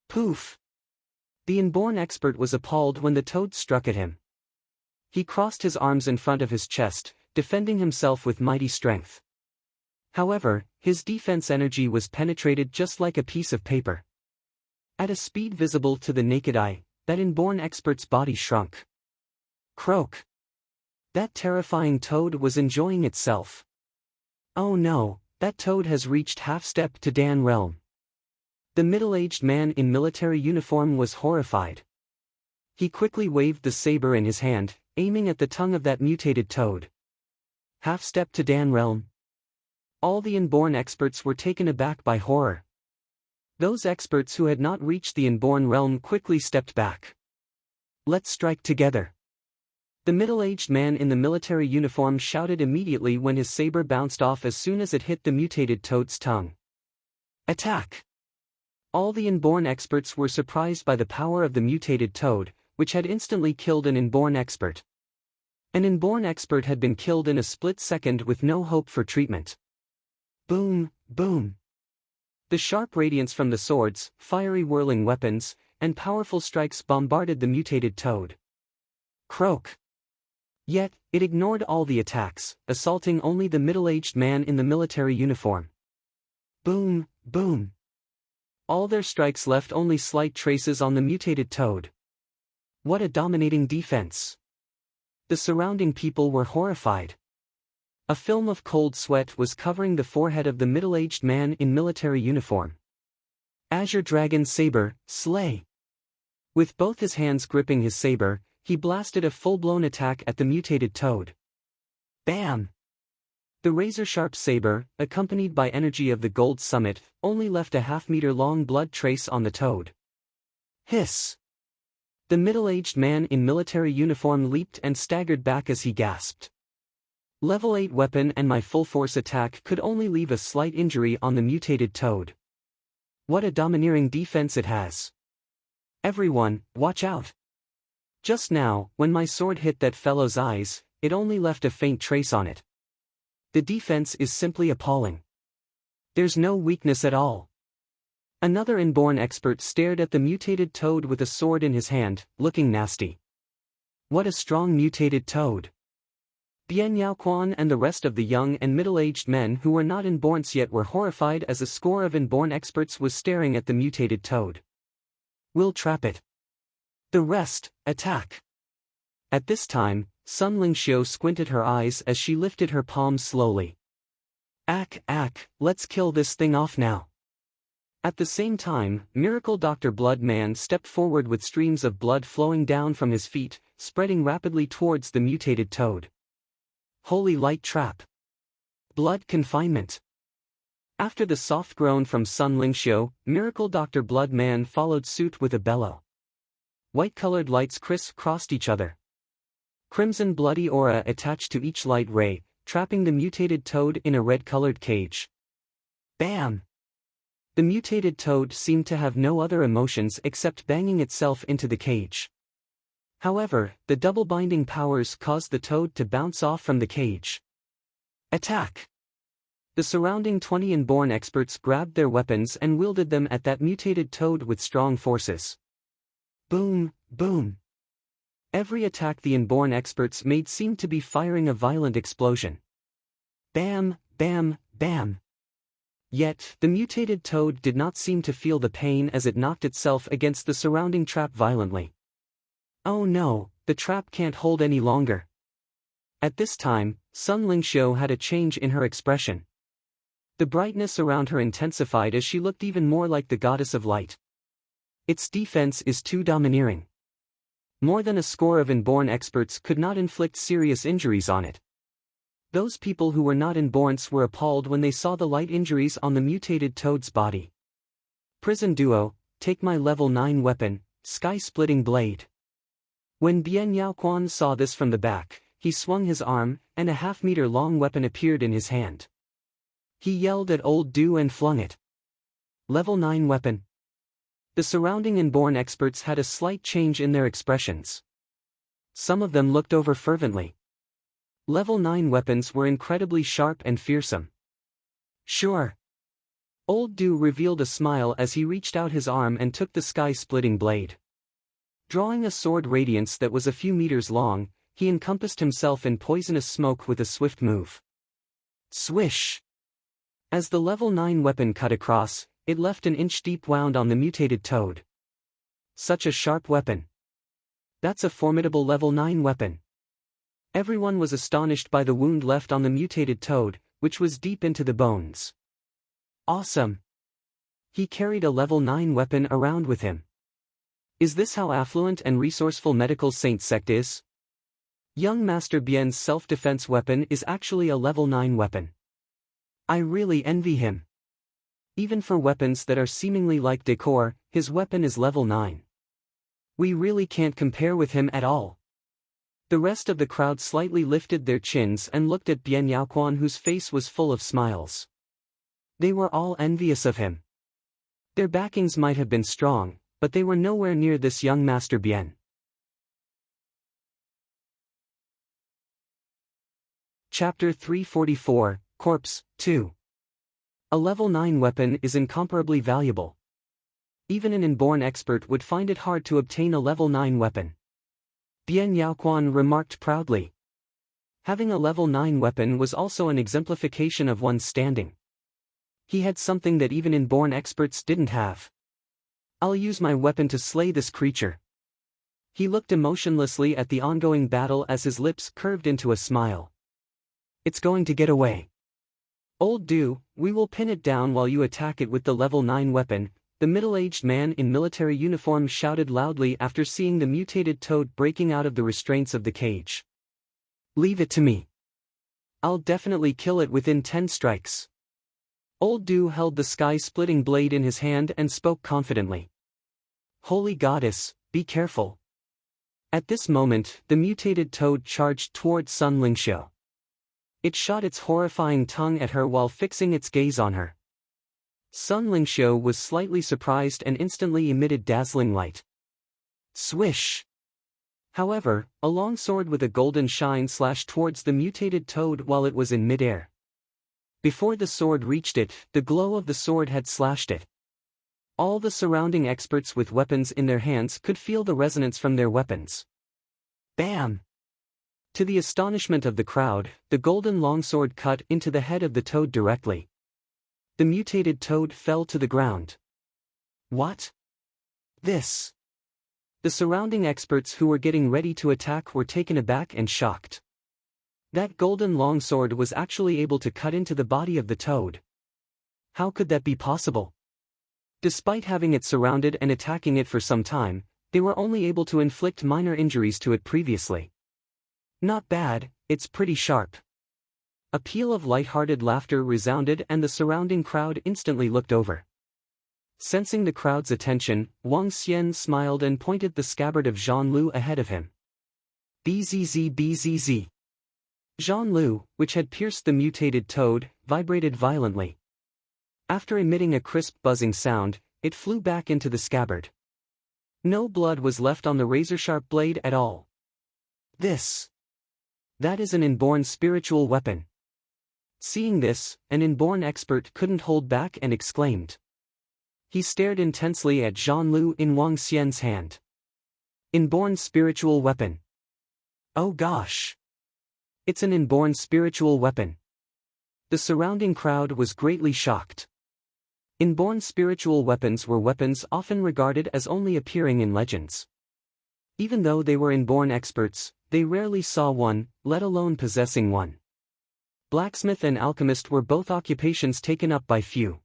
Poof! The inborn expert was appalled when the toad struck at him. He crossed his arms in front of his chest, defending himself with mighty strength. However, his defense energy was penetrated just like a piece of paper. At a speed visible to the naked eye, that inborn expert's body shrunk. Croak! That terrifying toad was enjoying itself. Oh no, that toad has reached half-step to Dan realm. The middle-aged man in military uniform was horrified. He quickly waved the saber in his hand, aiming at the tongue of that mutated toad. Half-step to Dan realm. All the inborn experts were taken aback by horror. Those experts who had not reached the inborn realm quickly stepped back. Let's strike together. The middle-aged man in the military uniform shouted immediately when his saber bounced off as soon as it hit the mutated toad's tongue. Attack! All the inborn experts were surprised by the power of the mutated toad, which had instantly killed an inborn expert. An inborn expert had been killed in a split second with no hope for treatment. Boom, boom. The sharp radiance from the swords, fiery whirling weapons, and powerful strikes bombarded the mutated toad. Croak. Yet, it ignored all the attacks, assaulting only the middle-aged man in the military uniform. Boom, boom. All their strikes left only slight traces on the mutated toad. What a dominating defense. The surrounding people were horrified. A film of cold sweat was covering the forehead of the middle-aged man in military uniform. Azure Dragon Saber, slay! With both his hands gripping his saber, he blasted a full-blown attack at the mutated toad. Bam! The razor-sharp saber, accompanied by energy of the Gold Summit, only left a half-meter-long blood trace on the toad. Hiss! The middle-aged man in military uniform leaped and staggered back as he gasped. Level 8 weapon and my full-force attack could only leave a slight injury on the mutated toad. What a domineering defense it has. Everyone, watch out! Just now, when my sword hit that fellow's eyes, it only left a faint trace on it. The defense is simply appalling. There's no weakness at all. Another inborn expert stared at the mutated toad with a sword in his hand, looking nasty. What a strong mutated toad. Bian Yaoquan and the rest of the young and middle-aged men who were not inborns yet were horrified as a score of inborn experts was staring at the mutated toad. We'll trap it. The rest, attack. At this time, Sun Lingxiu squinted her eyes as she lifted her palms slowly. Ack, let's kill this thing off now. At the same time, Miracle Dr. Blood Man stepped forward with streams of blood flowing down from his feet, spreading rapidly towards the mutated toad. Holy light trap. Blood confinement. After the soft groan from Sun Lingxiu, Miracle Dr. Blood Man followed suit with a bellow. White-colored lights criss-crossed each other. Crimson bloody aura attached to each light ray, trapping the mutated toad in a red-colored cage. Bam! The mutated toad seemed to have no other emotions except banging itself into the cage. However, the double binding powers caused the toad to bounce off from the cage. Attack! The surrounding 20 inborn experts grabbed their weapons and wielded them at that mutated toad with strong forces. Boom, boom. Every attack the inborn experts made seemed to be firing a violent explosion. Bam, bam, bam. Yet, the mutated toad did not seem to feel the pain as it knocked itself against the surrounding trap violently. Oh no, the trap can't hold any longer. At this time, Sun Lingxiu had a change in her expression. The brightness around her intensified as she looked even more like the goddess of light. Its defense is too domineering. More than a score of inborn experts could not inflict serious injuries on it. Those people who were not inborns were appalled when they saw the light injuries on the mutated toad's body. Prison Duo, take my level 9 weapon, Sky-Splitting Blade. When Bian Yaoquan saw this from the back, he swung his arm, and a half-meter-long weapon appeared in his hand. He yelled at Old Du and flung it. Level 9 weapon. The surrounding inborn experts had a slight change in their expressions. Some of them looked over fervently. Level 9 weapons were incredibly sharp and fearsome. Sure. Old Du revealed a smile as he reached out his arm and took the sky-splitting blade. Drawing a sword radiance that was a few meters long, he encompassed himself in poisonous smoke with a swift move. Swish! As the level 9 weapon cut across, it left an inch-deep wound on the mutated toad. Such a sharp weapon. That's a formidable level 9 weapon. Everyone was astonished by the wound left on the mutated toad, which was deep into the bones. Awesome! He carried a level 9 weapon around with him. Is this how affluent and resourceful Medical Saint Sect is? Young Master Bien's self-defense weapon is actually a level 9 weapon. I really envy him. Even for weapons that are seemingly like decor, his weapon is level 9. We really can't compare with him at all. The rest of the crowd slightly lifted their chins and looked at Bian Yaoquan, whose face was full of smiles. They were all envious of him. Their backings might have been strong, but they were nowhere near this young Master Bian. Chapter 344, Corpse 2. A level 9 weapon is incomparably valuable. Even an inborn expert would find it hard to obtain a level 9 weapon. Bian Yaoquan remarked proudly. Having a level 9 weapon was also an exemplification of one's standing. He had something that even inborn experts didn't have. I'll use my weapon to slay this creature. He looked emotionlessly at the ongoing battle as his lips curved into a smile. It's going to get away. Old Du, we will pin it down while you attack it with the level 9 weapon, the middle-aged man in military uniform shouted loudly after seeing the mutated toad breaking out of the restraints of the cage. Leave it to me. I'll definitely kill it within 10 strikes. Old Du held the sky-splitting blade in his hand and spoke confidently. Holy Goddess, be careful. At this moment, the mutated toad charged toward Sun Lingxiu. It shot its horrifying tongue at her while fixing its gaze on her. Sun Lingxiu was slightly surprised and instantly emitted dazzling light. Swish! However, a long sword with a golden shine slashed towards the mutated toad while it was in midair. Before the sword reached it, the glow of the sword had slashed it. All the surrounding experts with weapons in their hands could feel the resonance from their weapons. Bam! To the astonishment of the crowd, the golden longsword cut into the head of the toad directly. The mutated toad fell to the ground. What? This? The surrounding experts who were getting ready to attack were taken aback and shocked. That golden longsword was actually able to cut into the body of the toad. How could that be possible? Despite having it surrounded and attacking it for some time, they were only able to inflict minor injuries to it previously. Not bad, it's pretty sharp. A peal of light-hearted laughter resounded and the surrounding crowd instantly looked over. Sensing the crowd's attention, Wang Xian smiled and pointed the scabbard of Zhan Lu ahead of him. Bzz bzz. Zhan Lu, which had pierced the mutated toad, vibrated violently. After emitting a crisp buzzing sound, it flew back into the scabbard. No blood was left on the razor-sharp blade at all. That is an inborn spiritual weapon. Seeing this, an inborn expert couldn't hold back and exclaimed. He stared intensely at Zhanlu in Wang Xian's hand. Inborn spiritual weapon. Oh gosh! It's an inborn spiritual weapon. The surrounding crowd was greatly shocked. Inborn spiritual weapons were weapons often regarded as only appearing in legends. Even though they were inborn experts, they rarely saw one, let alone possessing one. Blacksmith and alchemist were both occupations taken up by few.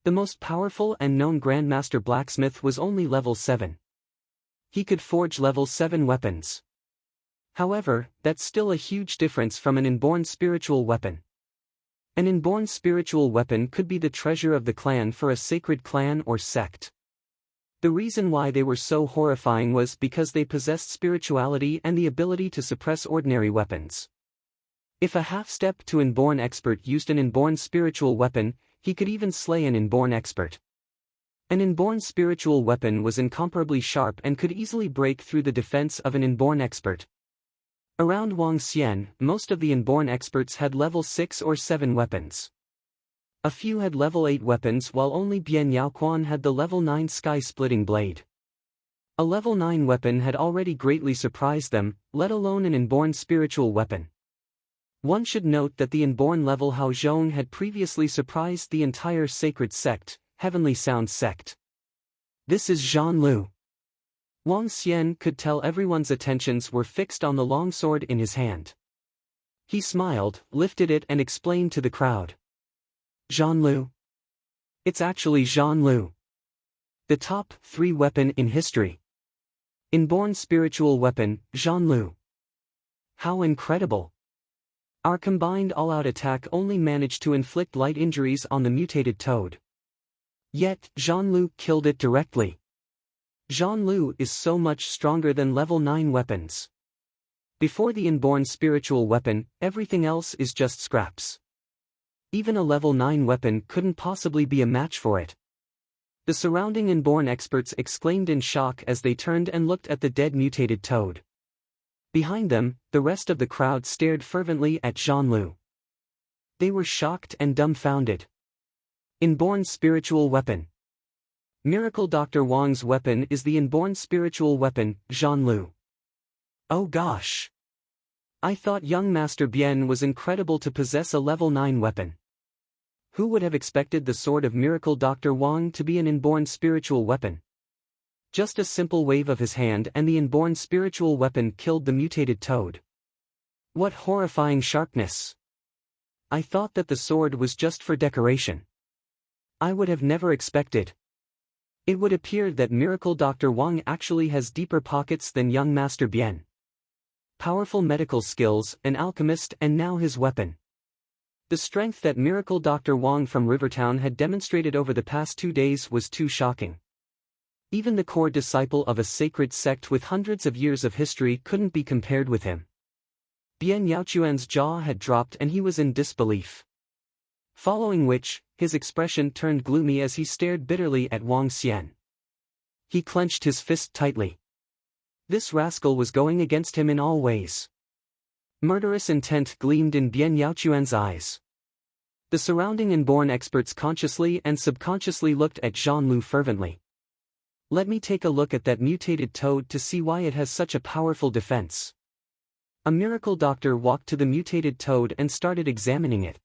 The most powerful and known Grandmaster Blacksmith was only level 7. He could forge level 7 weapons. However, that's still a huge difference from an inborn spiritual weapon. An inborn spiritual weapon could be the treasure of the clan for a sacred clan or sect. The reason why they were so horrifying was because they possessed spirituality and the ability to suppress ordinary weapons. If a half-step to inborn expert used an inborn spiritual weapon, he could even slay an inborn expert. An inborn spiritual weapon was incomparably sharp and could easily break through the defense of an inborn expert. Around Wang Xian, most of the inborn experts had level 6 or 7 weapons. A few had level 8 weapons while only Bian Yaoquan had the level 9 sky-splitting blade. A level 9 weapon had already greatly surprised them, let alone an inborn spiritual weapon. One should note that the inborn level Hao Zhong had previously surprised the entire sacred sect, Heavenly Sound sect. This is Zhanlu. Wang Xian could tell everyone's attentions were fixed on the longsword in his hand. He smiled, lifted it and explained to the crowd. Zhanlu. It's actually Zhanlu. The top 3 weapon in history. Inborn spiritual weapon, Zhanlu. How incredible! Our combined all-out attack only managed to inflict light injuries on the mutated toad. Yet, Zhanlu killed it directly. Zhanlu is so much stronger than level 9 weapons. Before the inborn spiritual weapon, everything else is just scraps. Even a level 9 weapon couldn't possibly be a match for it. The surrounding inborn experts exclaimed in shock as they turned and looked at the dead mutated toad. Behind them, the rest of the crowd stared fervently at Zhanlu. They were shocked and dumbfounded. Inborn spiritual weapon. Miracle Dr. Wang's weapon is the inborn spiritual weapon, Zhanlu. Oh gosh! I thought young Master Bian was incredible to possess a level 9 weapon. Who would have expected the sword of Miracle Dr. Wang to be an inborn spiritual weapon? Just a simple wave of his hand and the inborn spiritual weapon killed the mutated toad. What horrifying sharpness! I thought that the sword was just for decoration. I would have never expected. It would appear that Miracle Dr. Wang actually has deeper pockets than young Master Bian. Powerful medical skills, an alchemist and now his weapon. The strength that Miracle Dr. Wang from Rivertown had demonstrated over the past 2 days was too shocking. Even the core disciple of a sacred sect with hundreds of years of history couldn't be compared with him. Bian Yaochuan's jaw had dropped and he was in disbelief. Following which, his expression turned gloomy as he stared bitterly at Wang Xian. He clenched his fist tightly. This rascal was going against him in all ways. Murderous intent gleamed in Bian Yaochuan's eyes. The surrounding inborn experts consciously and subconsciously looked at Zhanlu fervently. Let me take a look at that mutated toad to see why it has such a powerful defense. A miracle doctor walked to the mutated toad and started examining it.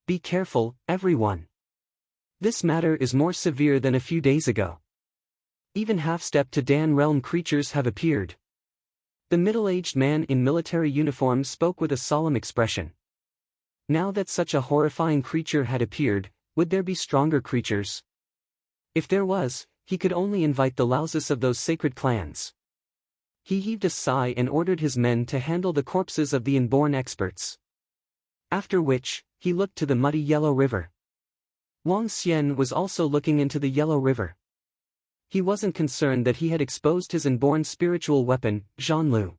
Be careful, everyone. This matter is more severe than a few days ago. Even half-step to Dan realm creatures have appeared. The middle-aged man in military uniform spoke with a solemn expression. Now that such a horrifying creature had appeared, would there be stronger creatures? If there was, he could only invite the louses of those sacred clans. He heaved a sigh and ordered his men to handle the corpses of the inborn experts. After which, he looked to the muddy yellow river. Wang Xian was also looking into the yellow river. He wasn't concerned that he had exposed his inborn spiritual weapon, Zhanlu.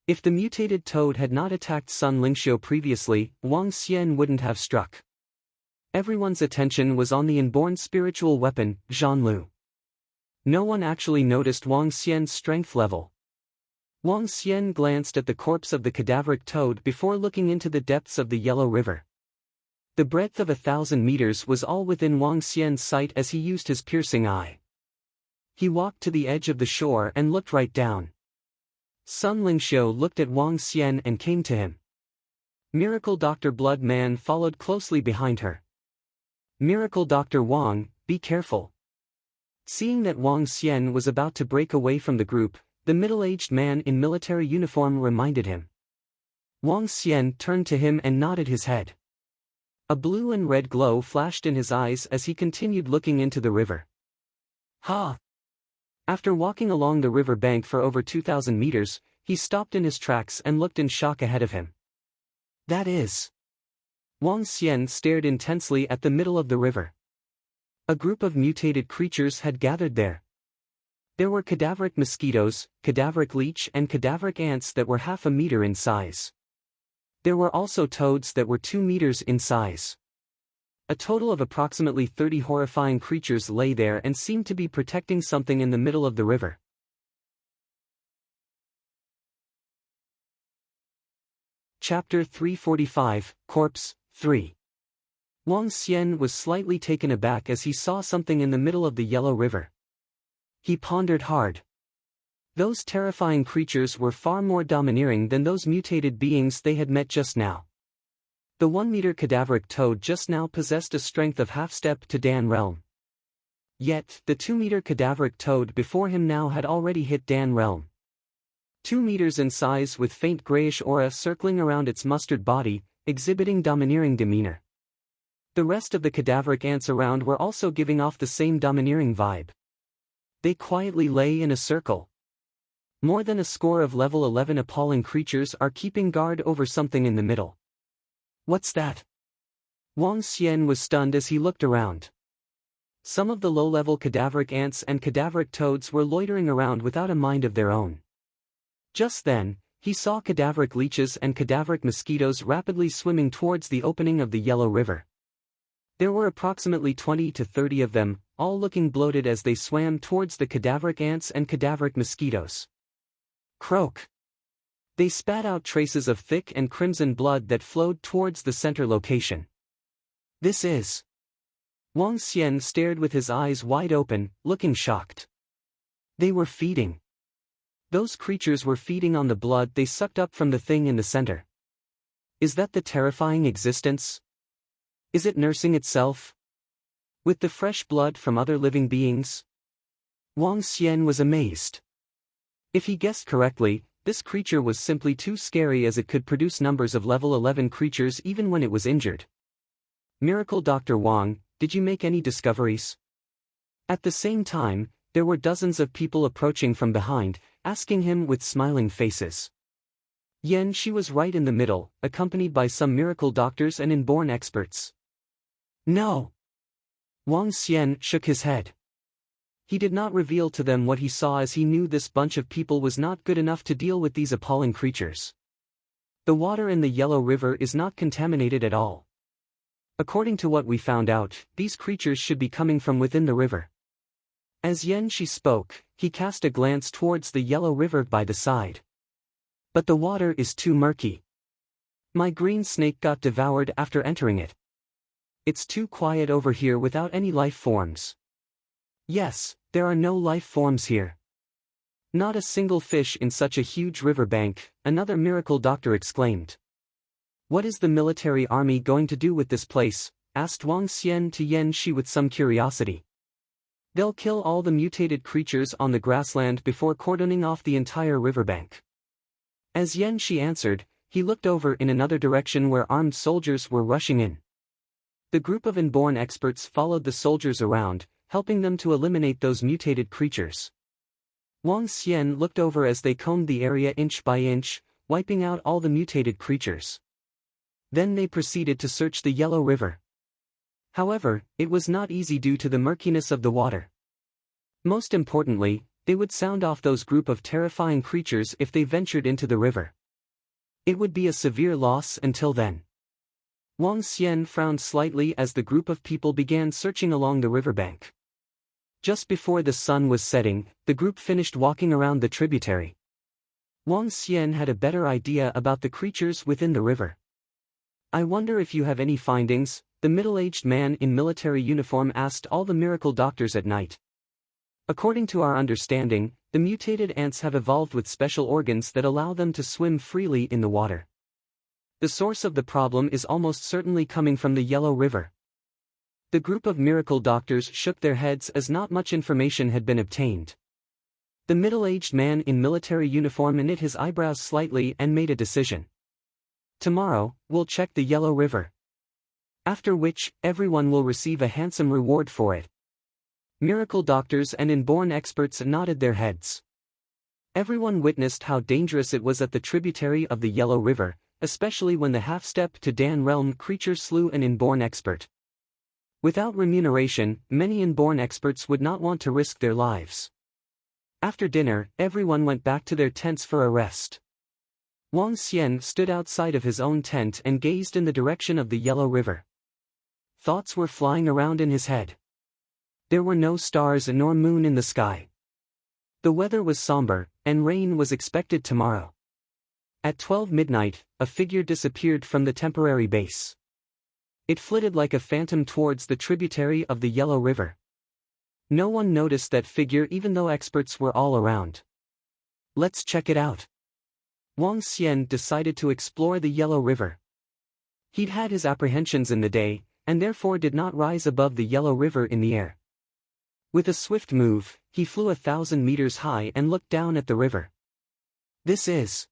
If the mutated toad had not attacked Sun Lingxiu previously, Wang Xian wouldn't have struck. Everyone's attention was on the inborn spiritual weapon, Zhanlu. No one actually noticed Wang Xian's strength level. Wang Xian glanced at the corpse of the cadaveric toad before looking into the depths of the Yellow River. The breadth of 1,000 meters was all within Wang Xian's sight as he used his piercing eye. He walked to the edge of the shore and looked right down. Sun Lingxiu looked at Wang Xian and came to him. Miracle Dr. Blood Man followed closely behind her. Miracle Dr. Wang, be careful. Seeing that Wang Xian was about to break away from the group, the middle-aged man in military uniform reminded him. Wang Xian turned to him and nodded his head. A blue and red glow flashed in his eyes as he continued looking into the river. Ha! After walking along the river bank for over 2,000 meters, he stopped in his tracks and looked in shock ahead of him. That is... Wang Xian stared intensely at the middle of the river. A group of mutated creatures had gathered there. There were cadaveric mosquitoes, cadaveric leech and cadaveric ants that were 1/2 meter in size. There were also toads that were 2 meters in size. A total of approximately 30 horrifying creatures lay there and seemed to be protecting something in the middle of the river. Chapter 345, Corpse 3. Wang Xian was slightly taken aback as he saw something in the middle of the Yellow River. He pondered hard. Those terrifying creatures were far more domineering than those mutated beings they had met just now. The 1-meter cadaveric toad just now possessed a strength of half-step to Dan realm. Yet, the 2-meter cadaveric toad before him now had already hit Dan realm. 2 meters in size with faint grayish aura circling around its mustard body, exhibiting domineering demeanor. The rest of the cadaveric ants around were also giving off the same domineering vibe. They quietly lay in a circle. More than a score of level 11 appalling creatures are keeping guard over something in the middle. What's that? Wang Xian was stunned as he looked around. Some of the low-level cadaveric ants and cadaveric toads were loitering around without a mind of their own. Just then, he saw cadaveric leeches and cadaveric mosquitoes rapidly swimming towards the opening of the Yellow River. There were approximately 20 to 30 of them, all looking bloated as they swam towards the cadaveric ants and cadaveric mosquitoes. Croak! They spat out traces of thick and crimson blood that flowed towards the center location. This is... Wang Xian stared with his eyes wide open, looking shocked. They were feeding. Those creatures were feeding on the blood they sucked up from the thing in the center. Is that the terrifying existence? Is it nursing itself? With the fresh blood from other living beings? Wang Xian was amazed. If he guessed correctly, this creature was simply too scary as it could produce numbers of level 11 creatures even when it was injured. Miracle Dr. Wang, did you make any discoveries? At the same time, there were dozens of people approaching from behind, asking him with smiling faces. She was right in the middle, accompanied by some miracle doctors and inborn experts. No. Wang Xian shook his head. He did not reveal to them what he saw as he knew this bunch of people was not good enough to deal with these appalling creatures. The water in the Yellow River is not contaminated at all. According to what we found out, these creatures should be coming from within the river. As Shi spoke, he cast a glance towards the Yellow River by the side. But the water is too murky. My green snake got devoured after entering it. It's too quiet over here without any life forms. Yes, there are no life forms here. Not a single fish in such a huge riverbank, another miracle doctor exclaimed. What is the military army going to do with this place? Asked Wang Xian to Shi with some curiosity. They'll kill all the mutated creatures on the grassland before cordoning off the entire riverbank. As Shi answered, he looked over in another direction where armed soldiers were rushing in. The group of inborn experts followed the soldiers around, helping them to eliminate those mutated creatures. Wang Xian looked over as they combed the area inch by inch, wiping out all the mutated creatures. Then they proceeded to search the Yellow River. However, it was not easy due to the murkiness of the water. Most importantly, they would sound off those group of terrifying creatures if they ventured into the river. It would be a severe loss until then. Wang Xian frowned slightly as the group of people began searching along the riverbank. Just before the sun was setting, the group finished walking around the tributary. Wang Xian had a better idea about the creatures within the river. "I wonder if you have any findings," the middle-aged man in military uniform asked all the miracle doctors at night. "According to our understanding, the mutated ants have evolved with special organs that allow them to swim freely in the water. The source of the problem is almost certainly coming from the Yellow River." The group of miracle doctors shook their heads as not much information had been obtained. The middle-aged man in military uniform knit his eyebrows slightly and made a decision. "Tomorrow, we'll check the Yellow River. After which, everyone will receive a handsome reward for it." Miracle doctors and inborn experts nodded their heads. Everyone witnessed how dangerous it was at the tributary of the Yellow River, especially when the half-step to Dan realm creature slew an inborn expert. Without remuneration, many inborn experts would not want to risk their lives. After dinner, everyone went back to their tents for a rest. Wang Xian stood outside of his own tent and gazed in the direction of the Yellow River. Thoughts were flying around in his head. There were no stars nor moon in the sky. The weather was somber, and rain was expected tomorrow. At 12 midnight, a figure disappeared from the temporary base. It flitted like a phantom towards the tributary of the Yellow River. No one noticed that figure even though experts were all around. "Let's check it out." Wang Xian decided to explore the Yellow River. He'd had his apprehensions in the day, and therefore did not rise above the Yellow River in the air. With a swift move, he flew 1,000 meters high and looked down at the river. This is...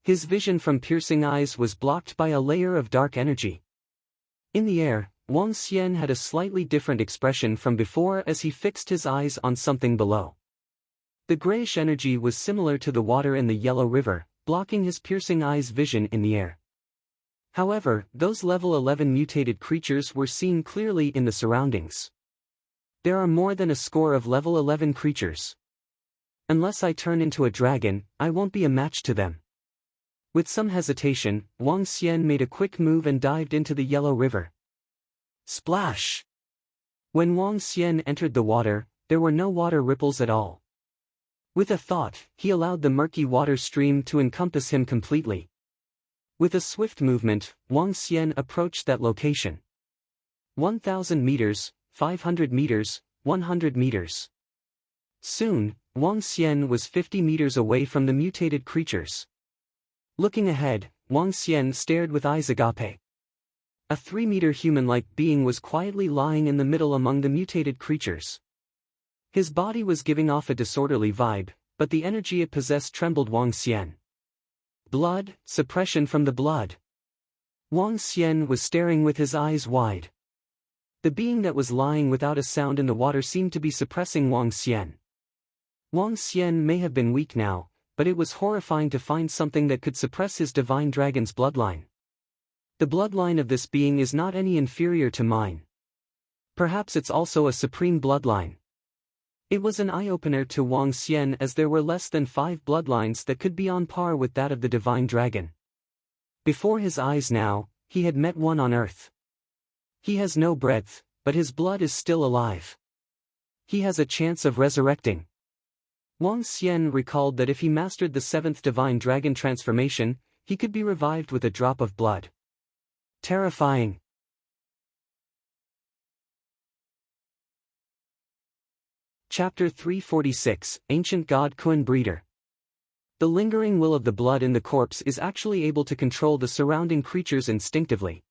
His vision from piercing eyes was blocked by a layer of dark energy. In the air, Wang Xian had a slightly different expression from before as he fixed his eyes on something below. The grayish energy was similar to the water in the Yellow River, blocking his piercing eyes' vision in the air. However, those level 11 mutated creatures were seen clearly in the surroundings. There are more than a score of level 11 creatures. Unless I turn into a dragon, I won't be a match to them. With some hesitation, Wang Xian made a quick move and dived into the Yellow River. Splash! When Wang Xian entered the water, there were no water ripples at all. With a thought, he allowed the murky water stream to encompass him completely. With a swift movement, Wang Xian approached that location. 1,000 meters, 500 meters, 100 meters. Soon, Wang Xian was 50 meters away from the mutated creatures. Looking ahead, Wang Xian stared with eyes agape. A 3-meter human-like being was quietly lying in the middle among the mutated creatures. His body was giving off a disorderly vibe, but the energy it possessed trembled Wang Xian. Blood, suppression from the blood. Wang Xian was staring with his eyes wide. The being that was lying without a sound in the water seemed to be suppressing Wang Xian. Wang Xian may have been weak now, but it was horrifying to find something that could suppress his divine dragon's bloodline. The bloodline of this being is not any inferior to mine. Perhaps it's also a supreme bloodline. It was an eye-opener to Wang Xian as there were less than 5 bloodlines that could be on par with that of the divine dragon. Before his eyes now, he had met one on earth. He has no breath, but his blood is still alive. He has a chance of resurrecting. Wang Xian recalled that if he mastered the 7th divine dragon transformation, he could be revived with a drop of blood. Terrifying. Chapter 346, Ancient God Kun Breeder. The lingering will of the blood in the corpse is actually able to control the surrounding creatures instinctively.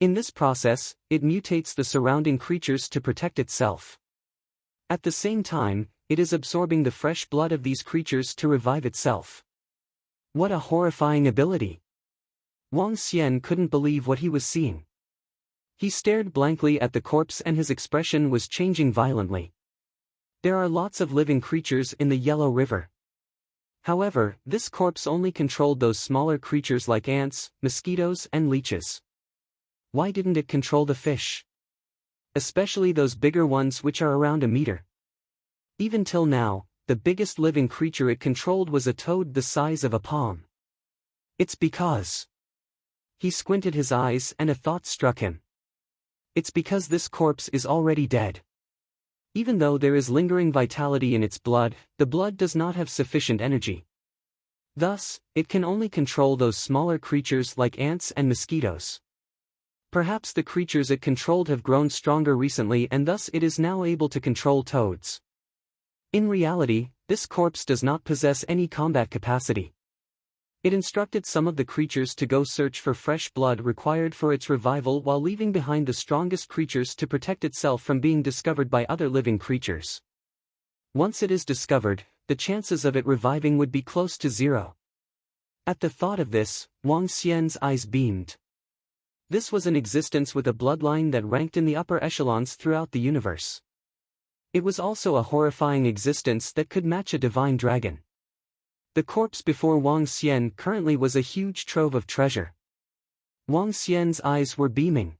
In this process, it mutates the surrounding creatures to protect itself. At the same time, it is absorbing the fresh blood of these creatures to revive itself. What a horrifying ability! Wang Xian couldn't believe what he was seeing. He stared blankly at the corpse and his expression was changing violently. There are lots of living creatures in the Yellow River. However, this corpse only controlled those smaller creatures like ants, mosquitoes and leeches. Why didn't it control the fish? Especially those bigger ones which are around a meter. Even till now, the biggest living creature it controlled was a toad the size of a palm. It's because He squinted his eyes and a thought struck him. It's because this corpse is already dead. Even though there is lingering vitality in its blood, the blood does not have sufficient energy. Thus, it can only control those smaller creatures like ants and mosquitoes. Perhaps the creatures it controlled have grown stronger recently and thus it is now able to control toads. In reality, this corpse does not possess any combat capacity. It instructed some of the creatures to go search for fresh blood required for its revival while leaving behind the strongest creatures to protect itself from being discovered by other living creatures. Once it is discovered, the chances of it reviving would be close to zero. At the thought of this, Wang Xian's eyes beamed. This was an existence with a bloodline that ranked in the upper echelons throughout the universe. It was also a horrifying existence that could match a divine dragon. The corpse before Wang Xian currently was a huge trove of treasure. Wang Xian's eyes were beaming.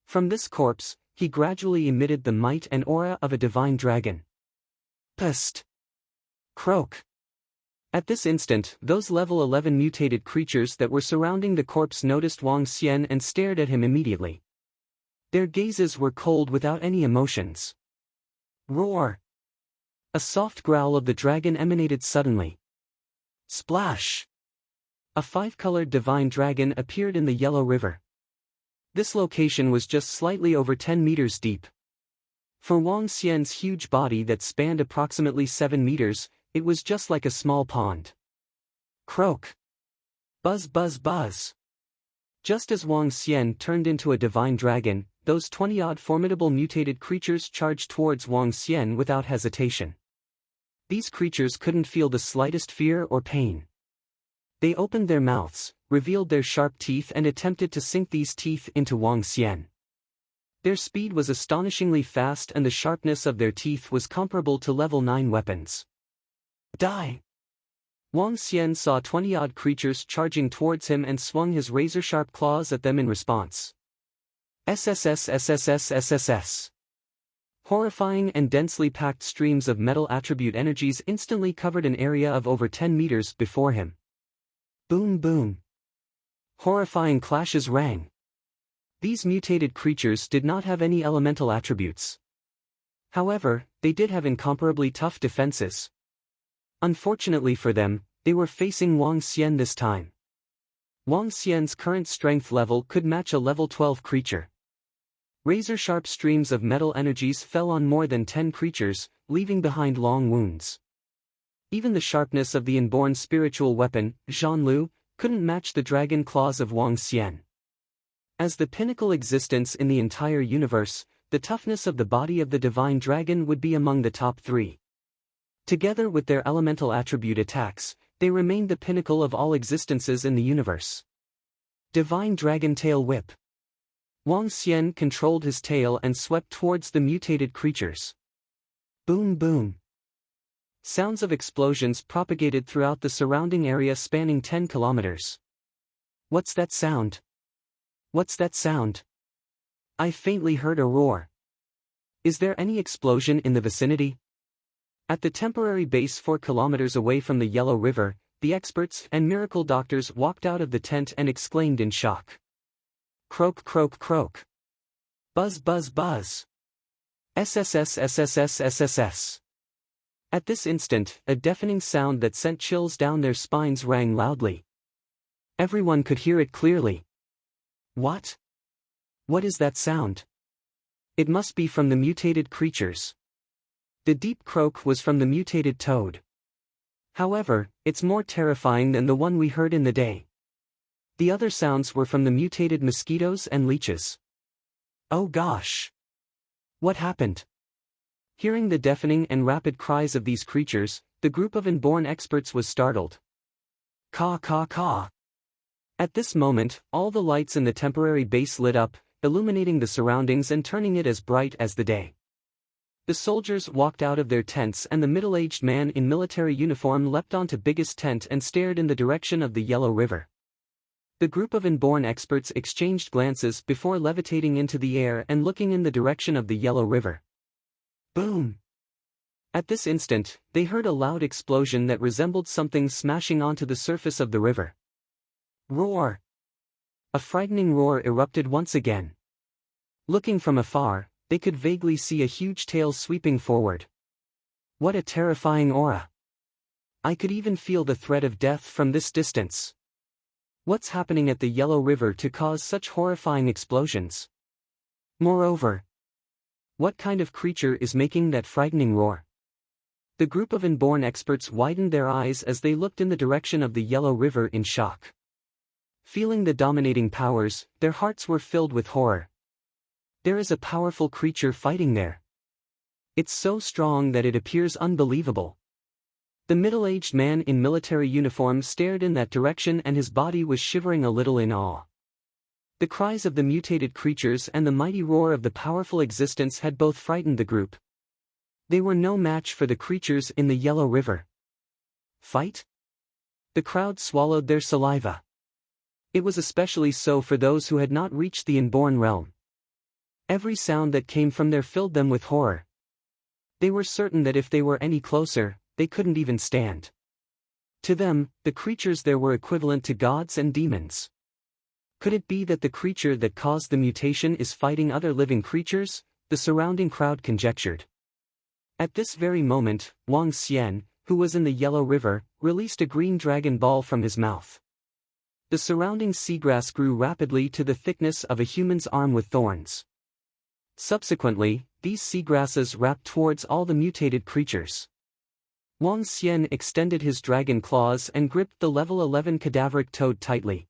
From this corpse, he gradually emitted the might and aura of a divine dragon. Psst! Croak! At this instant, those level 11 mutated creatures that were surrounding the corpse noticed Wang Xian and stared at him immediately. Their gazes were cold without any emotions. Roar! A soft growl of the dragon emanated suddenly. Splash! A 5-colored divine dragon appeared in the Yellow River. This location was just slightly over 10 meters deep. For Wang Xian's huge body that spanned approximately 7 meters, it was just like a small pond. Croak! Buzz buzz buzz! Just as Wang Xian turned into a divine dragon, those 20-odd formidable mutated creatures charged towards Wang Xian without hesitation. These creatures couldn't feel the slightest fear or pain. They opened their mouths, revealed their sharp teeth and attempted to sink these teeth into Wang Xian. Their speed was astonishingly fast and the sharpness of their teeth was comparable to level 9 weapons. Die! Wang Xian saw 20-odd creatures charging towards him and swung his razor-sharp claws at them in response. SSS. Horrifying and densely packed streams of metal attribute energies instantly covered an area of over 10 meters before him. Boom boom. Horrifying clashes rang. These mutated creatures did not have any elemental attributes. However, they did have incomparably tough defenses. Unfortunately for them, they were facing Wang Xian this time. Wang Xian's current strength level could match a level 12 creature. Razor-sharp streams of metal energies fell on more than 10 creatures, leaving behind long wounds. Even the sharpness of the inborn spiritual weapon, Zhanlu, couldn't match the dragon claws of Wang Xian. As the pinnacle existence in the entire universe, the toughness of the body of the divine dragon would be among the top 3. Together with their elemental attribute attacks, they remained the pinnacle of all existences in the universe. Divine Dragon Tail Whip. Wang Xian controlled his tail and swept towards the mutated creatures. Boom boom. Sounds of explosions propagated throughout the surrounding area spanning 10 kilometers. What's that sound? What's that sound? I faintly heard a roar. Is there any explosion in the vicinity? At the temporary base 4 kilometers away from the Yellow River, the experts and miracle doctors walked out of the tent and exclaimed in shock. Croak croak croak. Buzz buzz buzz. SSS. At this instant, a deafening sound that sent chills down their spines rang loudly. Everyone could hear it clearly. What? What is that sound? It must be from the mutated creatures. The deep croak was from the mutated toad. However, it's more terrifying than the one we heard in the day. The other sounds were from the mutated mosquitoes and leeches. Oh gosh! What happened? Hearing the deafening and rapid cries of these creatures, the group of inborn experts was startled. Caw caw caw. At this moment, all the lights in the temporary base lit up, illuminating the surroundings and turning it as bright as the day. The soldiers walked out of their tents and the middle-aged man in military uniform leapt onto biggest tent and stared in the direction of the Yellow River. The group of inborn experts exchanged glances before levitating into the air and looking in the direction of the Yellow River. Boom! At this instant, they heard a loud explosion that resembled something smashing onto the surface of the river. Roar! A frightening roar erupted once again. Looking from afar, they could vaguely see a huge tail sweeping forward. What a terrifying aura! I could even feel the threat of death from this distance. What's happening at the Yellow River to cause such horrifying explosions? Moreover, what kind of creature is making that frightening roar? The group of inborn experts widened their eyes as they looked in the direction of the Yellow River in shock. Feeling the dominating powers, their hearts were filled with horror. There is a powerful creature fighting there. It's so strong that it appears unbelievable. The middle-aged man in military uniform stared in that direction and his body was shivering a little in awe. The cries of the mutated creatures and the mighty roar of the powerful existence had both frightened the group. They were no match for the creatures in the Yellow River. Fight? The crowd swallowed their saliva. It was especially so for those who had not reached the inborn realm. Every sound that came from there filled them with horror. They were certain that if they were any closer, they couldn't even stand. To them, the creatures there were equivalent to gods and demons. Could it be that the creature that caused the mutation is fighting other living creatures? The surrounding crowd conjectured. At this very moment, Wang Xian, who was in the Yellow River, released a green dragon ball from his mouth. The surrounding seagrass grew rapidly to the thickness of a human's arm with thorns. Subsequently, these seagrasses wrapped towards all the mutated creatures. Wang Xian extended his dragon claws and gripped the level 11 cadaveric toad tightly.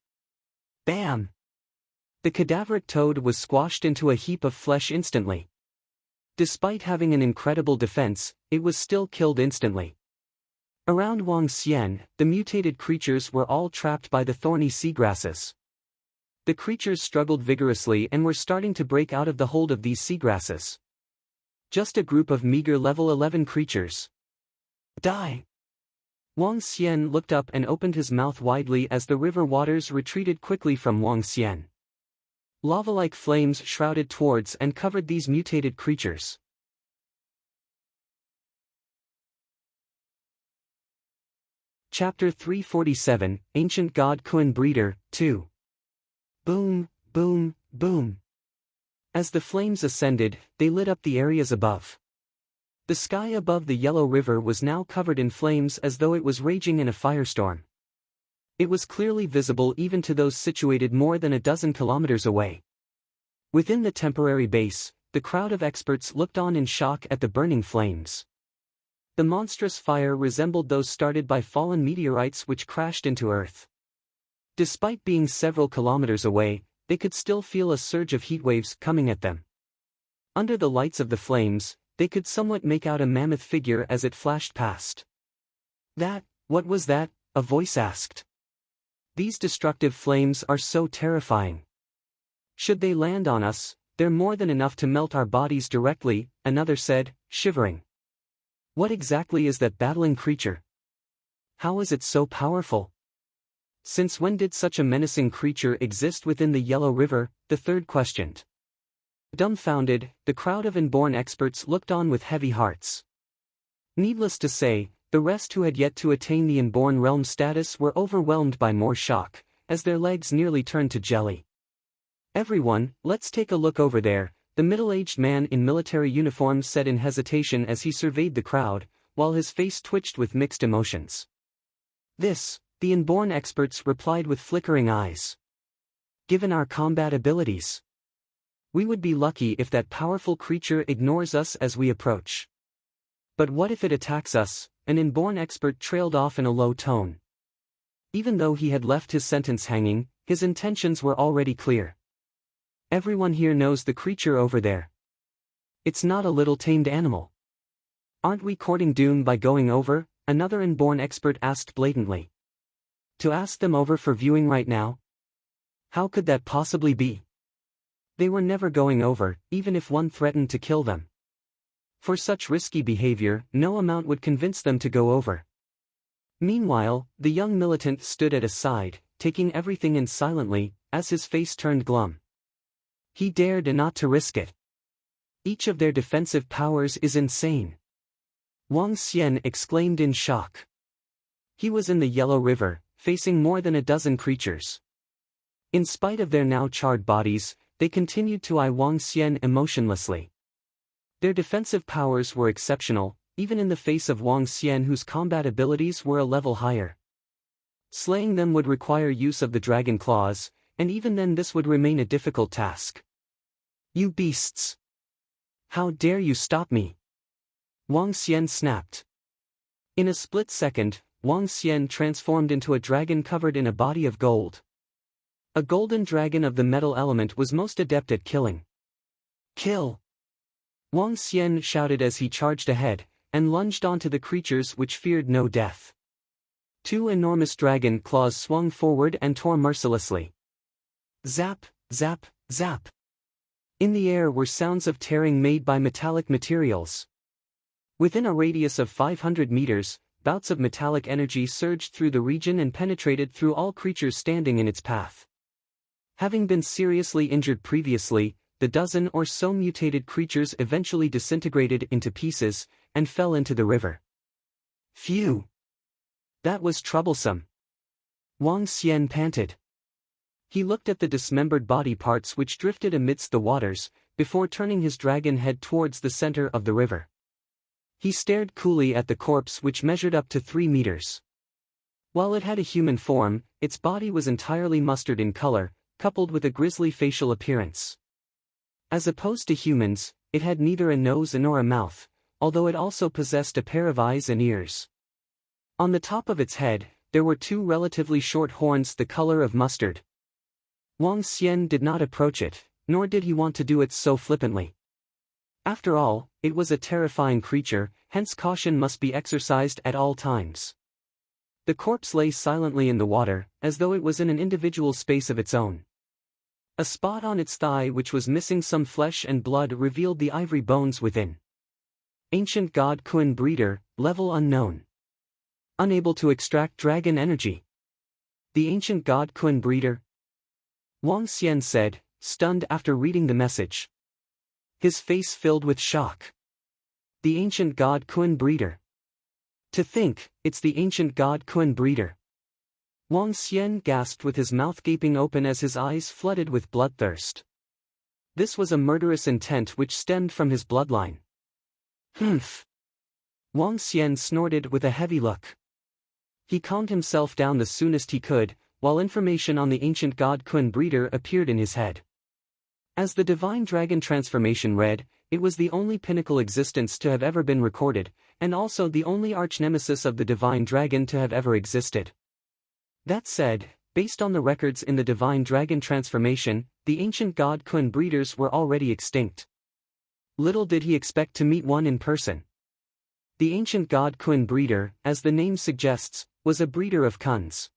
Bam! The cadaveric toad was squashed into a heap of flesh instantly. Despite having an incredible defense, it was still killed instantly. Around Wang Xian, the mutated creatures were all trapped by the thorny seagrasses. The creatures struggled vigorously and were starting to break out of the hold of these seagrasses. Just a group of meager level 11 creatures. Die! Wang Xian looked up and opened his mouth widely as the river waters retreated quickly from Wang Xian. Lava-like flames shrouded towards and covered these mutated creatures. Chapter 347, Ancient God Kuan Breeder, 2. Boom, boom, boom. As the flames ascended, they lit up the areas above. The sky above the Yellow River was now covered in flames as though it was raging in a firestorm. It was clearly visible even to those situated more than a dozen kilometers away. Within the temporary base, the crowd of experts looked on in shock at the burning flames. The monstrous fire resembled those started by fallen meteorites which crashed into Earth. Despite being several kilometers away, they could still feel a surge of heatwaves coming at them. Under the lights of the flames, they could somewhat make out a mammoth figure as it flashed past. What was that? A voice asked. These destructive flames are so terrifying. Should they land on us, they're more than enough to melt our bodies directly, another said, shivering. What exactly is that battling creature? How is it so powerful? Since when did such a menacing creature exist within the Yellow River? The third questioned. Dumbfounded, the crowd of inborn experts looked on with heavy hearts. Needless to say, the rest who had yet to attain the inborn realm status were overwhelmed by more shock, as their legs nearly turned to jelly. Everyone, let's take a look over there, the middle-aged man in military uniform said in hesitation as he surveyed the crowd, while his face twitched with mixed emotions. This, the inborn experts replied with flickering eyes. Given our combat abilities, we would be lucky if that powerful creature ignores us as we approach. But what if it attacks us? An inborn expert trailed off in a low tone. Even though he had left his sentence hanging, his intentions were already clear. Everyone here knows the creature over there. It's not a little tamed animal. Aren't we courting doom by going over? Another inborn expert asked blatantly. To ask them over for viewing right now? How could that possibly be? They were never going over, even if one threatened to kill them. For such risky behavior, no amount would convince them to go over. Meanwhile, the young militant stood at his side, taking everything in silently, as his face turned glum. He dared not to risk it. Each of their defensive powers is insane. Wang Xian exclaimed in shock. He was in the Yellow River, facing more than a dozen creatures. In spite of their now charred bodies, they continued to eye Wang Xian emotionlessly. Their defensive powers were exceptional, even in the face of Wang Xian, whose combat abilities were a level higher. Slaying them would require use of the dragon claws, and even then this would remain a difficult task. "You beasts! How dare you stop me?" Wang Xian snapped. In a split second, Wang Xian transformed into a dragon covered in a body of gold. A golden dragon of the metal element was most adept at killing. "Kill!" Wang Xian shouted as he charged ahead, and lunged onto the creatures which feared no death. Two enormous dragon claws swung forward and tore mercilessly. Zap, zap, zap. In the air were sounds of tearing made by metallic materials. Within a radius of 500 meters, bouts of metallic energy surged through the region and penetrated through all creatures standing in its path. Having been seriously injured previously, the dozen or so mutated creatures eventually disintegrated into pieces, and fell into the river. Phew! That was troublesome. Wang Xian panted. He looked at the dismembered body parts which drifted amidst the waters, before turning his dragon head towards the center of the river. He stared coolly at the corpse which measured up to 3 meters. While it had a human form, its body was entirely mustard in color, coupled with a grisly facial appearance. As opposed to humans, it had neither a nose nor a mouth, although it also possessed a pair of eyes and ears. On the top of its head, there were 2 relatively short horns the color of mustard. Wang Xian did not approach it, nor did he want to do it so flippantly. After all, it was a terrifying creature, hence caution must be exercised at all times. The corpse lay silently in the water, as though it was in an individual space of its own. A spot on its thigh which was missing some flesh and blood revealed the ivory bones within. Ancient God Kun Breeder, level unknown. Unable to extract dragon energy. The ancient God Kun Breeder? Wang Xian said, stunned after reading the message. His face filled with shock. The ancient God Kun Breeder. To think, it's the ancient God Kun Breeder. Wang Xian gasped with his mouth gaping open as his eyes flooded with bloodthirst. This was a murderous intent which stemmed from his bloodline. Humph! Wang Xian snorted with a heavy look. He calmed himself down the soonest he could, while information on the ancient God Kun Breeder appeared in his head. As the divine dragon transformation read, it was the only pinnacle existence to have ever been recorded, and also the only arch-nemesis of the divine dragon to have ever existed. That said, based on the records in the divine dragon transformation, the ancient God Kun Breeders were already extinct. Little did he expect to meet one in person. The ancient God Kun Breeder, as the name suggests, was a breeder of Kuns.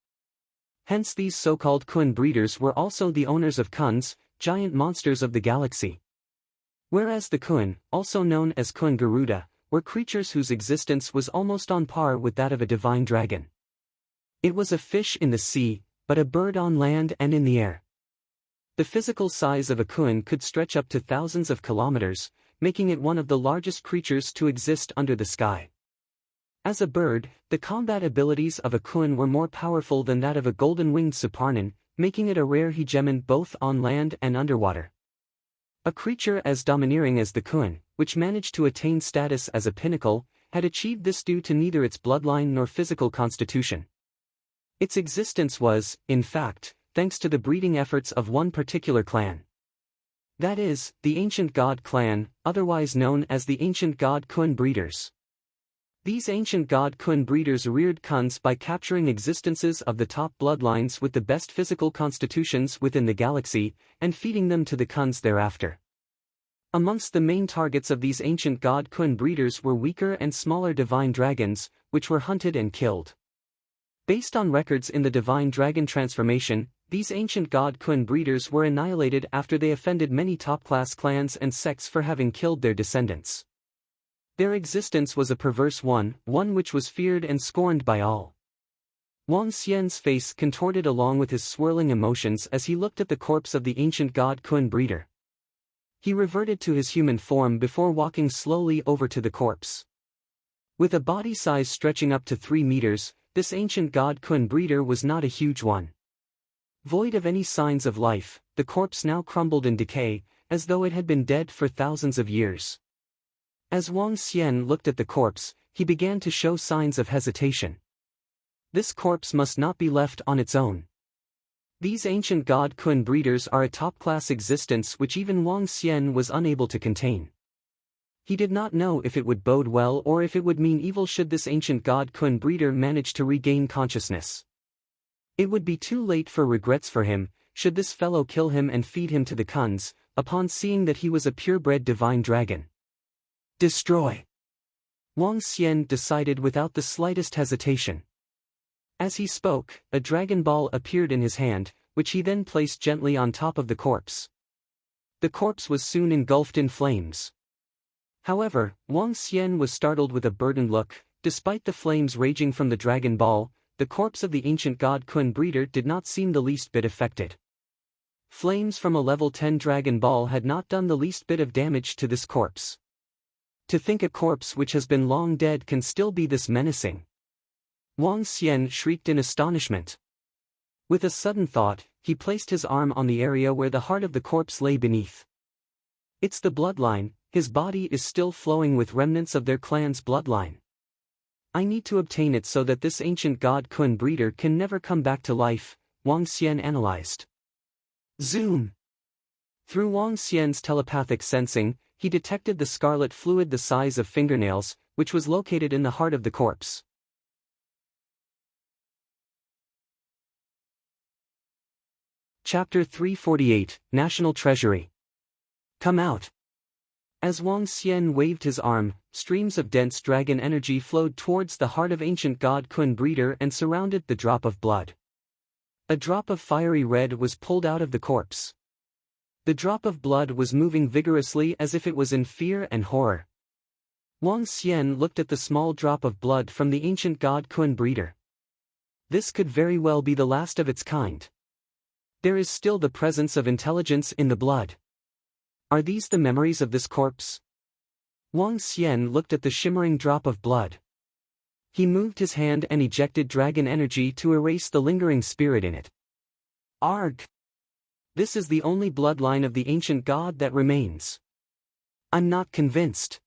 Hence these so-called Kun Breeders were also the owners of Kuns, giant monsters of the galaxy. Whereas the Kun, also known as Kun Garuda, were creatures whose existence was almost on par with that of a divine dragon. It was a fish in the sea, but a bird on land and in the air. The physical size of a Kun could stretch up to thousands of kilometers, making it one of the largest creatures to exist under the sky. As a bird, the combat abilities of a Kun were more powerful than that of a golden-winged Suparnan, making it a rare hegemon both on land and underwater. A creature as domineering as the Kun, which managed to attain status as a pinnacle, had achieved this due to neither its bloodline nor physical constitution. Its existence was, in fact, thanks to the breeding efforts of one particular clan. That is, the Ancient God clan, otherwise known as the Ancient God Kun Breeders. These ancient God Kun Breeders reared Kuns by capturing existences of the top bloodlines with the best physical constitutions within the galaxy, and feeding them to the Kuns thereafter. Amongst the main targets of these ancient God Kun Breeders were weaker and smaller divine dragons, which were hunted and killed. Based on records in the divine dragon transformation, these ancient God Kun Breeders were annihilated after they offended many top-class clans and sects for having killed their descendants. Their existence was a perverse one which was feared and scorned by all. Wang Xian's face contorted along with his swirling emotions as he looked at the corpse of the ancient God Kun Breeder. He reverted to his human form before walking slowly over to the corpse. With a body size stretching up to 3 meters, this ancient God Kun Breeder was not a huge one. Void of any signs of life, the corpse now crumbled in decay, as though it had been dead for thousands of years. As Wang Xian looked at the corpse, he began to show signs of hesitation. This corpse must not be left on its own. These ancient god Kun breeders are a top-class existence which even Wang Xian was unable to contain. He did not know if it would bode well or if it would mean evil should this ancient god Kun breeder manage to regain consciousness. It would be too late for regrets for him, should this fellow kill him and feed him to the Kuns, upon seeing that he was a purebred divine dragon. Destroy! Wang Xian decided without the slightest hesitation. As he spoke, a dragon ball appeared in his hand, which he then placed gently on top of the corpse. The corpse was soon engulfed in flames. However, Wang Xian was startled with a burdened look. Despite the flames raging from the dragon ball, the corpse of the ancient god Kun breeder did not seem the least bit affected. Flames from a level 10 dragon ball had not done the least bit of damage to this corpse. To think a corpse which has been long dead can still be this menacing. Wang Xian shrieked in astonishment. With a sudden thought, he placed his arm on the area where the heart of the corpse lay beneath. It's the bloodline, his body is still flowing with remnants of their clan's bloodline. I need to obtain it so that this ancient god Kun breeder can never come back to life, Wang Xian analyzed. Zoom! Through Wang Xian's telepathic sensing, he detected the scarlet fluid the size of fingernails, which was located in the heart of the corpse. Chapter 348, National Treasury. Come out! As Wang Xian waved his arm, streams of dense dragon energy flowed towards the heart of ancient god Kun breeder and surrounded the drop of blood. A drop of fiery red was pulled out of the corpse. The drop of blood was moving vigorously as if it was in fear and horror. Wang Xian looked at the small drop of blood from the ancient god Kun breeder. This could very well be the last of its kind. There is still the presence of intelligence in the blood. Are these the memories of this corpse? Wang Xian looked at the shimmering drop of blood. He moved his hand and ejected dragon energy to erase the lingering spirit in it. Arg! This is the only bloodline of the ancient god that remains. I'm not convinced.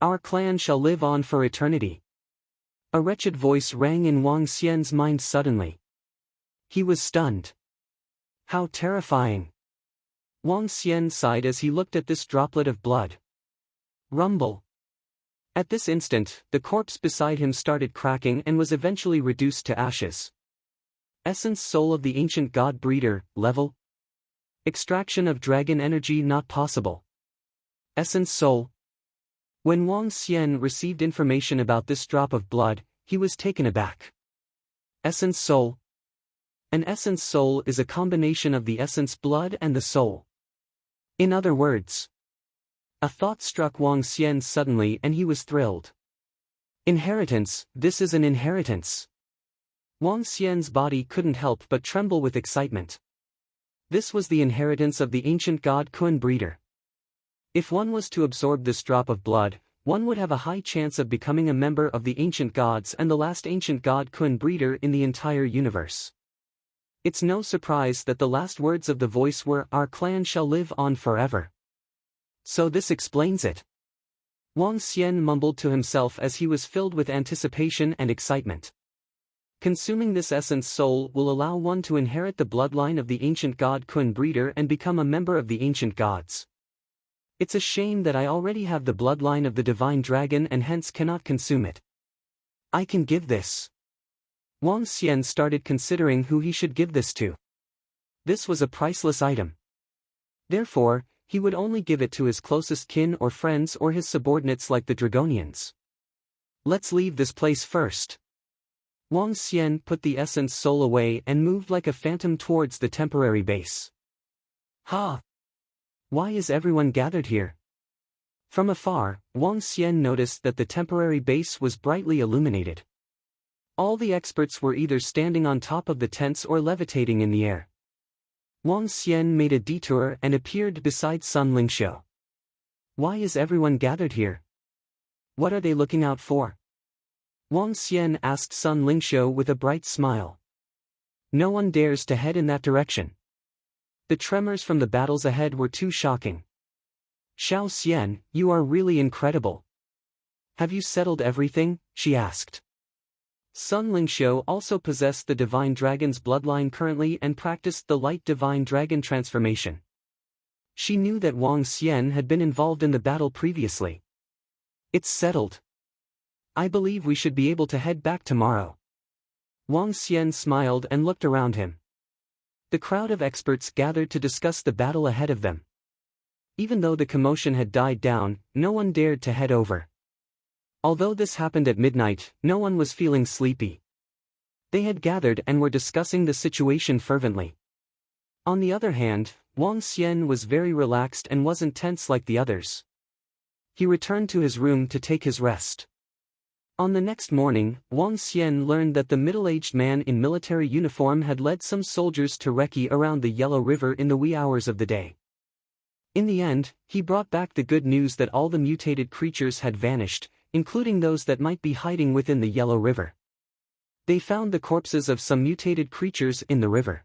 Our clan shall live on for eternity. A wretched voice rang in Wang Xian's mind suddenly. He was stunned. How terrifying! Wang Xian sighed as he looked at this droplet of blood. Rumble! At this instant, the corpse beside him started cracking and was eventually reduced to ashes. Essence soul of the ancient god breeder, level. Extraction of dragon energy not possible. Essence soul. When Wang Xian received information about this drop of blood, he was taken aback. Essence soul. An essence soul is a combination of the essence blood and the soul. In other words, a thought struck Wang Xian suddenly and he was thrilled. Inheritance, this is an inheritance. Wang Xian's body couldn't help but tremble with excitement. This was the inheritance of the ancient god Kun breeder. If one was to absorb this drop of blood, one would have a high chance of becoming a member of the ancient gods and the last ancient god Kun breeder in the entire universe. It's no surprise that the last words of the voice were, "Our clan shall live on forever." So this explains it. Wang Xian mumbled to himself as he was filled with anticipation and excitement. Consuming this essence soul will allow one to inherit the bloodline of the ancient god Kun breeder and become a member of the ancient gods. It's a shame that I already have the bloodline of the divine dragon and hence cannot consume it. I can give this. Wang Xian started considering who he should give this to. This was a priceless item. Therefore, he would only give it to his closest kin or friends or his subordinates like the Dragonians. Let's leave this place first. Wang Xian put the essence soul away and moved like a phantom towards the temporary base. Ha! Why is everyone gathered here? From afar, Wang Xian noticed that the temporary base was brightly illuminated. All the experts were either standing on top of the tents or levitating in the air. Wang Xian made a detour and appeared beside Sun Lingxiu. Why is everyone gathered here? What are they looking out for? Wang Xian asked Sun Lingxiu with a bright smile. No one dares to head in that direction. The tremors from the battles ahead were too shocking. Xiao Xian, you are really incredible. Have you settled everything? She asked. Sun Lingxiu also possessed the Divine Dragon's bloodline currently and practiced the Light Divine Dragon transformation. She knew that Wang Xian had been involved in the battle previously. It's settled. I believe we should be able to head back tomorrow. Wang Xian smiled and looked around him. The crowd of experts gathered to discuss the battle ahead of them. Even though the commotion had died down, no one dared to head over. Although this happened at midnight, no one was feeling sleepy. They had gathered and were discussing the situation fervently. On the other hand, Wang Xian was very relaxed and wasn't tense like the others. He returned to his room to take his rest. On the next morning, Wang Xian learned that the middle-aged man in military uniform had led some soldiers to recce around the Yellow River in the wee hours of the day. In the end, he brought back the good news that all the mutated creatures had vanished, including those that might be hiding within the Yellow River. They found the corpses of some mutated creatures in the river.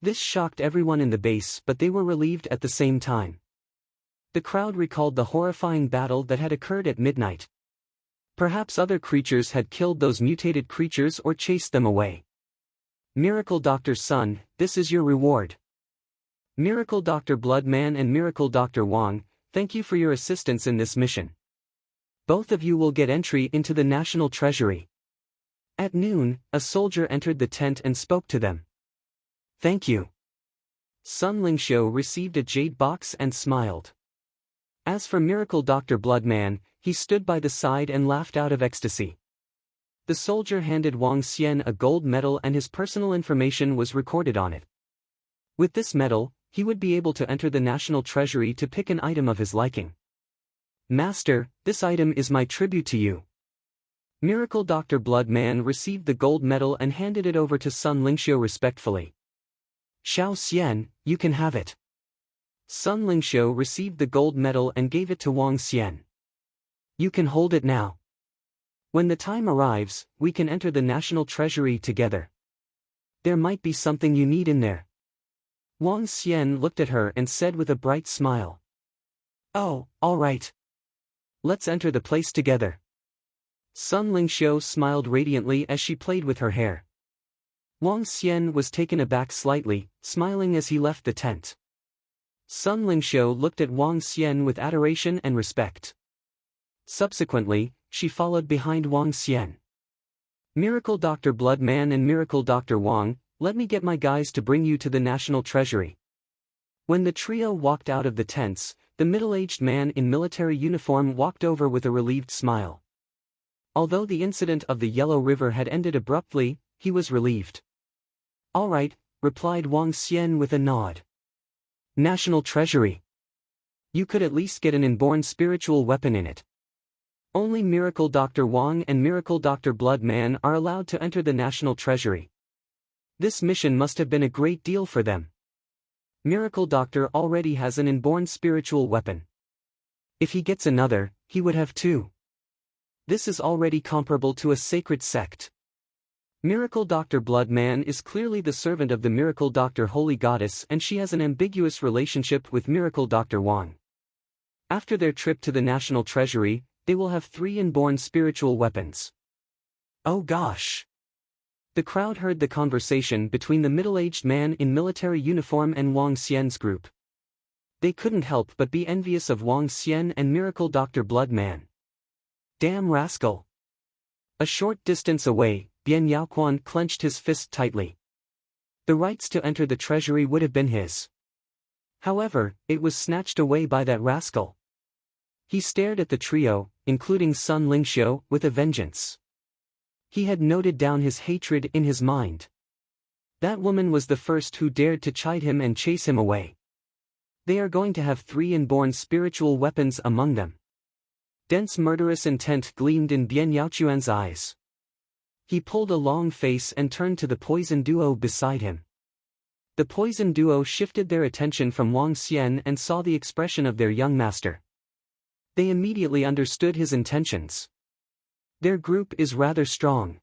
This shocked everyone in the base, but they were relieved at the same time. The crowd recalled the horrifying battle that had occurred at midnight. Perhaps other creatures had killed those mutated creatures or chased them away. Miracle Dr. Sun, this is your reward. Miracle Dr. Bloodman and Miracle Dr. Wang, thank you for your assistance in this mission. Both of you will get entry into the National Treasury. At noon, a soldier entered the tent and spoke to them. Thank you. Sun Lingxiu received a jade box and smiled. As for Miracle Dr. Bloodman, he stood by the side and laughed out of ecstasy. The soldier handed Wang Xian a gold medal and his personal information was recorded on it. With this medal, he would be able to enter the National Treasury to pick an item of his liking. Master, this item is my tribute to you. Miracle Dr. Bloodman received the gold medal and handed it over to Sun Lingxiu respectfully. Xiao Xian, you can have it. Sun Lingxiu received the gold medal and gave it to Wang Xian. You can hold it now. When the time arrives, we can enter the National Treasury together. There might be something you need in there. Wang Xian looked at her and said with a bright smile. Oh, all right. Let's enter the place together. Sun Lingxiu smiled radiantly as she played with her hair. Wang Xian was taken aback slightly, smiling as he left the tent. Sun Lingxiu looked at Wang Xian with adoration and respect. Subsequently, she followed behind Wang Xian. Miracle Dr. Bloodman and Miracle Dr. Wang, let me get my guys to bring you to the National Treasury. When the trio walked out of the tents, the middle-aged man in military uniform walked over with a relieved smile. Although the incident of the Yellow River had ended abruptly, he was relieved. All right, replied Wang Xian with a nod. National Treasury. You could at least get an inborn spiritual weapon in it. Only Miracle Dr. Wang and Miracle Dr. Bloodman are allowed to enter the National Treasury. This mission must have been a great deal for them. Miracle Doctor already has an inborn spiritual weapon. If he gets another, he would have two. This is already comparable to a sacred sect. Miracle Dr. Bloodman is clearly the servant of the Miracle Dr. Holy Goddess and she has an ambiguous relationship with Miracle Dr. Wang. After their trip to the National Treasury, they will have 3 inborn spiritual weapons. Oh gosh! The crowd heard the conversation between the middle-aged man in military uniform and Wang Xian's group. They couldn't help but be envious of Wang Xian and Miracle Dr. Bloodman. Damn rascal! A short distance away, Bian Yaoquan clenched his fist tightly. The rights to enter the treasury would have been his. However, it was snatched away by that rascal. He stared at the trio, including Sun Lingxiu, with a vengeance. He had noted down his hatred in his mind. That woman was the first who dared to chide him and chase him away. They are going to have 3 inborn spiritual weapons among them. Dense murderous intent gleamed in Bian Yaoquan's eyes. He pulled a long face and turned to the poison duo beside him. The poison duo shifted their attention from Wang Xian and saw the expression of their young master. They immediately understood his intentions. Their group is rather strong.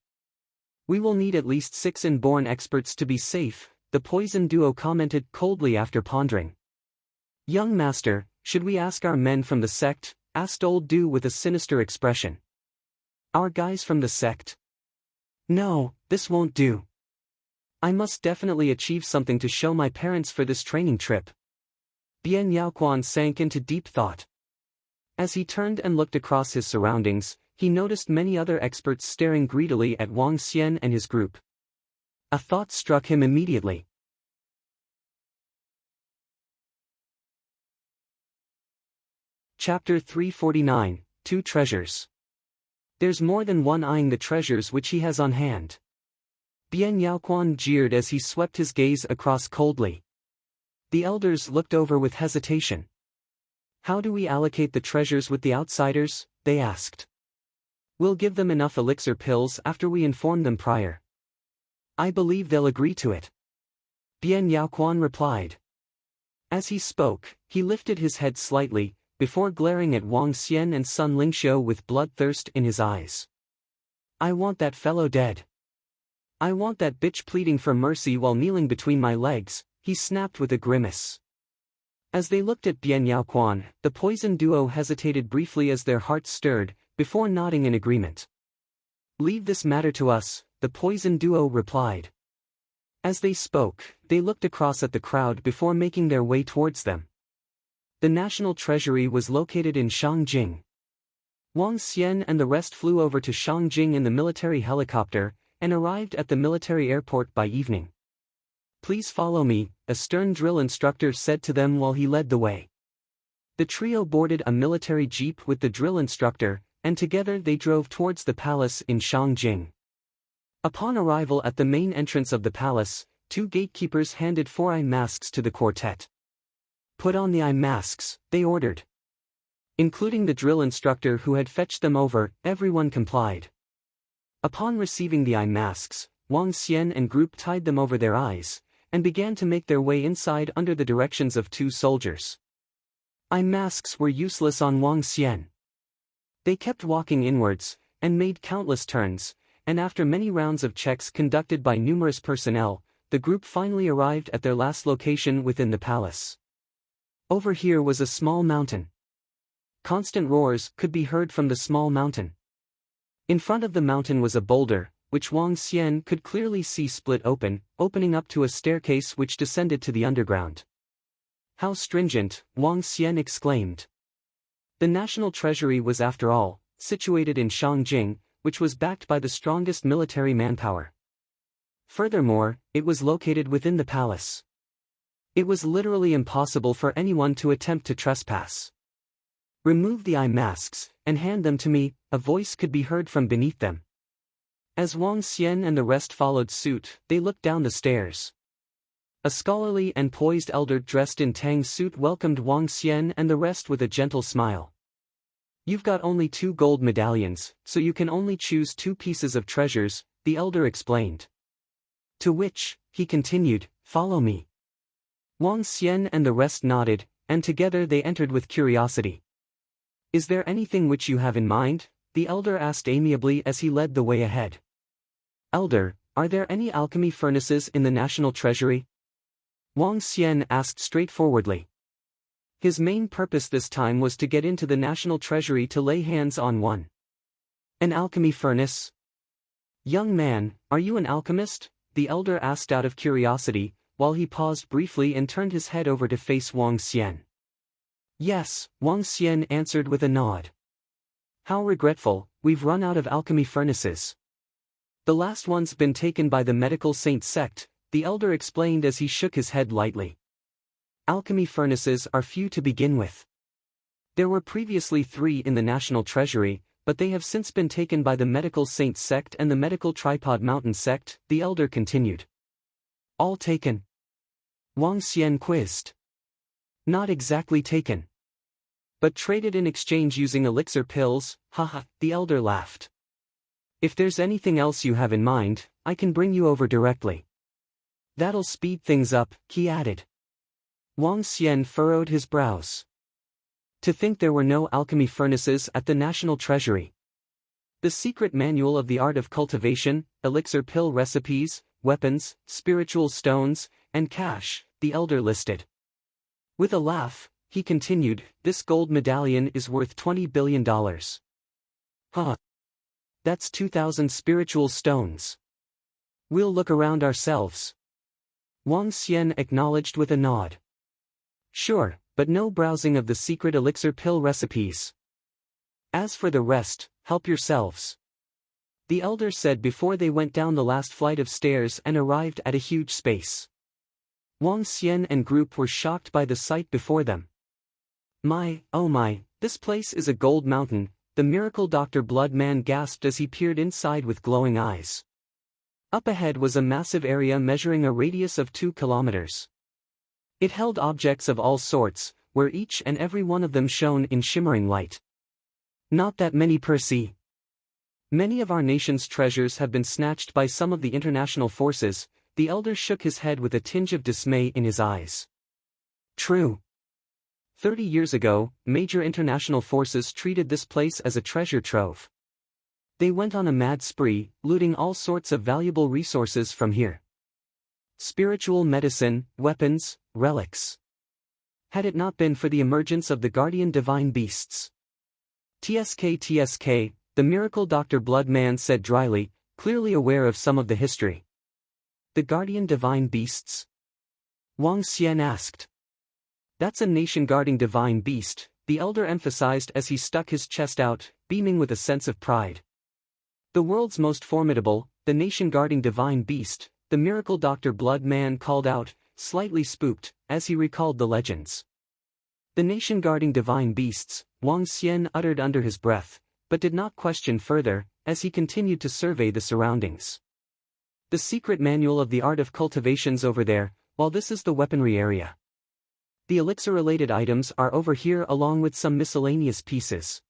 We will need at least 6 inborn experts to be safe, the poison duo commented coldly after pondering. Young master, should we ask our men from the sect? Asked old Du with a sinister expression. Our guys from the sect? No, this won't do. I must definitely achieve something to show my parents for this training trip. Bian Yaoquan sank into deep thought. As he turned and looked across his surroundings, he noticed many other experts staring greedily at Wang Xian and his group. A thought struck him immediately. Chapter 349, Two Treasures. There's more than one eyeing the treasures which he has on hand. Bian Yaoquan jeered as he swept his gaze across coldly. The elders looked over with hesitation. How do we allocate the treasures with the outsiders? They asked. We'll give them enough elixir pills after we inform them prior. I believe they'll agree to it. Bian Yaoquan replied. As he spoke, he lifted his head slightly, before glaring at Wang Xian and Sun Lingxiu with bloodthirst in his eyes. I want that fellow dead. I want that bitch pleading for mercy while kneeling between my legs, he snapped with a grimace. As they looked at Bian Yaoquan, the poison duo hesitated briefly as their hearts stirred, before nodding in agreement. Leave this matter to us, the poison duo replied. As they spoke, they looked across at the crowd before making their way towards them. The National Treasury was located in Shangjing. Wang Xian and the rest flew over to Shangjing in the military helicopter, and arrived at the military airport by evening. Please follow me, a stern drill instructor said to them while he led the way. The trio boarded a military jeep with the drill instructor, and together they drove towards the palace in Shangjing. Upon arrival at the main entrance of the palace, 2 gatekeepers handed 4 eye masks to the quartet. Put on the eye masks, they ordered. Including the drill instructor who had fetched them over, everyone complied. Upon receiving the eye masks, Wang Xian and group tied them over their eyes, and began to make their way inside under the directions of 2 soldiers. Eye masks were useless on Wang Xian. They kept walking inwards, and made countless turns, and after many rounds of checks conducted by numerous personnel, the group finally arrived at their last location within the palace. Over here was a small mountain. Constant roars could be heard from the small mountain. In front of the mountain was a boulder, which Wang Xian could clearly see split open, opening up to a staircase which descended to the underground. How stringent, Wang Xian exclaimed. The National Treasury was after all, situated in Shangjing, which was backed by the strongest military manpower. Furthermore, it was located within the palace. It was literally impossible for anyone to attempt to trespass. Remove the eye masks, and hand them to me, a voice could be heard from beneath them. As Wang Xian and the rest followed suit, they looked down the stairs. A scholarly and poised elder dressed in tang suit welcomed Wang Xian and the rest with a gentle smile. You've got only 2 gold medallions, so you can only choose 2 pieces of treasures, the elder explained. To which, he continued, follow me. Wang Xian and the rest nodded, and together they entered with curiosity. Is there anything which you have in mind? The elder asked amiably as he led the way ahead. Elder, are there any alchemy furnaces in the National Treasury? Wang Xian asked straightforwardly. His main purpose this time was to get into the National Treasury to lay hands on one. An alchemy furnace? Young man, are you an alchemist? The elder asked out of curiosity, while he paused briefly and turned his head over to face Wang Xian. Yes, Wang Xian answered with a nod. How regretful, we've run out of alchemy furnaces. The last one's been taken by the medical saint sect, the elder explained as he shook his head lightly. Alchemy furnaces are few to begin with. There were previously 3 in the National Treasury, but they have since been taken by the medical saint sect and the medical tripod mountain sect, the elder continued. All taken? Wang Xian quizzed. Not exactly taken. But traded in exchange using elixir pills, haha, the elder laughed. If there's anything else you have in mind, I can bring you over directly. That'll speed things up, he added. Wang Xian furrowed his brows. To think there were no alchemy furnaces at the National Treasury. The secret manual of the art of cultivation, elixir pill recipes, weapons, spiritual stones, and cash, the elder listed. With a laugh, he continued, "This gold medallion is worth $20 billion. Huh. That's 2,000 spiritual stones. We'll look around ourselves." Wang Xian acknowledged with a nod. "Sure, but no browsing of the secret elixir pill recipes. As for the rest, help yourselves," the elder said before they went down the last flight of stairs and arrived at a huge space. Wang Xian and group were shocked by the sight before them. "My, oh my, this place is a gold mountain," the miracle Dr. Bloodman gasped as he peered inside with glowing eyes. Up ahead was a massive area measuring a radius of 2 kilometers. It held objects of all sorts, where each and every one of them shone in shimmering light. "Not that many per se. Many of our nation's treasures have been snatched by some of the international forces," the elder shook his head with a tinge of dismay in his eyes. "True. 30 years ago, major international forces treated this place as a treasure trove. They went on a mad spree, looting all sorts of valuable resources from here. Spiritual medicine, weapons, relics. Had it not been for the emergence of the guardian divine beasts." TSK, the miracle Dr. Bloodman said dryly, clearly aware of some of the history. "The guardian divine beasts?" Wang Xian asked. "That's a nation-guarding divine beast," the elder emphasized as he stuck his chest out, beaming with a sense of pride. "The world's most formidable, the nation-guarding divine beast," the miracle Dr. Bloodman called out, slightly spooked, as he recalled the legends. "The nation-guarding divine beasts," Wang Xian uttered under his breath, but did not question further, as he continued to survey the surroundings. "The secret manual of the art of cultivation's over there, while this is the weaponry area. The elixir-related items are over here along with some miscellaneous pieces.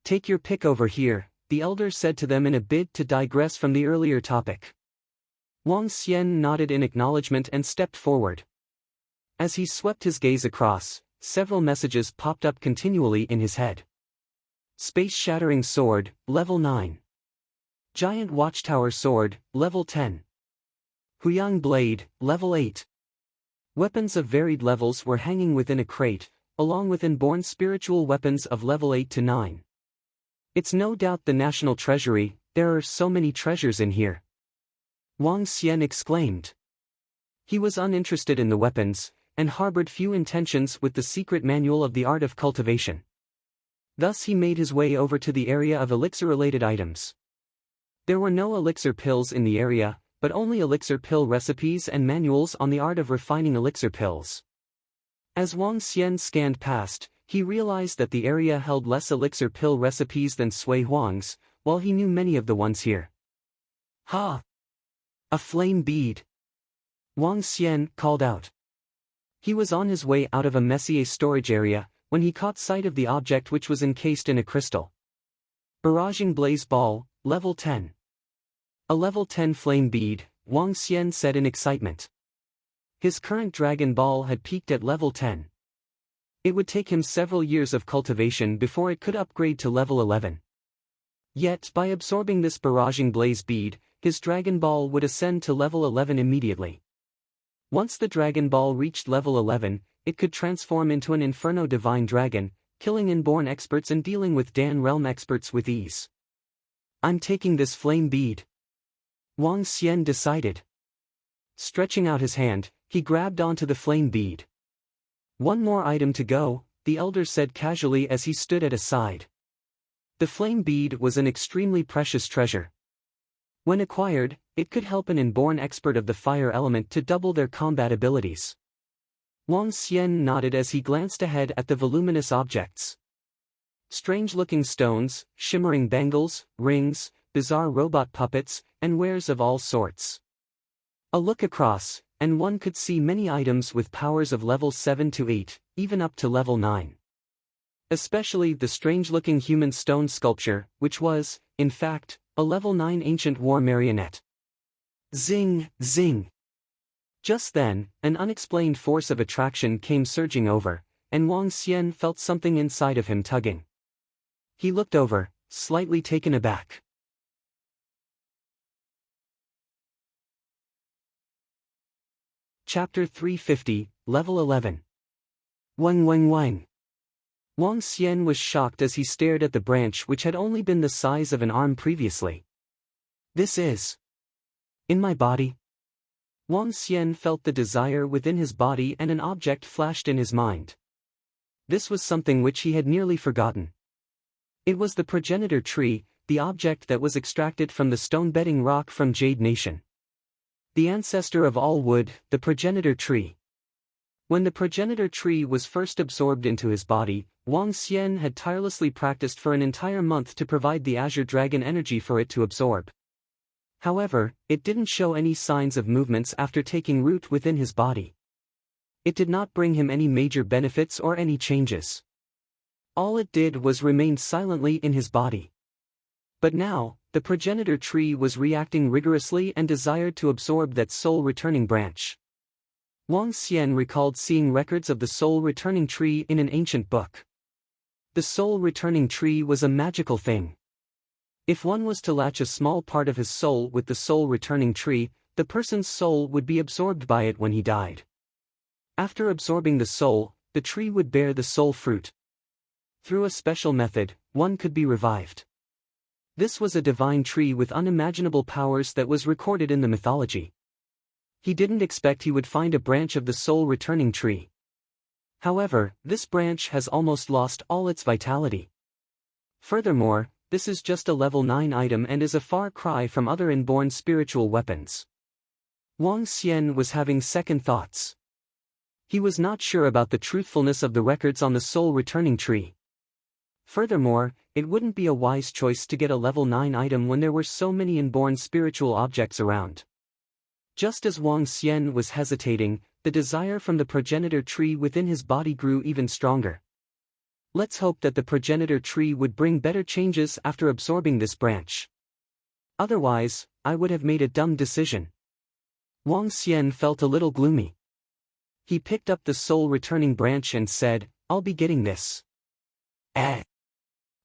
Take your pick over here," the elder said to them in a bid to digress from the earlier topic. Wang Xian nodded in acknowledgement and stepped forward. As he swept his gaze across, several messages popped up continually in his head. Space-shattering sword, level 9. Giant watchtower sword, level 10. Huyang blade, level 8. Weapons of varied levels were hanging within a crate, along with inborn spiritual weapons of level 8 to 9. "It's no doubt the national treasury, there are so many treasures in here," Wang Xian exclaimed. He was uninterested in the weapons, and harbored few intentions with the secret manual of the art of cultivation. Thus he made his way over to the area of elixir-related items. There were no elixir pills in the area, but only elixir pill recipes and manuals on the art of refining elixir pills. As Wang Xian scanned past, he realized that the area held less elixir pill recipes than Sui Huang's, while he knew many of the ones here. "Ha! A flame bead!" Wang Xian called out. He was on his way out of a Messier storage area, when he caught sight of the object which was encased in a crystal. Barraging blaze ball, level 10. A level 10 flame bead, Wang Xian said in excitement. His current Dragon Ball had peaked at level 10. It would take him several years of cultivation before it could upgrade to level 11. Yet by absorbing this barraging blaze bead, his Dragon Ball would ascend to level 11 immediately. Once the Dragon Ball reached level 11, it could transform into an Inferno Divine Dragon, killing inborn experts and dealing with Dan Realm experts with ease. "I'm taking this flame bead," Wang Xian decided. Stretching out his hand, he grabbed onto the flame bead. "One more item to go," the elder said casually as he stood at his side. The flame bead was an extremely precious treasure. When acquired, it could help an inborn expert of the fire element to double their combat abilities. Wang Xian nodded as he glanced ahead at the voluminous objects. Strange-looking stones, shimmering bangles, rings, bizarre robot puppets, and wares of all sorts. A look across, and one could see many items with powers of level 7 to 8, even up to level 9. Especially the strange-looking human stone sculpture, which was, in fact, a level 9 ancient war marionette. Zing, zing. Just then, an unexplained force of attraction came surging over, and Wang Xian felt something inside of him tugging. He looked over, slightly taken aback. Chapter 350, Level 11. Wang Wang Wang. Wang Xian was shocked as he stared at the branch which had only been the size of an arm previously. This is in my body. Wang Xian felt the desire within his body and an object flashed in his mind. This was something which he had nearly forgotten. It was the progenitor tree, the object that was extracted from the stone-bedding rock from Jade Nation. The ancestor of all wood, the progenitor tree. When the progenitor tree was first absorbed into his body, Wang Xian had tirelessly practiced for an entire month to provide the azure dragon energy for it to absorb. However, it didn't show any signs of movements after taking root within his body. It did not bring him any major benefits or any changes. All it did was remain silently in his body. But now, the progenitor tree was reacting rigorously and desired to absorb that soul-returning branch. Wang Xian recalled seeing records of the soul-returning tree in an ancient book. The soul-returning tree was a magical thing. If one was to latch a small part of his soul with the soul-returning tree, the person's soul would be absorbed by it when he died. After absorbing the soul, the tree would bear the soul fruit. Through a special method, one could be revived. This was a divine tree with unimaginable powers that was recorded in the mythology. He didn't expect he would find a branch of the soul-returning tree. However, this branch has almost lost all its vitality. Furthermore, this is just a level 9 item and is a far cry from other inborn spiritual weapons. Wang Xian was having second thoughts. He was not sure about the truthfulness of the records on the soul-returning tree. Furthermore, it wouldn't be a wise choice to get a level 9 item when there were so many inborn spiritual objects around. Just as Wang Xian was hesitating, the desire from the progenitor tree within his body grew even stronger. Let's hope that the progenitor tree would bring better changes after absorbing this branch. Otherwise, I would have made a dumb decision. Wang Xian felt a little gloomy. He picked up the soul-returning branch and said, "I'll be getting this."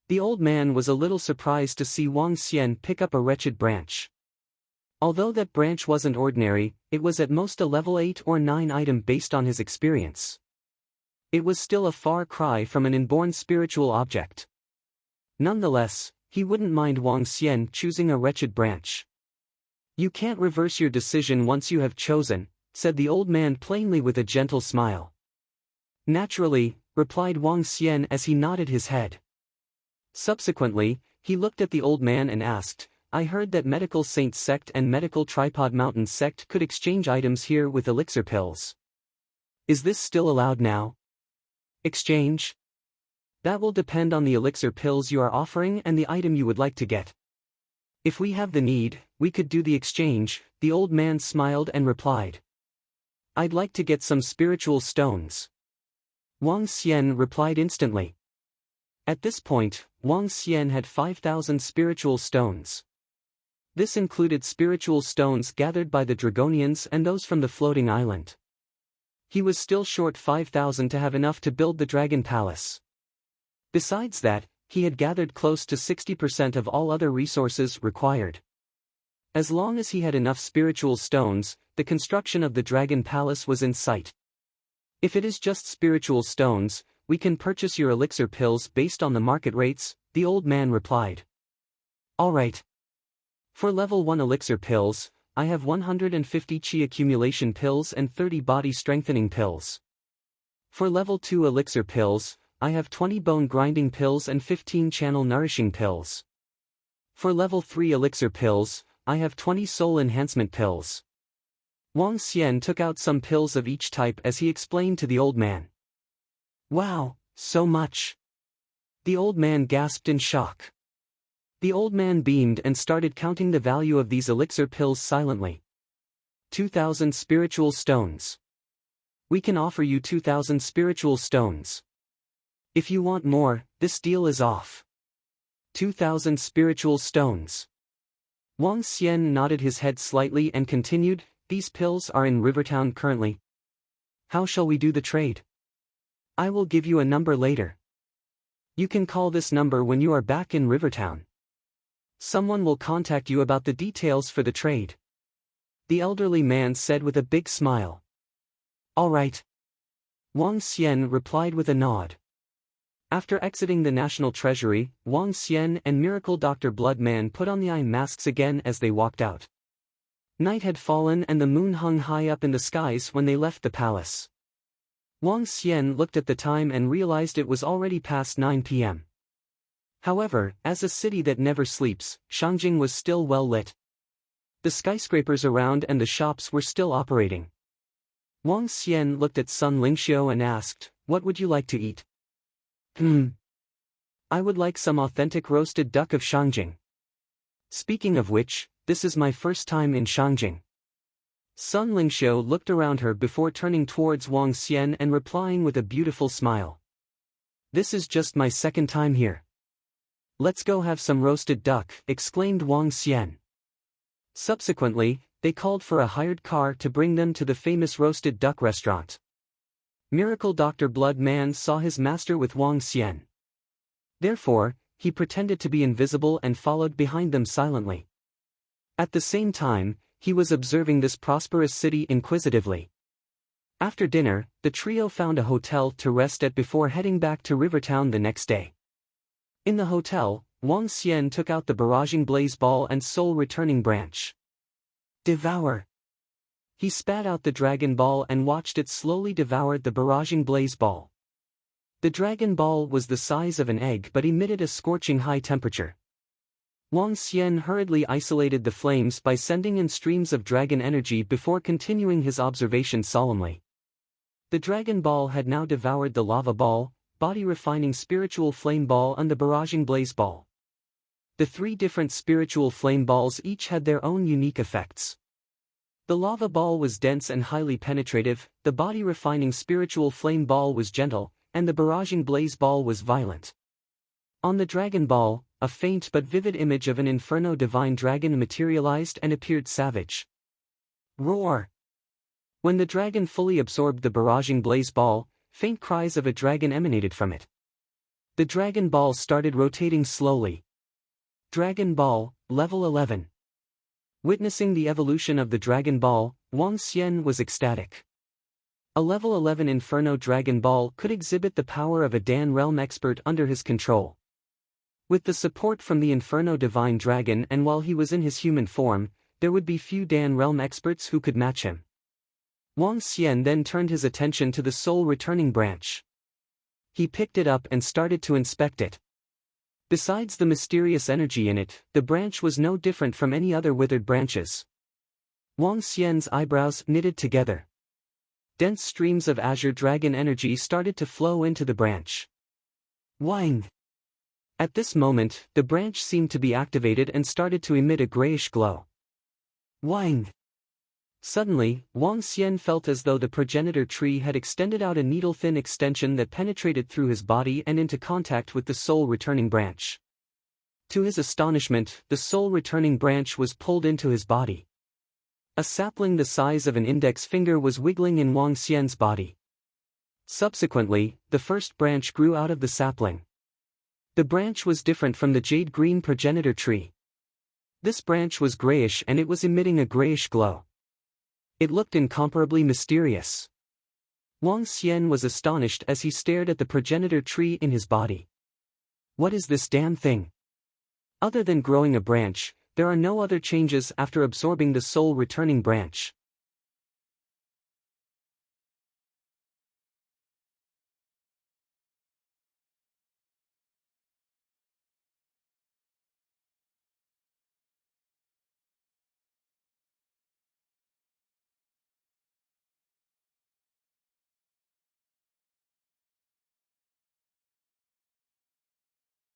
The old man was a little surprised to see Wang Xian pick up a wretched branch. Although that branch wasn't ordinary, it was at most a level 8 or 9 item based on his experience. It was still a far cry from an inborn spiritual object. Nonetheless, he wouldn't mind Wang Xian choosing a wretched branch. "You can't reverse your decision once you have chosen," said the old man plainly with a gentle smile. "Naturally," replied Wang Xian as he nodded his head. Subsequently, he looked at the old man and asked, "I heard that Medical Saint Sect and Medical Tripod Mountain Sect could exchange items here with elixir pills. Is this still allowed now?" "Exchange? That will depend on the elixir pills you are offering and the item you would like to get. If we have the need, we could do the exchange," the old man smiled and replied. "I'd like to get some spiritual stones." Wang Xian replied instantly. At this point, Wang Xian had 5,000 spiritual stones. This included spiritual stones gathered by the Dragonians and those from the floating island. He was still short 5,000 to have enough to build the Dragon Palace. Besides that, he had gathered close to 60% of all other resources required. As long as he had enough spiritual stones, the construction of the Dragon Palace was in sight. "If it is just spiritual stones, we can purchase your elixir pills based on the market rates," the old man replied. "Alright. For level 1 elixir pills, I have 150 chi accumulation pills and 30 body strengthening pills. For level 2 elixir pills, I have 20 bone grinding pills and 15 channel nourishing pills. For level 3 elixir pills, I have 20 soul enhancement pills." Wang Xian took out some pills of each type as he explained to the old man. "Wow, so much!" The old man gasped in shock. The old man beamed and started counting the value of these elixir pills silently. 2,000 spiritual stones. We can offer you 2,000 spiritual stones. If you want more, this deal is off. 2,000 spiritual stones. Wang Xian nodded his head slightly and continued, "These pills are in Rivertown currently. How shall we do the trade? I will give you a number later. You can call this number when you are back in Rivertown. Someone will contact you about the details for the trade," the elderly man said with a big smile. All right. Wang Xian replied with a nod. After exiting the National Treasury, Wang Xian and Miracle Dr. Bloodman put on the eye masks again as they walked out. Night had fallen and the moon hung high up in the skies when they left the palace. Wang Xian looked at the time and realized it was already past 9 p.m. However, as a city that never sleeps, Shangjing was still well lit. The skyscrapers around and the shops were still operating. Wang Xian looked at Sun Lingxiu and asked, "What would you like to eat?" I would like some authentic roasted duck of Shangjing. Speaking of which, this is my first time in Shangjing. Sun Lingxiu looked around her before turning towards Wang Xian and replying with a beautiful smile. This is just my second time here. Let's go have some roasted duck, exclaimed Wang Xian. Subsequently, they called for a hired car to bring them to the famous roasted duck restaurant. Miracle Dr. Bloodman saw his master with Wang Xian. Therefore, he pretended to be invisible and followed behind them silently. At the same time, he was observing this prosperous city inquisitively. After dinner, the trio found a hotel to rest at before heading back to Rivertown the next day. In the hotel, Wang Xian took out the barraging blaze ball and soul returning branch. Devour. He spat out the dragon ball and watched it slowly devour the barraging blaze ball. The dragon ball was the size of an egg but emitted a scorching high temperature. Wang Xian hurriedly isolated the flames by sending in streams of dragon energy before continuing his observation solemnly. The dragon ball had now devoured the lava ball, body-refining spiritual flame ball and the barraging blaze ball. The three different spiritual flame balls each had their own unique effects. The lava ball was dense and highly penetrative, the body-refining spiritual flame ball was gentle, and the barraging blaze ball was violent. On the dragon ball, a faint but vivid image of an inferno divine dragon materialized and appeared savage. Roar! When the dragon fully absorbed the barraging blaze ball, faint cries of a dragon emanated from it. The dragon ball started rotating slowly. Dragon Ball, Level 11. Witnessing the evolution of the Dragon Ball, Wang Xian was ecstatic. A Level 11 Inferno Dragon Ball could exhibit the power of a Dan Realm expert under his control. With the support from the Inferno Divine Dragon and while he was in his human form, there would be few Dan Realm experts who could match him. Wang Xian then turned his attention to the soul returning branch. He picked it up and started to inspect it. Besides the mysterious energy in it, the branch was no different from any other withered branches. Wang Xian's eyebrows knitted together. Dense streams of azure dragon energy started to flow into the branch. Wang! At this moment, the branch seemed to be activated and started to emit a grayish glow. Wang! Suddenly, Wang Xian felt as though the progenitor tree had extended out a needle-thin extension that penetrated through his body and into contact with the soul-returning branch. To his astonishment, the soul-returning branch was pulled into his body. A sapling the size of an index finger was wiggling in Wang Xian's body. Subsequently, the first branch grew out of the sapling. The branch was different from the jade-green progenitor tree. This branch was grayish and it was emitting a grayish glow. It looked incomparably mysterious. Wang Xian was astonished as he stared at the progenitor tree in his body. What is this damn thing? Other than growing a branch, there are no other changes after absorbing the soul-returning branch.